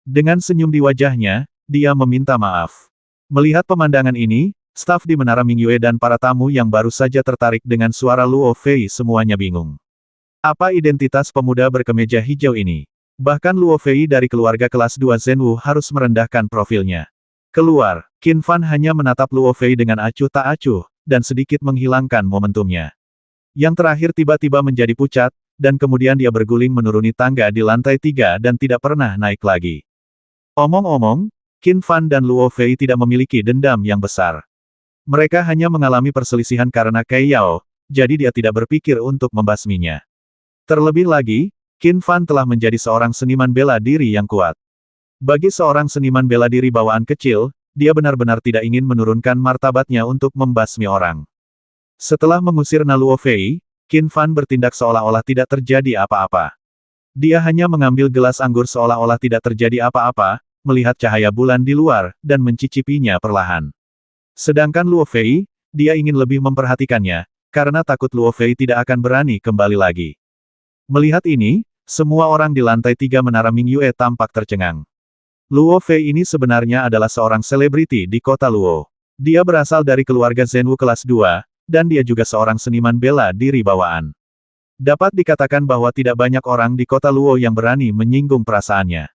Dengan senyum di wajahnya, dia meminta maaf. Melihat pemandangan ini, staf di menara Mingyue dan para tamu yang baru saja tertarik dengan suara Luo Fei semuanya bingung. Apa identitas pemuda berkemeja hijau ini? Bahkan Luo Fei dari keluarga kelas 2 Zhenwu harus merendahkan profilnya. Keluar, Qin Fan hanya menatap Luo Fei dengan acuh tak acuh, dan sedikit menghilangkan momentumnya. Yang terakhir tiba-tiba menjadi pucat, dan kemudian dia berguling menuruni tangga di lantai 3 dan tidak pernah naik lagi. Omong-omong, Qin Fan dan Luo Fei tidak memiliki dendam yang besar. Mereka hanya mengalami perselisihan karena Cai Yao, jadi dia tidak berpikir untuk membasminya. Terlebih lagi, Qin Fan telah menjadi seorang seniman bela diri yang kuat. Bagi seorang seniman bela diri bawaan kecil, dia benar-benar tidak ingin menurunkan martabatnya untuk membasmi orang. Setelah mengusir Luo Fei, Qin Fan bertindak seolah-olah tidak terjadi apa-apa. Dia hanya mengambil gelas anggur seolah-olah tidak terjadi apa-apa, melihat cahaya bulan di luar, dan mencicipinya perlahan. Sedangkan Luo Fei, dia ingin lebih memperhatikannya, karena takut Luo Fei tidak akan berani kembali lagi. Melihat ini, semua orang di lantai 3 menara Mingyue tampak tercengang. Luo Fei ini sebenarnya adalah seorang selebriti di kota Luo. Dia berasal dari keluarga Zhenwu kelas 2, dan dia juga seorang seniman bela diri bawaan. Dapat dikatakan bahwa tidak banyak orang di kota Luo yang berani menyinggung perasaannya.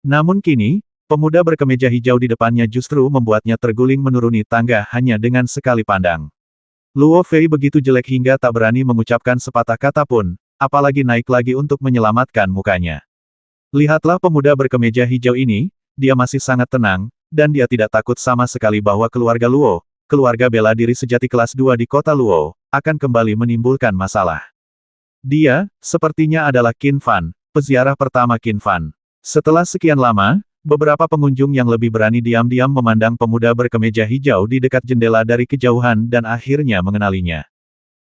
Namun kini, pemuda berkemeja hijau di depannya justru membuatnya terguling menuruni tangga hanya dengan sekali pandang. Luo Fei begitu jelek hingga tak berani mengucapkan sepatah kata pun, apalagi naik lagi untuk menyelamatkan mukanya. Lihatlah pemuda berkemeja hijau ini, dia masih sangat tenang, dan dia tidak takut sama sekali bahwa keluarga Luo, keluarga bela diri sejati kelas 2 di kota Luo, akan kembali menimbulkan masalah. Dia, sepertinya adalah Qin Fan, peziarah pertama Qin Fan. Setelah sekian lama, beberapa pengunjung yang lebih berani diam-diam memandang pemuda berkemeja hijau di dekat jendela dari kejauhan dan akhirnya mengenalinya.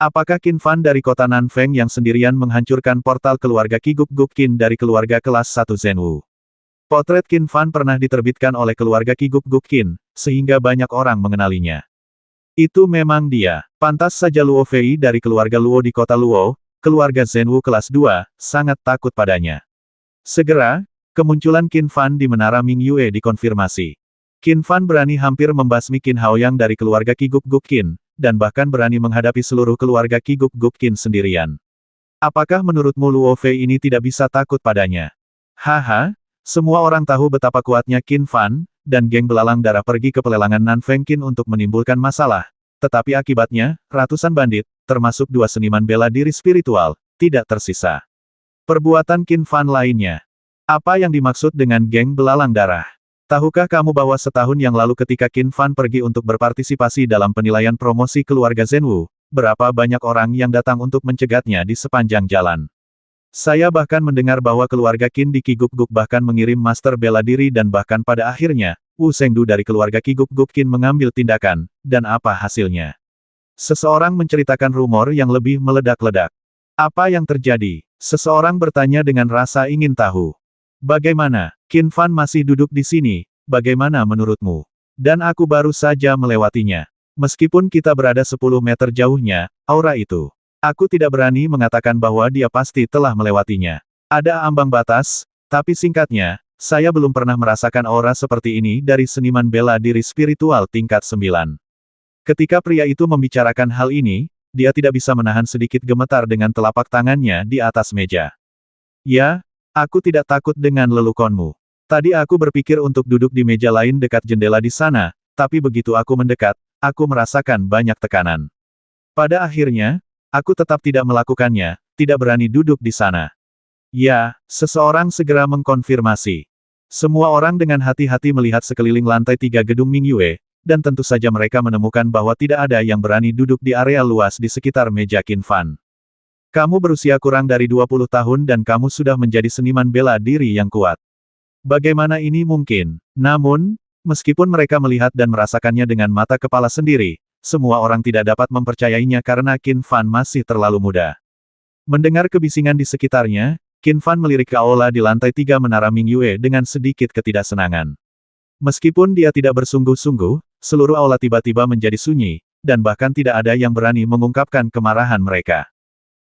Apakah Qin Fan dari kota Nanfeng yang sendirian menghancurkan portal keluarga Qi Guk Qin dari keluarga kelas 1 Zhenwu? Potret Qin Fan pernah diterbitkan oleh keluarga Qi Guk Qin, sehingga banyak orang mengenalinya. Itu memang dia. Pantas saja Luo Fei dari keluarga Luo di kota Luo, keluarga Zhenwu kelas 2, sangat takut padanya. Segera, kemunculan Qin Fan di menara Mingyue dikonfirmasi. Qin Fan berani hampir membasmi Qin Haoyang dari keluarga Qi Guk Qin, dan bahkan berani menghadapi seluruh keluarga Qi Guk Qin sendirian. Apakah menurutmu Luo Fei ini tidak bisa takut padanya? Haha, semua orang tahu betapa kuatnya Qin Fan, dan geng belalang darah pergi ke pelelangan Nanfeng Qin untuk menimbulkan masalah. Tetapi akibatnya, ratusan bandit, termasuk 2 seniman bela diri spiritual, tidak tersisa. Perbuatan Qin Fan lainnya. Apa yang dimaksud dengan geng belalang darah? Tahukah kamu bahwa setahun yang lalu ketika Qin Fan pergi untuk berpartisipasi dalam penilaian promosi keluarga Zhenwu, berapa banyak orang yang datang untuk mencegatnya di sepanjang jalan? Saya bahkan mendengar bahwa keluarga Qin di Qi Guk bahkan mengirim master bela diri dan bahkan pada akhirnya, Wu Zhengdu dari keluarga Qi Guk Qin mengambil tindakan, dan apa hasilnya? Seseorang menceritakan rumor yang lebih meledak-ledak. Apa yang terjadi? Seseorang bertanya dengan rasa ingin tahu. Bagaimana? Qin Fan masih duduk di sini, bagaimana menurutmu? Dan aku baru saja melewatinya. Meskipun kita berada 10 meter jauhnya, aura itu. Aku tidak berani mengatakan bahwa dia pasti telah melewatinya. Ada ambang batas, tapi singkatnya, saya belum pernah merasakan aura seperti ini dari seniman bela diri spiritual tingkat 9. Ketika pria itu membicarakan hal ini, dia tidak bisa menahan sedikit gemetar dengan telapak tangannya di atas meja. Ya, aku tidak takut dengan lelukonmu. Tadi aku berpikir untuk duduk di meja lain dekat jendela di sana, tapi begitu aku mendekat, aku merasakan banyak tekanan. Pada akhirnya, aku tetap tidak melakukannya, tidak berani duduk di sana. Ya, seseorang segera mengkonfirmasi. Semua orang dengan hati-hati melihat sekeliling lantai 3 gedung Mingyue, dan tentu saja mereka menemukan bahwa tidak ada yang berani duduk di area luas di sekitar meja Qin Fan. Kamu berusia kurang dari 20 tahun dan kamu sudah menjadi seniman bela diri yang kuat. Bagaimana ini mungkin? Namun, meskipun mereka melihat dan merasakannya dengan mata kepala sendiri, semua orang tidak dapat mempercayainya karena Qin Fan masih terlalu muda. Mendengar kebisingan di sekitarnya, Qin Fan melirik ke aula di lantai 3 menara Mingyue dengan sedikit ketidaksenangan. Meskipun dia tidak bersungguh-sungguh, seluruh aula tiba-tiba menjadi sunyi, dan bahkan tidak ada yang berani mengungkapkan kemarahan mereka.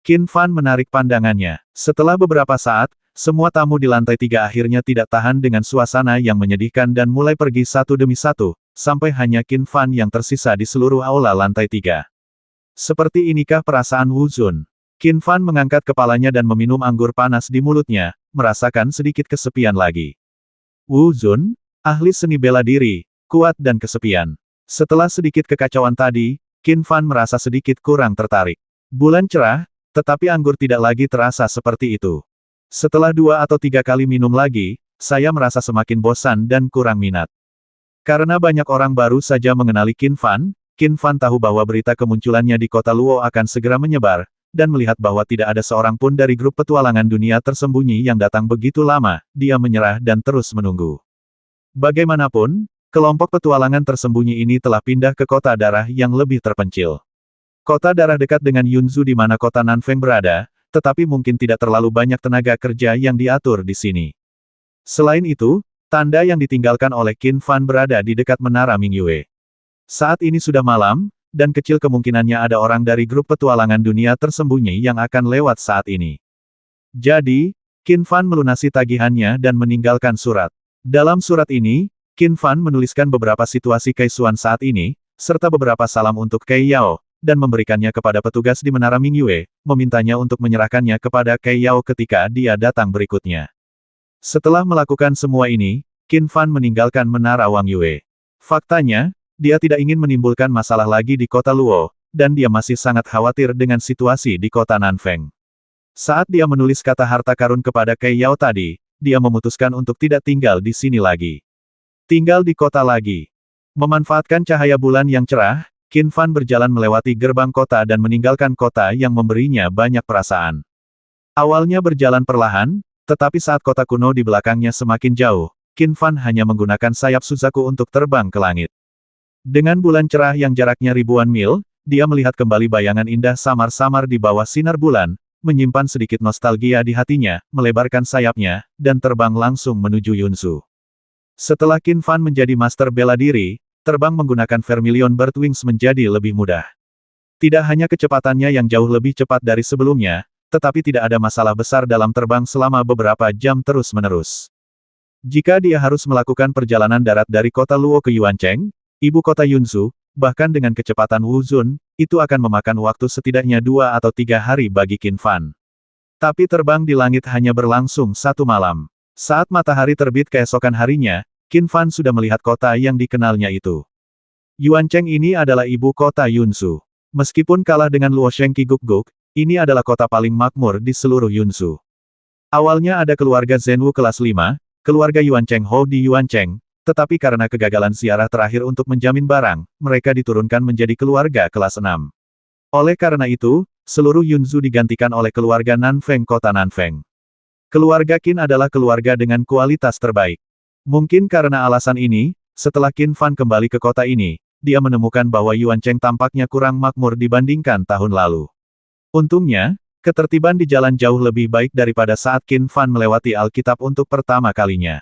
Qin Fan menarik pandangannya. Setelah beberapa saat, semua tamu di lantai 3 akhirnya tidak tahan dengan suasana yang menyedihkan dan mulai pergi satu demi satu, sampai hanya Qin Fan yang tersisa di seluruh aula lantai 3. Seperti inikah perasaan Wu Zun? Qin Fan mengangkat kepalanya dan meminum anggur panas di mulutnya, merasakan sedikit kesepian lagi. Wu Zun, ahli seni bela diri, kuat dan kesepian. Setelah sedikit kekacauan tadi, Qin Fan merasa sedikit kurang tertarik. Bulan cerah, tetapi anggur tidak lagi terasa seperti itu. Setelah 2 atau 3 kali minum lagi, saya merasa semakin bosan dan kurang minat. Karena banyak orang baru saja mengenali Qin Fan tahu bahwa berita kemunculannya di kota Luo akan segera menyebar, dan melihat bahwa tidak ada seorang pun dari grup petualangan dunia tersembunyi yang datang begitu lama, dia menyerah dan terus menunggu. Bagaimanapun, kelompok petualangan tersembunyi ini telah pindah ke kota darah yang lebih terpencil. Kota darah dekat dengan Yunzu di mana kota Nanfeng berada, tetapi mungkin tidak terlalu banyak tenaga kerja yang diatur di sini. Selain itu, tanda yang ditinggalkan oleh Qin Fan berada di dekat menara Mingyue. Saat ini sudah malam, dan kecil kemungkinannya ada orang dari grup petualangan dunia tersembunyi yang akan lewat saat ini. Jadi, Qin Fan melunasi tagihannya dan meninggalkan surat. Dalam surat ini, Qin Fan menuliskan beberapa situasi keisuan saat ini, serta beberapa salam untuk Kei Yao, dan memberikannya kepada petugas di menara Mingyue, memintanya untuk menyerahkannya kepada Kei Yao ketika dia datang berikutnya. Setelah melakukan semua ini, Qin Fan meninggalkan menara Wang Yue. Faktanya, dia tidak ingin menimbulkan masalah lagi di kota Luo, dan dia masih sangat khawatir dengan situasi di kota Nanfeng. Saat dia menulis kata harta karun kepada Kei Yao tadi, dia memutuskan untuk tidak tinggal di sini lagi. Tinggal di kota lagi. Memanfaatkan cahaya bulan yang cerah, Qin Fan berjalan melewati gerbang kota dan meninggalkan kota yang memberinya banyak perasaan. Awalnya berjalan perlahan, tetapi saat kota kuno di belakangnya semakin jauh, Qin Fan hanya menggunakan sayap Suzaku untuk terbang ke langit. Dengan bulan cerah yang jaraknya ribuan mil, dia melihat kembali bayangan indah samar-samar di bawah sinar bulan, menyimpan sedikit nostalgia di hatinya, melebarkan sayapnya, dan terbang langsung menuju Yunzu. Setelah Qin Fan menjadi master bela diri, terbang menggunakan Vermilion Bird Wings menjadi lebih mudah. Tidak hanya kecepatannya yang jauh lebih cepat dari sebelumnya, tetapi tidak ada masalah besar dalam terbang selama beberapa jam terus-menerus. Jika dia harus melakukan perjalanan darat dari kota Luo ke Yuancheng, ibu kota Yunzu, bahkan dengan kecepatan Wu Zun, itu akan memakan waktu setidaknya 2 atau 3 hari bagi Qin Fan. Tapi terbang di langit hanya berlangsung 1 malam. Saat matahari terbit keesokan harinya, Qin Fan sudah melihat kota yang dikenalnya itu. Yuancheng ini adalah ibu kota Yunzu. Meskipun kalah dengan Luosheng Qigukguk, ini adalah kota paling makmur di seluruh Yunzu. Awalnya ada keluarga Zhenwu kelas 5, keluarga Yuancheng Hou di Yuancheng, tetapi karena kegagalan ziarah terakhir untuk menjamin barang, mereka diturunkan menjadi keluarga kelas 6. Oleh karena itu, seluruh Yunzu digantikan oleh keluarga Nanfeng kota Nanfeng. Keluarga Qin adalah keluarga dengan kualitas terbaik. Mungkin karena alasan ini, setelah Qin Fan kembali ke kota ini, dia menemukan bahwa Yuancheng tampaknya kurang makmur dibandingkan tahun lalu. Untungnya, ketertiban di jalan jauh lebih baik daripada saat Qin Fan melewati Alkitab untuk pertama kalinya.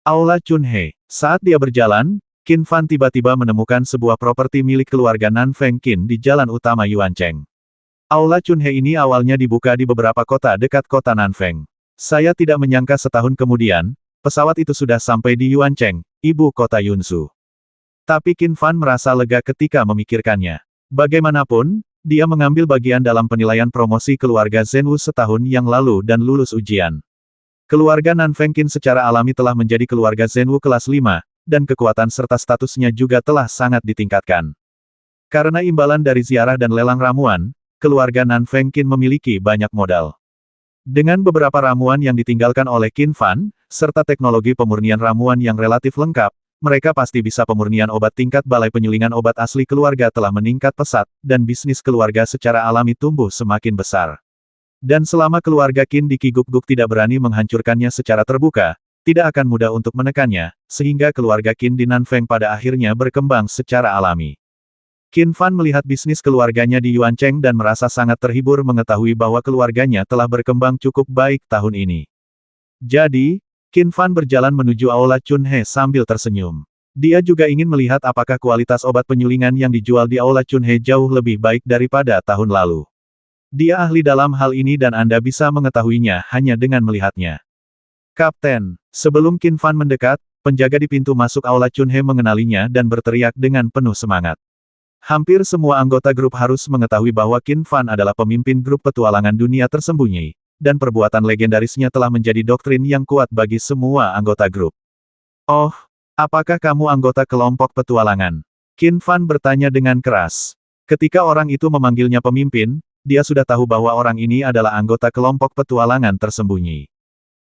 Aula Chunhe. Saat dia berjalan, Qin Fan tiba-tiba menemukan sebuah properti milik keluarga Nanfeng Qin di jalan utama Yuancheng. Aula Chunhe ini awalnya dibuka di beberapa kota dekat kota Nanfeng. Saya tidak menyangka setahun kemudian, pesawat itu sudah sampai di Yuancheng, ibu kota Yunsu. Tapi Qin Fan merasa lega ketika memikirkannya. Bagaimanapun, dia mengambil bagian dalam penilaian promosi keluarga Zhenwu setahun yang lalu dan lulus ujian. Keluarga Nanfeng Qin secara alami telah menjadi keluarga Zhenwu kelas 5, dan kekuatan serta statusnya juga telah sangat ditingkatkan. Karena imbalan dari ziarah dan lelang ramuan, keluarga Nanfeng Qin memiliki banyak modal. Dengan beberapa ramuan yang ditinggalkan oleh Qin Fan, serta teknologi pemurnian ramuan yang relatif lengkap, mereka pasti bisa pemurnian obat. Tingkat balai penyulingan obat asli keluarga telah meningkat pesat, dan bisnis keluarga secara alami tumbuh semakin besar. Dan selama keluarga Qin di Kiguk-guk tidak berani menghancurkannya secara terbuka, tidak akan mudah untuk menekannya, sehingga keluarga Qin di Nanfeng pada akhirnya berkembang secara alami. Qin Fan melihat bisnis keluarganya di Yuancheng dan merasa sangat terhibur mengetahui bahwa keluarganya telah berkembang cukup baik tahun ini. Jadi, Qin Fan berjalan menuju Aula Chunhe sambil tersenyum. Dia juga ingin melihat apakah kualitas obat penyulingan yang dijual di Aula Chunhe jauh lebih baik daripada tahun lalu. Dia ahli dalam hal ini dan Anda bisa mengetahuinya hanya dengan melihatnya. Kapten, sebelum Qin Fan mendekat, penjaga di pintu masuk Aula Chunhe mengenalinya dan berteriak dengan penuh semangat. Hampir semua anggota grup harus mengetahui bahwa Qin Fan adalah pemimpin grup petualangan dunia tersembunyi, dan perbuatan legendarisnya telah menjadi doktrin yang kuat bagi semua anggota grup. Oh, apakah kamu anggota kelompok petualangan? Qin Fan bertanya dengan keras. Ketika orang itu memanggilnya pemimpin, dia sudah tahu bahwa orang ini adalah anggota kelompok petualangan tersembunyi.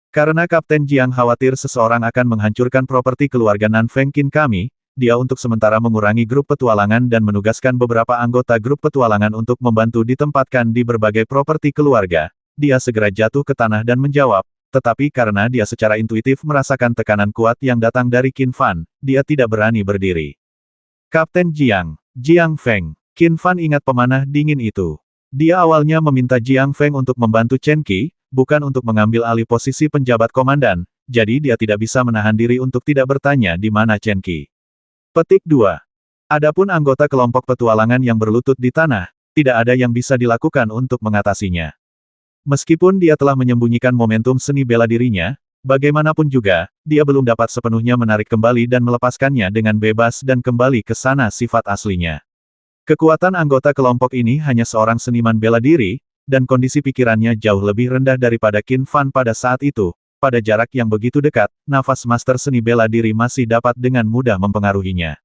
Karena Kapten Jiang khawatir seseorang akan menghancurkan properti keluarga Nanfeng Qin kami, dia untuk sementara mengurangi grup petualangan dan menugaskan beberapa anggota grup petualangan untuk membantu ditempatkan di berbagai properti keluarga. Dia segera jatuh ke tanah dan menjawab, tetapi karena dia secara intuitif merasakan tekanan kuat yang datang dari Qin Fan, dia tidak berani berdiri. Kapten Jiang, Jiang Feng, Qin Fan ingat pemanah dingin itu. Dia awalnya meminta Jiang Feng untuk membantu Chen Qi, bukan untuk mengambil alih posisi penjabat komandan, jadi dia tidak bisa menahan diri untuk tidak bertanya di mana Chen Qi. Petik 2. Adapun anggota kelompok petualangan yang berlutut di tanah, tidak ada yang bisa dilakukan untuk mengatasinya. Meskipun dia telah menyembunyikan momentum seni bela dirinya, bagaimanapun juga, dia belum dapat sepenuhnya menarik kembali dan melepaskannya dengan bebas dan kembali ke sana sifat aslinya. Kekuatan anggota kelompok ini hanya seorang seniman bela diri, dan kondisi pikirannya jauh lebih rendah daripada Qin Fan pada saat itu. Pada jarak yang begitu dekat, nafas master seni bela diri masih dapat dengan mudah mempengaruhinya.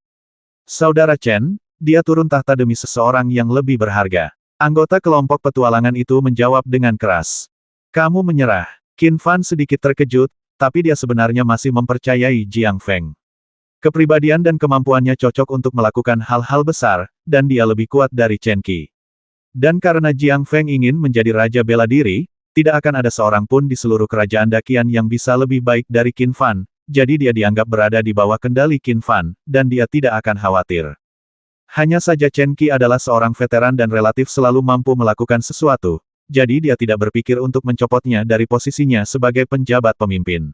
Saudara Chen, dia turun tahta demi seseorang yang lebih berharga. Anggota kelompok petualangan itu menjawab dengan keras. Kamu menyerah. Qin Fan sedikit terkejut, tapi dia sebenarnya masih mempercayai Jiang Feng. Kepribadian dan kemampuannya cocok untuk melakukan hal-hal besar, dan dia lebih kuat dari Chen Qi. Dan karena Jiang Feng ingin menjadi raja bela diri, tidak akan ada seorang pun di seluruh kerajaan Daqian yang bisa lebih baik dari Qin Fan, jadi dia dianggap berada di bawah kendali Qin Fan, dan dia tidak akan khawatir. Hanya saja Chen Qi adalah seorang veteran dan relatif selalu mampu melakukan sesuatu, jadi dia tidak berpikir untuk mencopotnya dari posisinya sebagai penjabat pemimpin.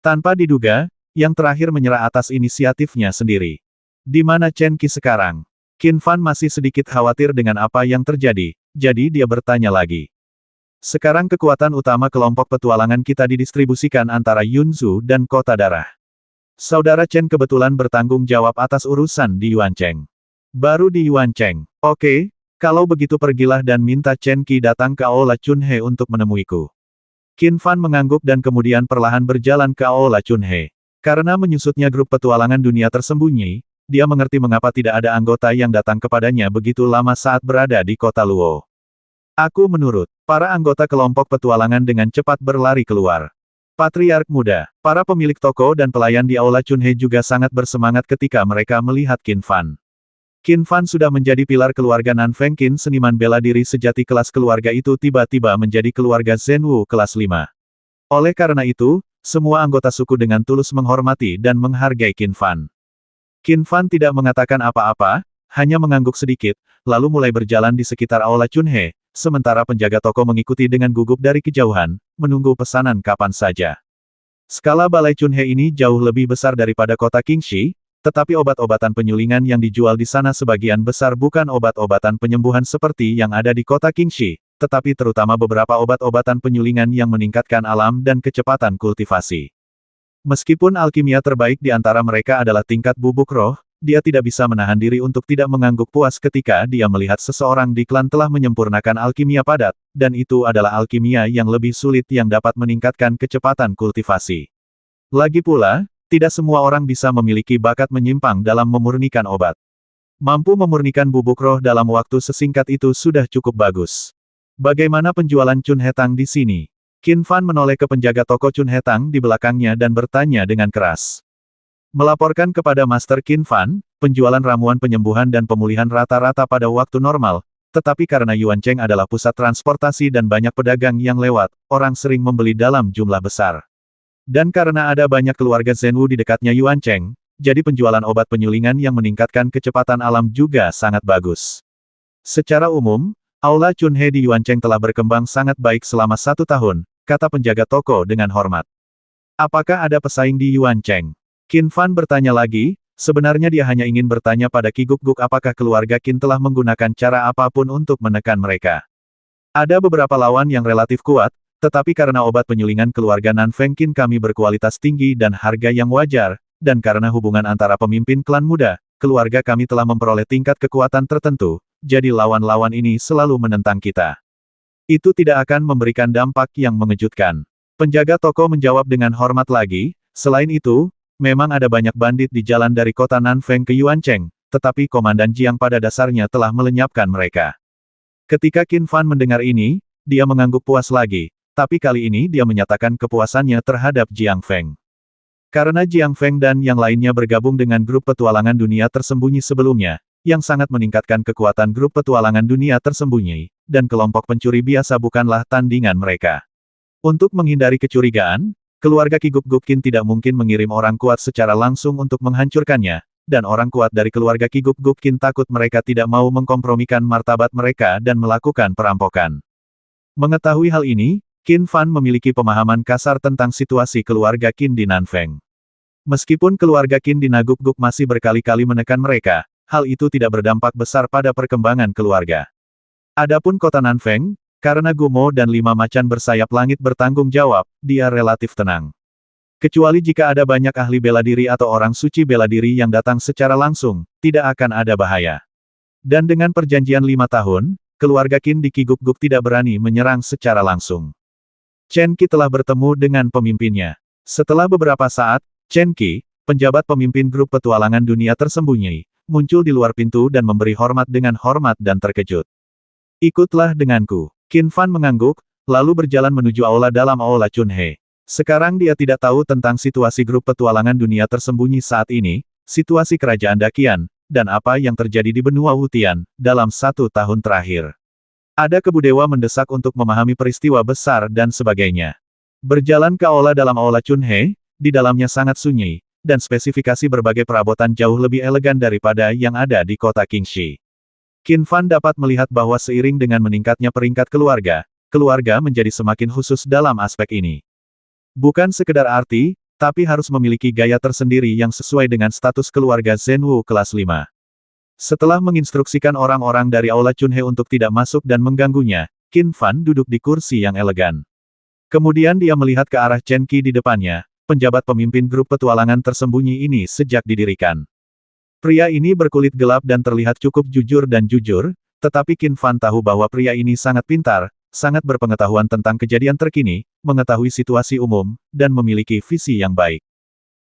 Tanpa diduga, yang terakhir menyerah atas inisiatifnya sendiri. Di mana Chen Qi sekarang? Qin Fan masih sedikit khawatir dengan apa yang terjadi, jadi dia bertanya lagi. Sekarang kekuatan utama kelompok petualangan kita didistribusikan antara Yunzu dan Kota Darah. Saudara Chen kebetulan bertanggung jawab atas urusan di Yuancheng. Baru di Yuancheng. Oke, kalau begitu pergilah dan minta Chen Qi datang ke Aula Chunhe untuk menemuiku. Qin Fan mengangguk dan kemudian perlahan berjalan ke Aula Chunhe. Karena menyusutnya grup petualangan dunia tersembunyi, dia mengerti mengapa tidak ada anggota yang datang kepadanya begitu lama saat berada di kota Luo. Aku menurut. Para anggota kelompok petualangan dengan cepat berlari keluar. Patriark muda, para pemilik toko dan pelayan di Aula Chunhe juga sangat bersemangat ketika mereka melihat Qin Fan. Qin Fan sudah menjadi pilar keluarga Nanfeng Qin, seniman bela diri sejati kelas keluarga itu tiba-tiba menjadi keluarga Zhenwu kelas 5. Oleh karena itu, semua anggota suku dengan tulus menghormati dan menghargai Qin Fan. Qin Fan tidak mengatakan apa-apa, hanya mengangguk sedikit, lalu mulai berjalan di sekitar Aula Chunhe. Sementara penjaga toko mengikuti dengan gugup dari kejauhan, menunggu pesanan kapan saja. Skala balai Chunhe ini jauh lebih besar daripada kota Qingxi, tetapi obat-obatan penyulingan yang dijual di sana sebagian besar bukan obat-obatan penyembuhan seperti yang ada di kota Qingxi, tetapi terutama beberapa obat-obatan penyulingan yang meningkatkan alam dan kecepatan kultivasi. Meskipun alkimia terbaik di antara mereka adalah tingkat bubuk roh, dia tidak bisa menahan diri untuk tidak mengangguk puas ketika dia melihat seseorang di klan telah menyempurnakan alkimia padat, dan itu adalah alkimia yang lebih sulit yang dapat meningkatkan kecepatan kultivasi. Lagi pula, tidak semua orang bisa memiliki bakat menyimpang dalam memurnikan obat. Mampu memurnikan bubuk roh dalam waktu sesingkat itu sudah cukup bagus. Bagaimana penjualan Chun Hetang di sini? Qin Fan menoleh ke penjaga toko Chun Hetang di belakangnya dan bertanya dengan keras. Melaporkan kepada Master Qin Fan, penjualan ramuan penyembuhan dan pemulihan rata-rata pada waktu normal, tetapi karena Yuan Cheng adalah pusat transportasi dan banyak pedagang yang lewat, orang sering membeli dalam jumlah besar. Dan karena ada banyak keluarga Zhenwu di dekatnya Yuan Cheng, jadi penjualan obat penyulingan yang meningkatkan kecepatan alam juga sangat bagus. Secara umum, Aula Chunhe di Yuan Cheng telah berkembang sangat baik selama 1 tahun, kata penjaga toko dengan hormat. Apakah ada pesaing di Yuan Cheng? Qin Fan bertanya lagi, sebenarnya dia hanya ingin bertanya pada Qi Guk Guk apakah keluarga Qin telah menggunakan cara apapun untuk menekan mereka. Ada beberapa lawan yang relatif kuat, tetapi karena obat penyulingan keluarga Nan Feng Qin kami berkualitas tinggi dan harga yang wajar, dan karena hubungan antara pemimpin klan muda, keluarga kami telah memperoleh tingkat kekuatan tertentu, jadi lawan-lawan ini selalu menentang kita. Itu tidak akan memberikan dampak yang mengejutkan. Penjaga toko menjawab dengan hormat lagi, selain itu, memang ada banyak bandit di jalan dari kota Nanfeng ke Yuan Cheng, tetapi Komandan Jiang pada dasarnya telah melenyapkan mereka. Ketika Qin Fan mendengar ini, dia mengangguk puas lagi, tapi kali ini dia menyatakan kepuasannya terhadap Jiang Feng. Karena Jiang Feng dan yang lainnya bergabung dengan grup petualangan dunia tersembunyi sebelumnya, yang sangat meningkatkan kekuatan grup petualangan dunia tersembunyi, dan kelompok pencuri biasa bukanlah tandingan mereka. Untuk menghindari kecurigaan, keluarga Qi Guk Guk Qin tidak mungkin mengirim orang kuat secara langsung untuk menghancurkannya, dan orang kuat dari keluarga Qi Guk Guk Qin takut mereka tidak mau mengkompromikan martabat mereka dan melakukan perampokan. Mengetahui hal ini, Qin Fan memiliki pemahaman kasar tentang situasi keluarga Qin di Nanfeng. Meskipun keluarga Qin di Naguk Guk masih berkali-kali menekan mereka, hal itu tidak berdampak besar pada perkembangan keluarga. Adapun kota Nanfeng, karena Gumo dan 5 macan bersayap langit bertanggung jawab, dia relatif tenang. Kecuali jika ada banyak ahli bela diri atau orang suci bela diri yang datang secara langsung, tidak akan ada bahaya. Dan dengan perjanjian 5 tahun, keluarga Qin di Qi Guk Guk tidak berani menyerang secara langsung. Chen Qi telah bertemu dengan pemimpinnya. Setelah beberapa saat, Chen Qi, penjabat pemimpin grup petualangan dunia tersembunyi, muncul di luar pintu dan memberi hormat dengan hormat dan terkejut. Ikutlah denganku. Qin Fan mengangguk, lalu berjalan menuju aula dalam aula Chunhe. Sekarang dia tidak tahu tentang situasi grup petualangan dunia tersembunyi saat ini, situasi kerajaan Daqian, dan apa yang terjadi di benua Wutian, dalam 1 tahun terakhir. Ada kebudewa mendesak untuk memahami peristiwa besar dan sebagainya. Berjalan ke aula dalam aula Chunhe, di dalamnya sangat sunyi, dan spesifikasi berbagai perabotan jauh lebih elegan daripada yang ada di kota Qingxi. Qin Fan dapat melihat bahwa seiring dengan meningkatnya peringkat keluarga menjadi semakin khusus dalam aspek ini. Bukan sekedar arti, tapi harus memiliki gaya tersendiri yang sesuai dengan status keluarga Zhenwu kelas 5. Setelah menginstruksikan orang-orang dari aula Chunhe untuk tidak masuk dan mengganggunya, Qin Fan duduk di kursi yang elegan. Kemudian dia melihat ke arah Chen Qi di depannya, penjabat pemimpin grup petualangan tersembunyi ini sejak didirikan. Pria ini berkulit gelap dan terlihat cukup jujur dan jujur, tetapi Qin Fan tahu bahwa pria ini sangat pintar, sangat berpengetahuan tentang kejadian terkini, mengetahui situasi umum, dan memiliki visi yang baik.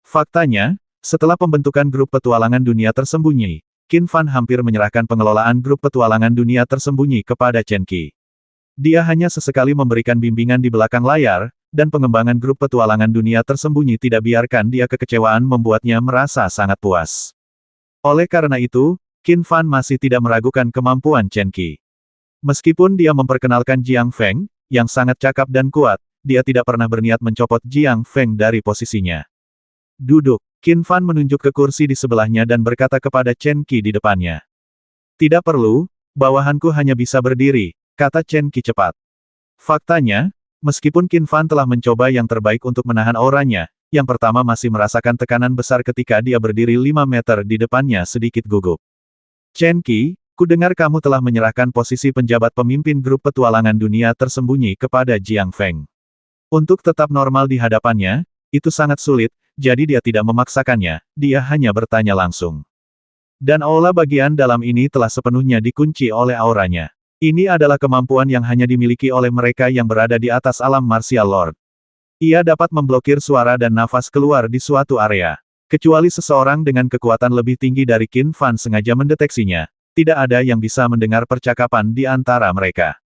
Faktanya, setelah pembentukan grup petualangan dunia tersembunyi, Qin Fan hampir menyerahkan pengelolaan grup petualangan dunia tersembunyi kepada Chen Qi. Dia hanya sesekali memberikan bimbingan di belakang layar, dan pengembangan grup petualangan dunia tersembunyi tidak biarkan dia kekecewaan membuatnya merasa sangat puas. Oleh karena itu, Qin Fan masih tidak meragukan kemampuan Chen Qi. Meskipun dia memperkenalkan Jiang Feng, yang sangat cakap dan kuat, dia tidak pernah berniat mencopot Jiang Feng dari posisinya. Duduk, Qin Fan menunjuk ke kursi di sebelahnya dan berkata kepada Chen Qi di depannya. Tidak perlu, bawahanku hanya bisa berdiri, kata Chen Qi cepat. Faktanya, meskipun Qin Fan telah mencoba yang terbaik untuk menahan auranya, yang pertama masih merasakan tekanan besar ketika dia berdiri 5 meter di depannya sedikit gugup. Chen Qi, Kudengar kamu telah menyerahkan posisi penjabat pemimpin grup petualangan dunia tersembunyi kepada Jiang Feng. Untuk tetap normal di hadapannya, itu sangat sulit, jadi dia tidak memaksakannya, dia hanya bertanya langsung. Dan aula bagian dalam ini telah sepenuhnya dikunci oleh auranya. Ini adalah kemampuan yang hanya dimiliki oleh mereka yang berada di atas alam martial lord. Ia dapat memblokir suara dan nafas keluar di suatu area. Kecuali seseorang dengan kekuatan lebih tinggi dari Qin Fan sengaja mendeteksinya, tidak ada yang bisa mendengar percakapan di antara mereka.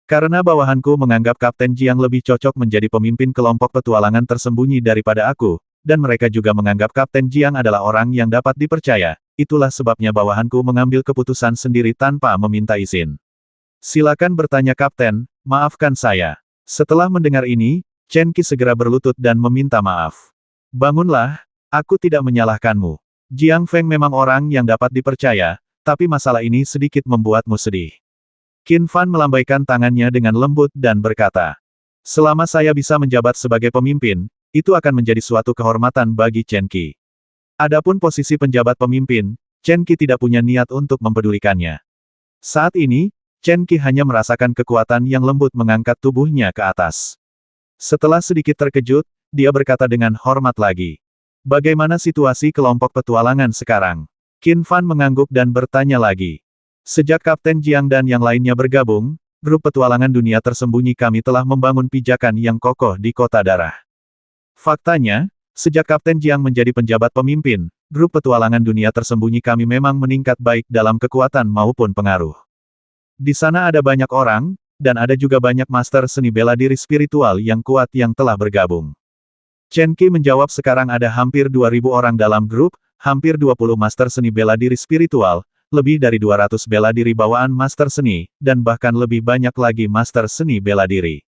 Karena bawahanku menganggap Kapten Jiang lebih cocok menjadi pemimpin kelompok petualangan tersembunyi daripada aku, dan mereka juga menganggap Kapten Jiang adalah orang yang dapat dipercaya, itulah sebabnya bawahanku mengambil keputusan sendiri tanpa meminta izin. Silakan bertanya Kapten, maafkan saya. Setelah mendengar ini, Chen Qi segera berlutut dan meminta maaf. Bangunlah, aku tidak menyalahkanmu. Jiang Feng memang orang yang dapat dipercaya, tapi masalah ini sedikit membuatmu sedih. Qin Fan melambaikan tangannya dengan lembut dan berkata, selama saya bisa menjabat sebagai pemimpin, itu akan menjadi suatu kehormatan bagi Chen Qi. Adapun posisi penjabat pemimpin, Chen Qi tidak punya niat untuk mempedulikannya. Saat ini, Chen Qi hanya merasakan kekuatan yang lembut mengangkat tubuhnya ke atas. Setelah sedikit terkejut, dia berkata dengan hormat lagi. Bagaimana situasi kelompok petualangan sekarang? Qin Fan mengangguk dan bertanya lagi. Sejak Kapten Jiang dan yang lainnya bergabung, grup petualangan dunia tersembunyi kami telah membangun pijakan yang kokoh di Kota Darah. Faktanya, sejak Kapten Jiang menjadi penjabat pemimpin, grup petualangan dunia tersembunyi kami memang meningkat baik dalam kekuatan maupun pengaruh. Di sana ada banyak orang, dan ada juga banyak master seni bela diri spiritual yang kuat yang telah bergabung. Chen Qi menjawab sekarang ada hampir 2.000 orang dalam grup, hampir 20 master seni bela diri spiritual, lebih dari 200 bela diri bawaan master seni, dan bahkan lebih banyak lagi master seni bela diri.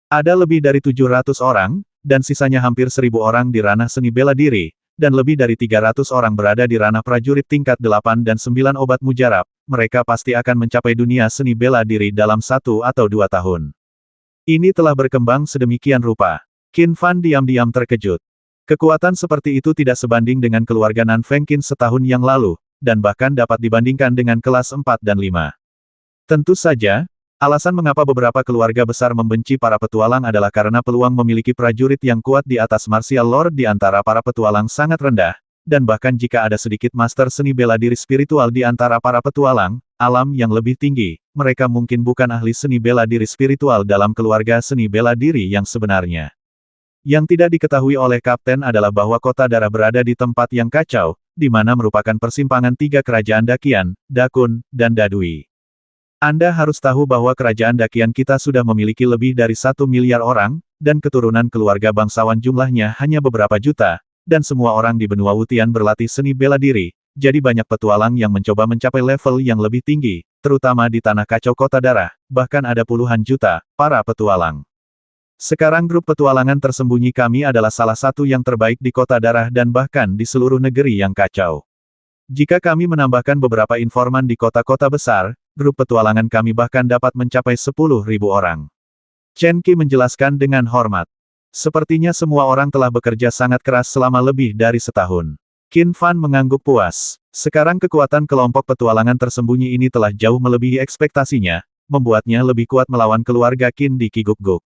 Ada lebih dari 700 orang, dan sisanya hampir 1.000 orang di ranah seni bela diri, dan lebih dari 300 orang berada di ranah prajurit tingkat 8 dan 9 obat mujarab, mereka pasti akan mencapai dunia seni bela diri dalam 1 atau 2 tahun. Ini telah berkembang sedemikian rupa. Qin Fan diam-diam terkejut. Kekuatan seperti itu tidak sebanding dengan keluarga Nan Fengqin setahun yang lalu, dan bahkan dapat dibandingkan dengan kelas 4 dan 5. Tentu saja, alasan mengapa beberapa keluarga besar membenci para petualang adalah karena peluang memiliki prajurit yang kuat di atas martial lord di antara para petualang sangat rendah, dan bahkan jika ada sedikit master seni bela diri spiritual di antara para petualang, alam yang lebih tinggi, mereka mungkin bukan ahli seni bela diri spiritual dalam keluarga seni bela diri yang sebenarnya. Yang tidak diketahui oleh Kapten adalah bahwa Kota Darah berada di tempat yang kacau, di mana merupakan persimpangan 3 kerajaan Dakian, Dakun, dan Dadui. Anda harus tahu bahwa kerajaan Dakian kita sudah memiliki lebih dari 1 miliar orang, dan keturunan keluarga bangsawan jumlahnya hanya beberapa juta, dan semua orang di benua Wutian berlatih seni bela diri, jadi banyak petualang yang mencoba mencapai level yang lebih tinggi, terutama di tanah kacau Kota Darah, bahkan ada puluhan juta para petualang. Sekarang grup petualangan tersembunyi kami adalah salah satu yang terbaik di Kota Darah dan bahkan di seluruh negeri yang kacau. Jika kami menambahkan beberapa informan di kota-kota besar, grup petualangan kami bahkan dapat mencapai 10.000 orang. Chen Qi menjelaskan dengan hormat. Sepertinya semua orang telah bekerja sangat keras selama lebih dari setahun. Qin Fan mengangguk puas. Sekarang kekuatan kelompok petualangan tersembunyi ini telah jauh melebihi ekspektasinya, membuatnya lebih kuat melawan keluarga Qin di Kiguk-guk.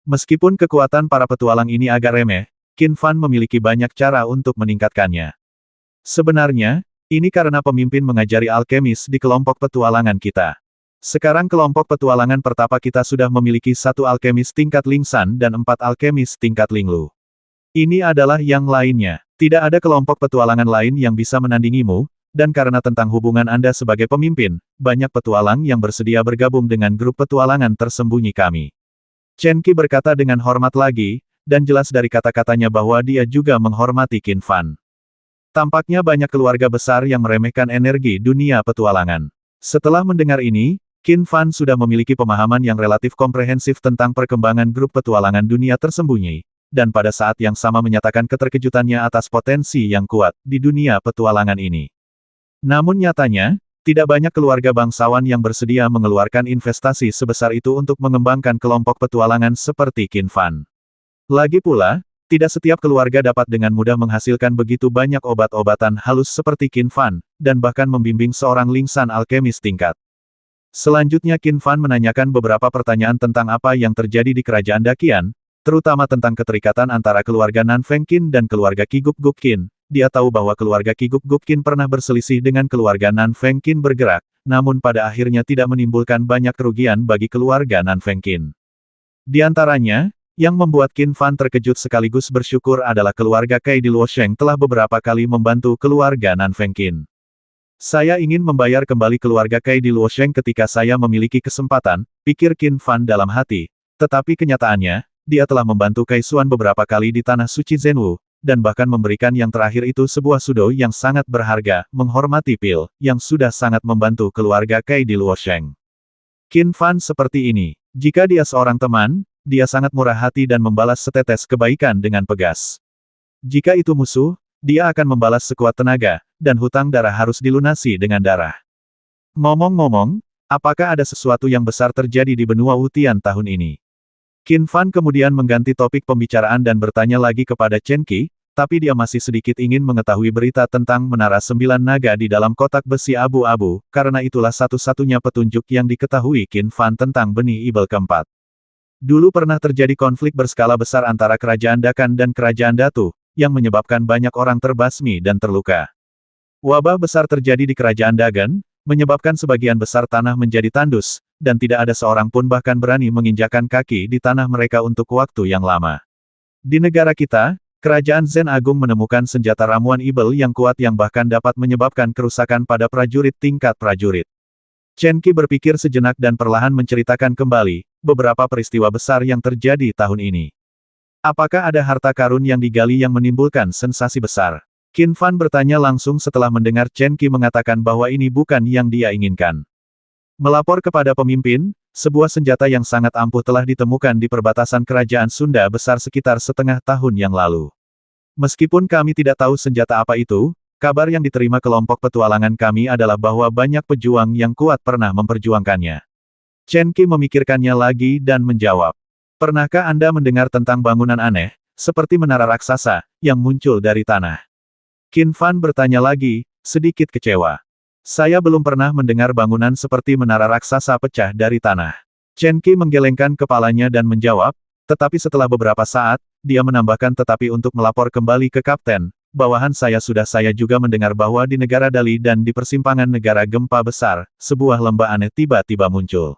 Meskipun kekuatan para petualang ini agak remeh, Qin Fan memiliki banyak cara untuk meningkatkannya. Sebenarnya, ini karena pemimpin mengajari alkemis di kelompok petualangan kita. Sekarang kelompok petualangan pertapa kita sudah memiliki 1 alkemis tingkat Lingsan dan 4 alkemis tingkat Linglu. Ini adalah yang lainnya. Tidak ada kelompok petualangan lain yang bisa menandingimu, dan karena tentang hubungan Anda sebagai pemimpin, banyak petualang yang bersedia bergabung dengan grup petualangan tersembunyi kami. Chen Qi berkata dengan hormat lagi, dan jelas dari kata-katanya bahwa dia juga menghormati Qin Fan. Tampaknya banyak keluarga besar yang meremehkan energi dunia petualangan. Setelah mendengar ini, Qin Fan sudah memiliki pemahaman yang relatif komprehensif tentang perkembangan grup petualangan dunia tersembunyi, dan pada saat yang sama menyatakan keterkejutannya atas potensi yang kuat di dunia petualangan ini. Namun nyatanya, tidak banyak keluarga bangsawan yang bersedia mengeluarkan investasi sebesar itu untuk mengembangkan kelompok petualangan seperti Qin Fan. Lagi pula, Tidak setiap keluarga dapat dengan mudah menghasilkan begitu banyak obat-obatan halus seperti Qin Fan, dan bahkan membimbing seorang lingsan alkemis tingkat. Selanjutnya Qin Fan menanyakan beberapa pertanyaan tentang apa yang terjadi di kerajaan Daqian, terutama tentang keterikatan antara keluarga Nan Fengqin dan keluarga Qiguk Guk Qin. Dia tahu bahwa keluarga Qiguk Guk Qin pernah berselisih dengan keluarga Nan Fengqin bergerak, namun pada akhirnya tidak menimbulkan banyak kerugian bagi keluarga Nan Fengqin. Di antaranya, yang membuat Qin Fan terkejut sekaligus bersyukur adalah keluarga Cai di Luosheng telah beberapa kali membantu keluarga Nan Fengqin. Saya ingin membayar kembali keluarga Cai di Luosheng ketika saya memiliki kesempatan, pikir Qin Fan dalam hati. Tetapi kenyataannya, dia telah membantu Cai Xuan beberapa kali di Tanah Suci Zhenwu, dan bahkan memberikan yang terakhir itu sebuah sudo yang sangat berharga, menghormati Pil, yang sudah sangat membantu keluarga Cai di Luosheng. Qin Fan seperti ini. Jika dia seorang teman, dia sangat murah hati dan membalas setetes kebaikan dengan pegas. Jika itu musuh, dia akan membalas sekuat tenaga, dan hutang darah harus dilunasi dengan darah. Ngomong-ngomong, apakah ada sesuatu yang besar terjadi di benua Wutian tahun ini? Qin Fan kemudian mengganti topik pembicaraan dan bertanya lagi kepada Chen Qi, tapi dia masih sedikit ingin mengetahui berita tentang Menara Sembilan Naga di dalam kotak besi abu-abu, karena itulah satu-satunya petunjuk yang diketahui Qin Fan tentang benih Ibel keempat. Dulu pernah terjadi konflik berskala besar antara Kerajaan Dakan dan Kerajaan Datu, yang menyebabkan banyak orang terbasmi dan terluka. Wabah besar terjadi di Kerajaan Dagan, menyebabkan sebagian besar tanah menjadi tandus, dan tidak ada seorang pun bahkan berani menginjakan kaki di tanah mereka untuk waktu yang lama. Di negara kita, Kerajaan Zhen Agung menemukan senjata ramuan Ibel yang kuat yang bahkan dapat menyebabkan kerusakan pada prajurit tingkat prajurit. Chen Qi berpikir sejenak dan perlahan menceritakan kembali beberapa peristiwa besar yang terjadi tahun ini. Apakah ada harta karun yang digali yang menimbulkan sensasi besar? Qin Fan bertanya langsung setelah mendengar Chen Qi mengatakan bahwa ini bukan yang dia inginkan. Melapor kepada pemimpin, sebuah senjata yang sangat ampuh telah ditemukan di perbatasan Kerajaan Sunda besar sekitar setengah tahun yang lalu. Meskipun kami tidak tahu senjata apa itu, kabar yang diterima kelompok petualangan kami adalah bahwa banyak pejuang yang kuat pernah memperjuangkannya. Chen Qi memikirkannya lagi dan menjawab. Pernahkah Anda mendengar tentang bangunan aneh, seperti menara raksasa, yang muncul dari tanah? Qin Fan bertanya lagi, sedikit kecewa. Saya belum pernah mendengar bangunan seperti menara raksasa pecah dari tanah. Chen Qi menggelengkan kepalanya dan menjawab, tetapi setelah beberapa saat, dia menambahkan tetapi untuk melapor kembali ke Kapten, bawahan saya juga mendengar bahwa di negara Dali dan di persimpangan negara gempa besar, sebuah lembah aneh tiba-tiba muncul.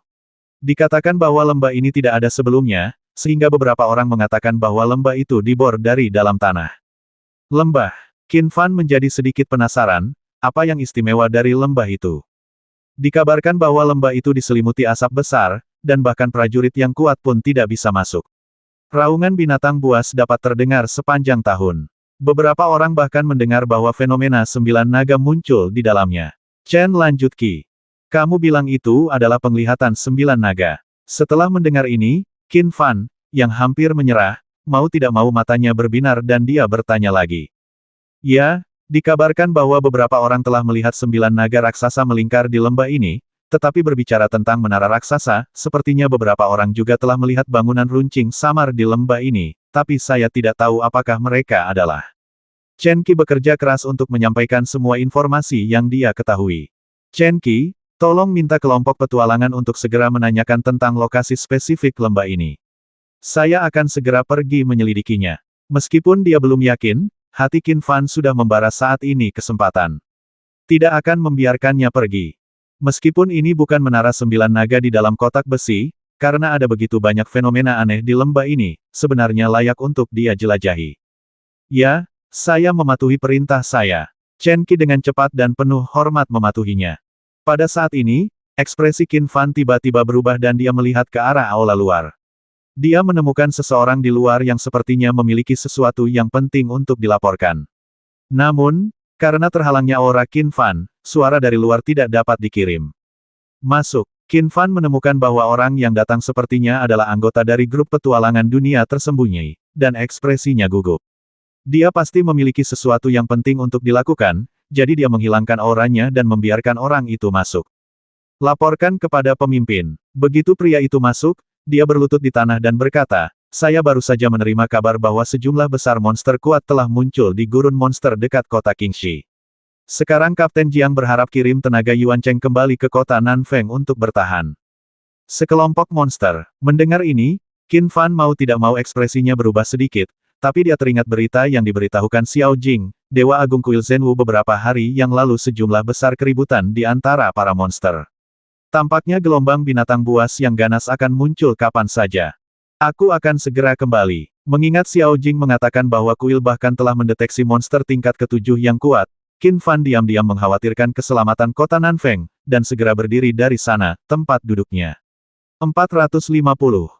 Dikatakan bahwa lembah ini tidak ada sebelumnya, sehingga beberapa orang mengatakan bahwa lembah itu dibor dari dalam tanah. Lembah. Qin Fan menjadi sedikit penasaran, apa yang istimewa dari lembah itu? Dikabarkan bahwa lembah itu diselimuti asap besar, dan bahkan prajurit yang kuat pun tidak bisa masuk. Raungan binatang buas dapat terdengar sepanjang tahun. Beberapa orang bahkan mendengar bahwa fenomena sembilan naga muncul di dalamnya. Chen lanjut Qi. Kamu bilang itu adalah penglihatan sembilan naga. Setelah mendengar ini, Qin Fan, yang hampir menyerah, mau tidak mau matanya berbinar dan dia bertanya lagi. Ya, dikabarkan bahwa beberapa orang telah melihat sembilan naga raksasa melingkar di lembah ini, tetapi berbicara tentang menara raksasa, sepertinya beberapa orang juga telah melihat bangunan runcing samar di lembah ini, tapi saya tidak tahu apakah mereka adalah. Chen Qi bekerja keras untuk menyampaikan semua informasi yang dia ketahui. Chen Qi, tolong minta kelompok petualangan untuk segera menanyakan tentang lokasi spesifik lembah ini. Saya akan segera pergi menyelidikinya. Meskipun dia belum yakin, hati Qin Fan sudah membara saat ini kesempatan. Tidak akan membiarkannya pergi. Meskipun ini bukan menara sembilan naga di dalam kotak besi, karena ada begitu banyak fenomena aneh di lembah ini, sebenarnya layak untuk dia jelajahi. Ya, saya mematuhi perintah saya. Chen Qi dengan cepat dan penuh hormat mematuhinya. Pada saat ini, ekspresi Qin Fan tiba-tiba berubah dan dia melihat ke arah aula luar. Dia menemukan seseorang di luar yang sepertinya memiliki sesuatu yang penting untuk dilaporkan. Namun, karena terhalangnya aura Qin Fan, suara dari luar tidak dapat dikirim. Masuk. Qin Fan menemukan bahwa orang yang datang sepertinya adalah anggota dari grup petualangan dunia tersembunyi, dan ekspresinya gugup. Dia pasti memiliki sesuatu yang penting untuk dilakukan, jadi dia menghilangkan auranya dan membiarkan orang itu masuk. Laporkan kepada pemimpin. Begitu pria itu masuk, dia berlutut di tanah dan berkata, Saya baru saja menerima kabar bahwa sejumlah besar monster kuat telah muncul di gurun monster dekat kota Qingxi. Sekarang Kapten Jiang berharap kirim tenaga Yuan Cheng kembali ke kota Nanfeng untuk bertahan. Sekelompok monster. Mendengar ini, Qin Fan mau tidak mau ekspresinya berubah sedikit, tapi dia teringat berita yang diberitahukan Xiao Jing, Dewa Agung Kuil Zhenwu beberapa hari yang lalu sejumlah besar keributan di antara para monster. Tampaknya gelombang binatang buas yang ganas akan muncul kapan saja. Aku akan segera kembali. Mengingat Xiao Jing mengatakan bahwa kuil bahkan telah mendeteksi monster tingkat ke-7 yang kuat, Qin Fan diam-diam mengkhawatirkan keselamatan kota Nanfeng, dan segera berdiri dari sana, tempat duduknya. 450.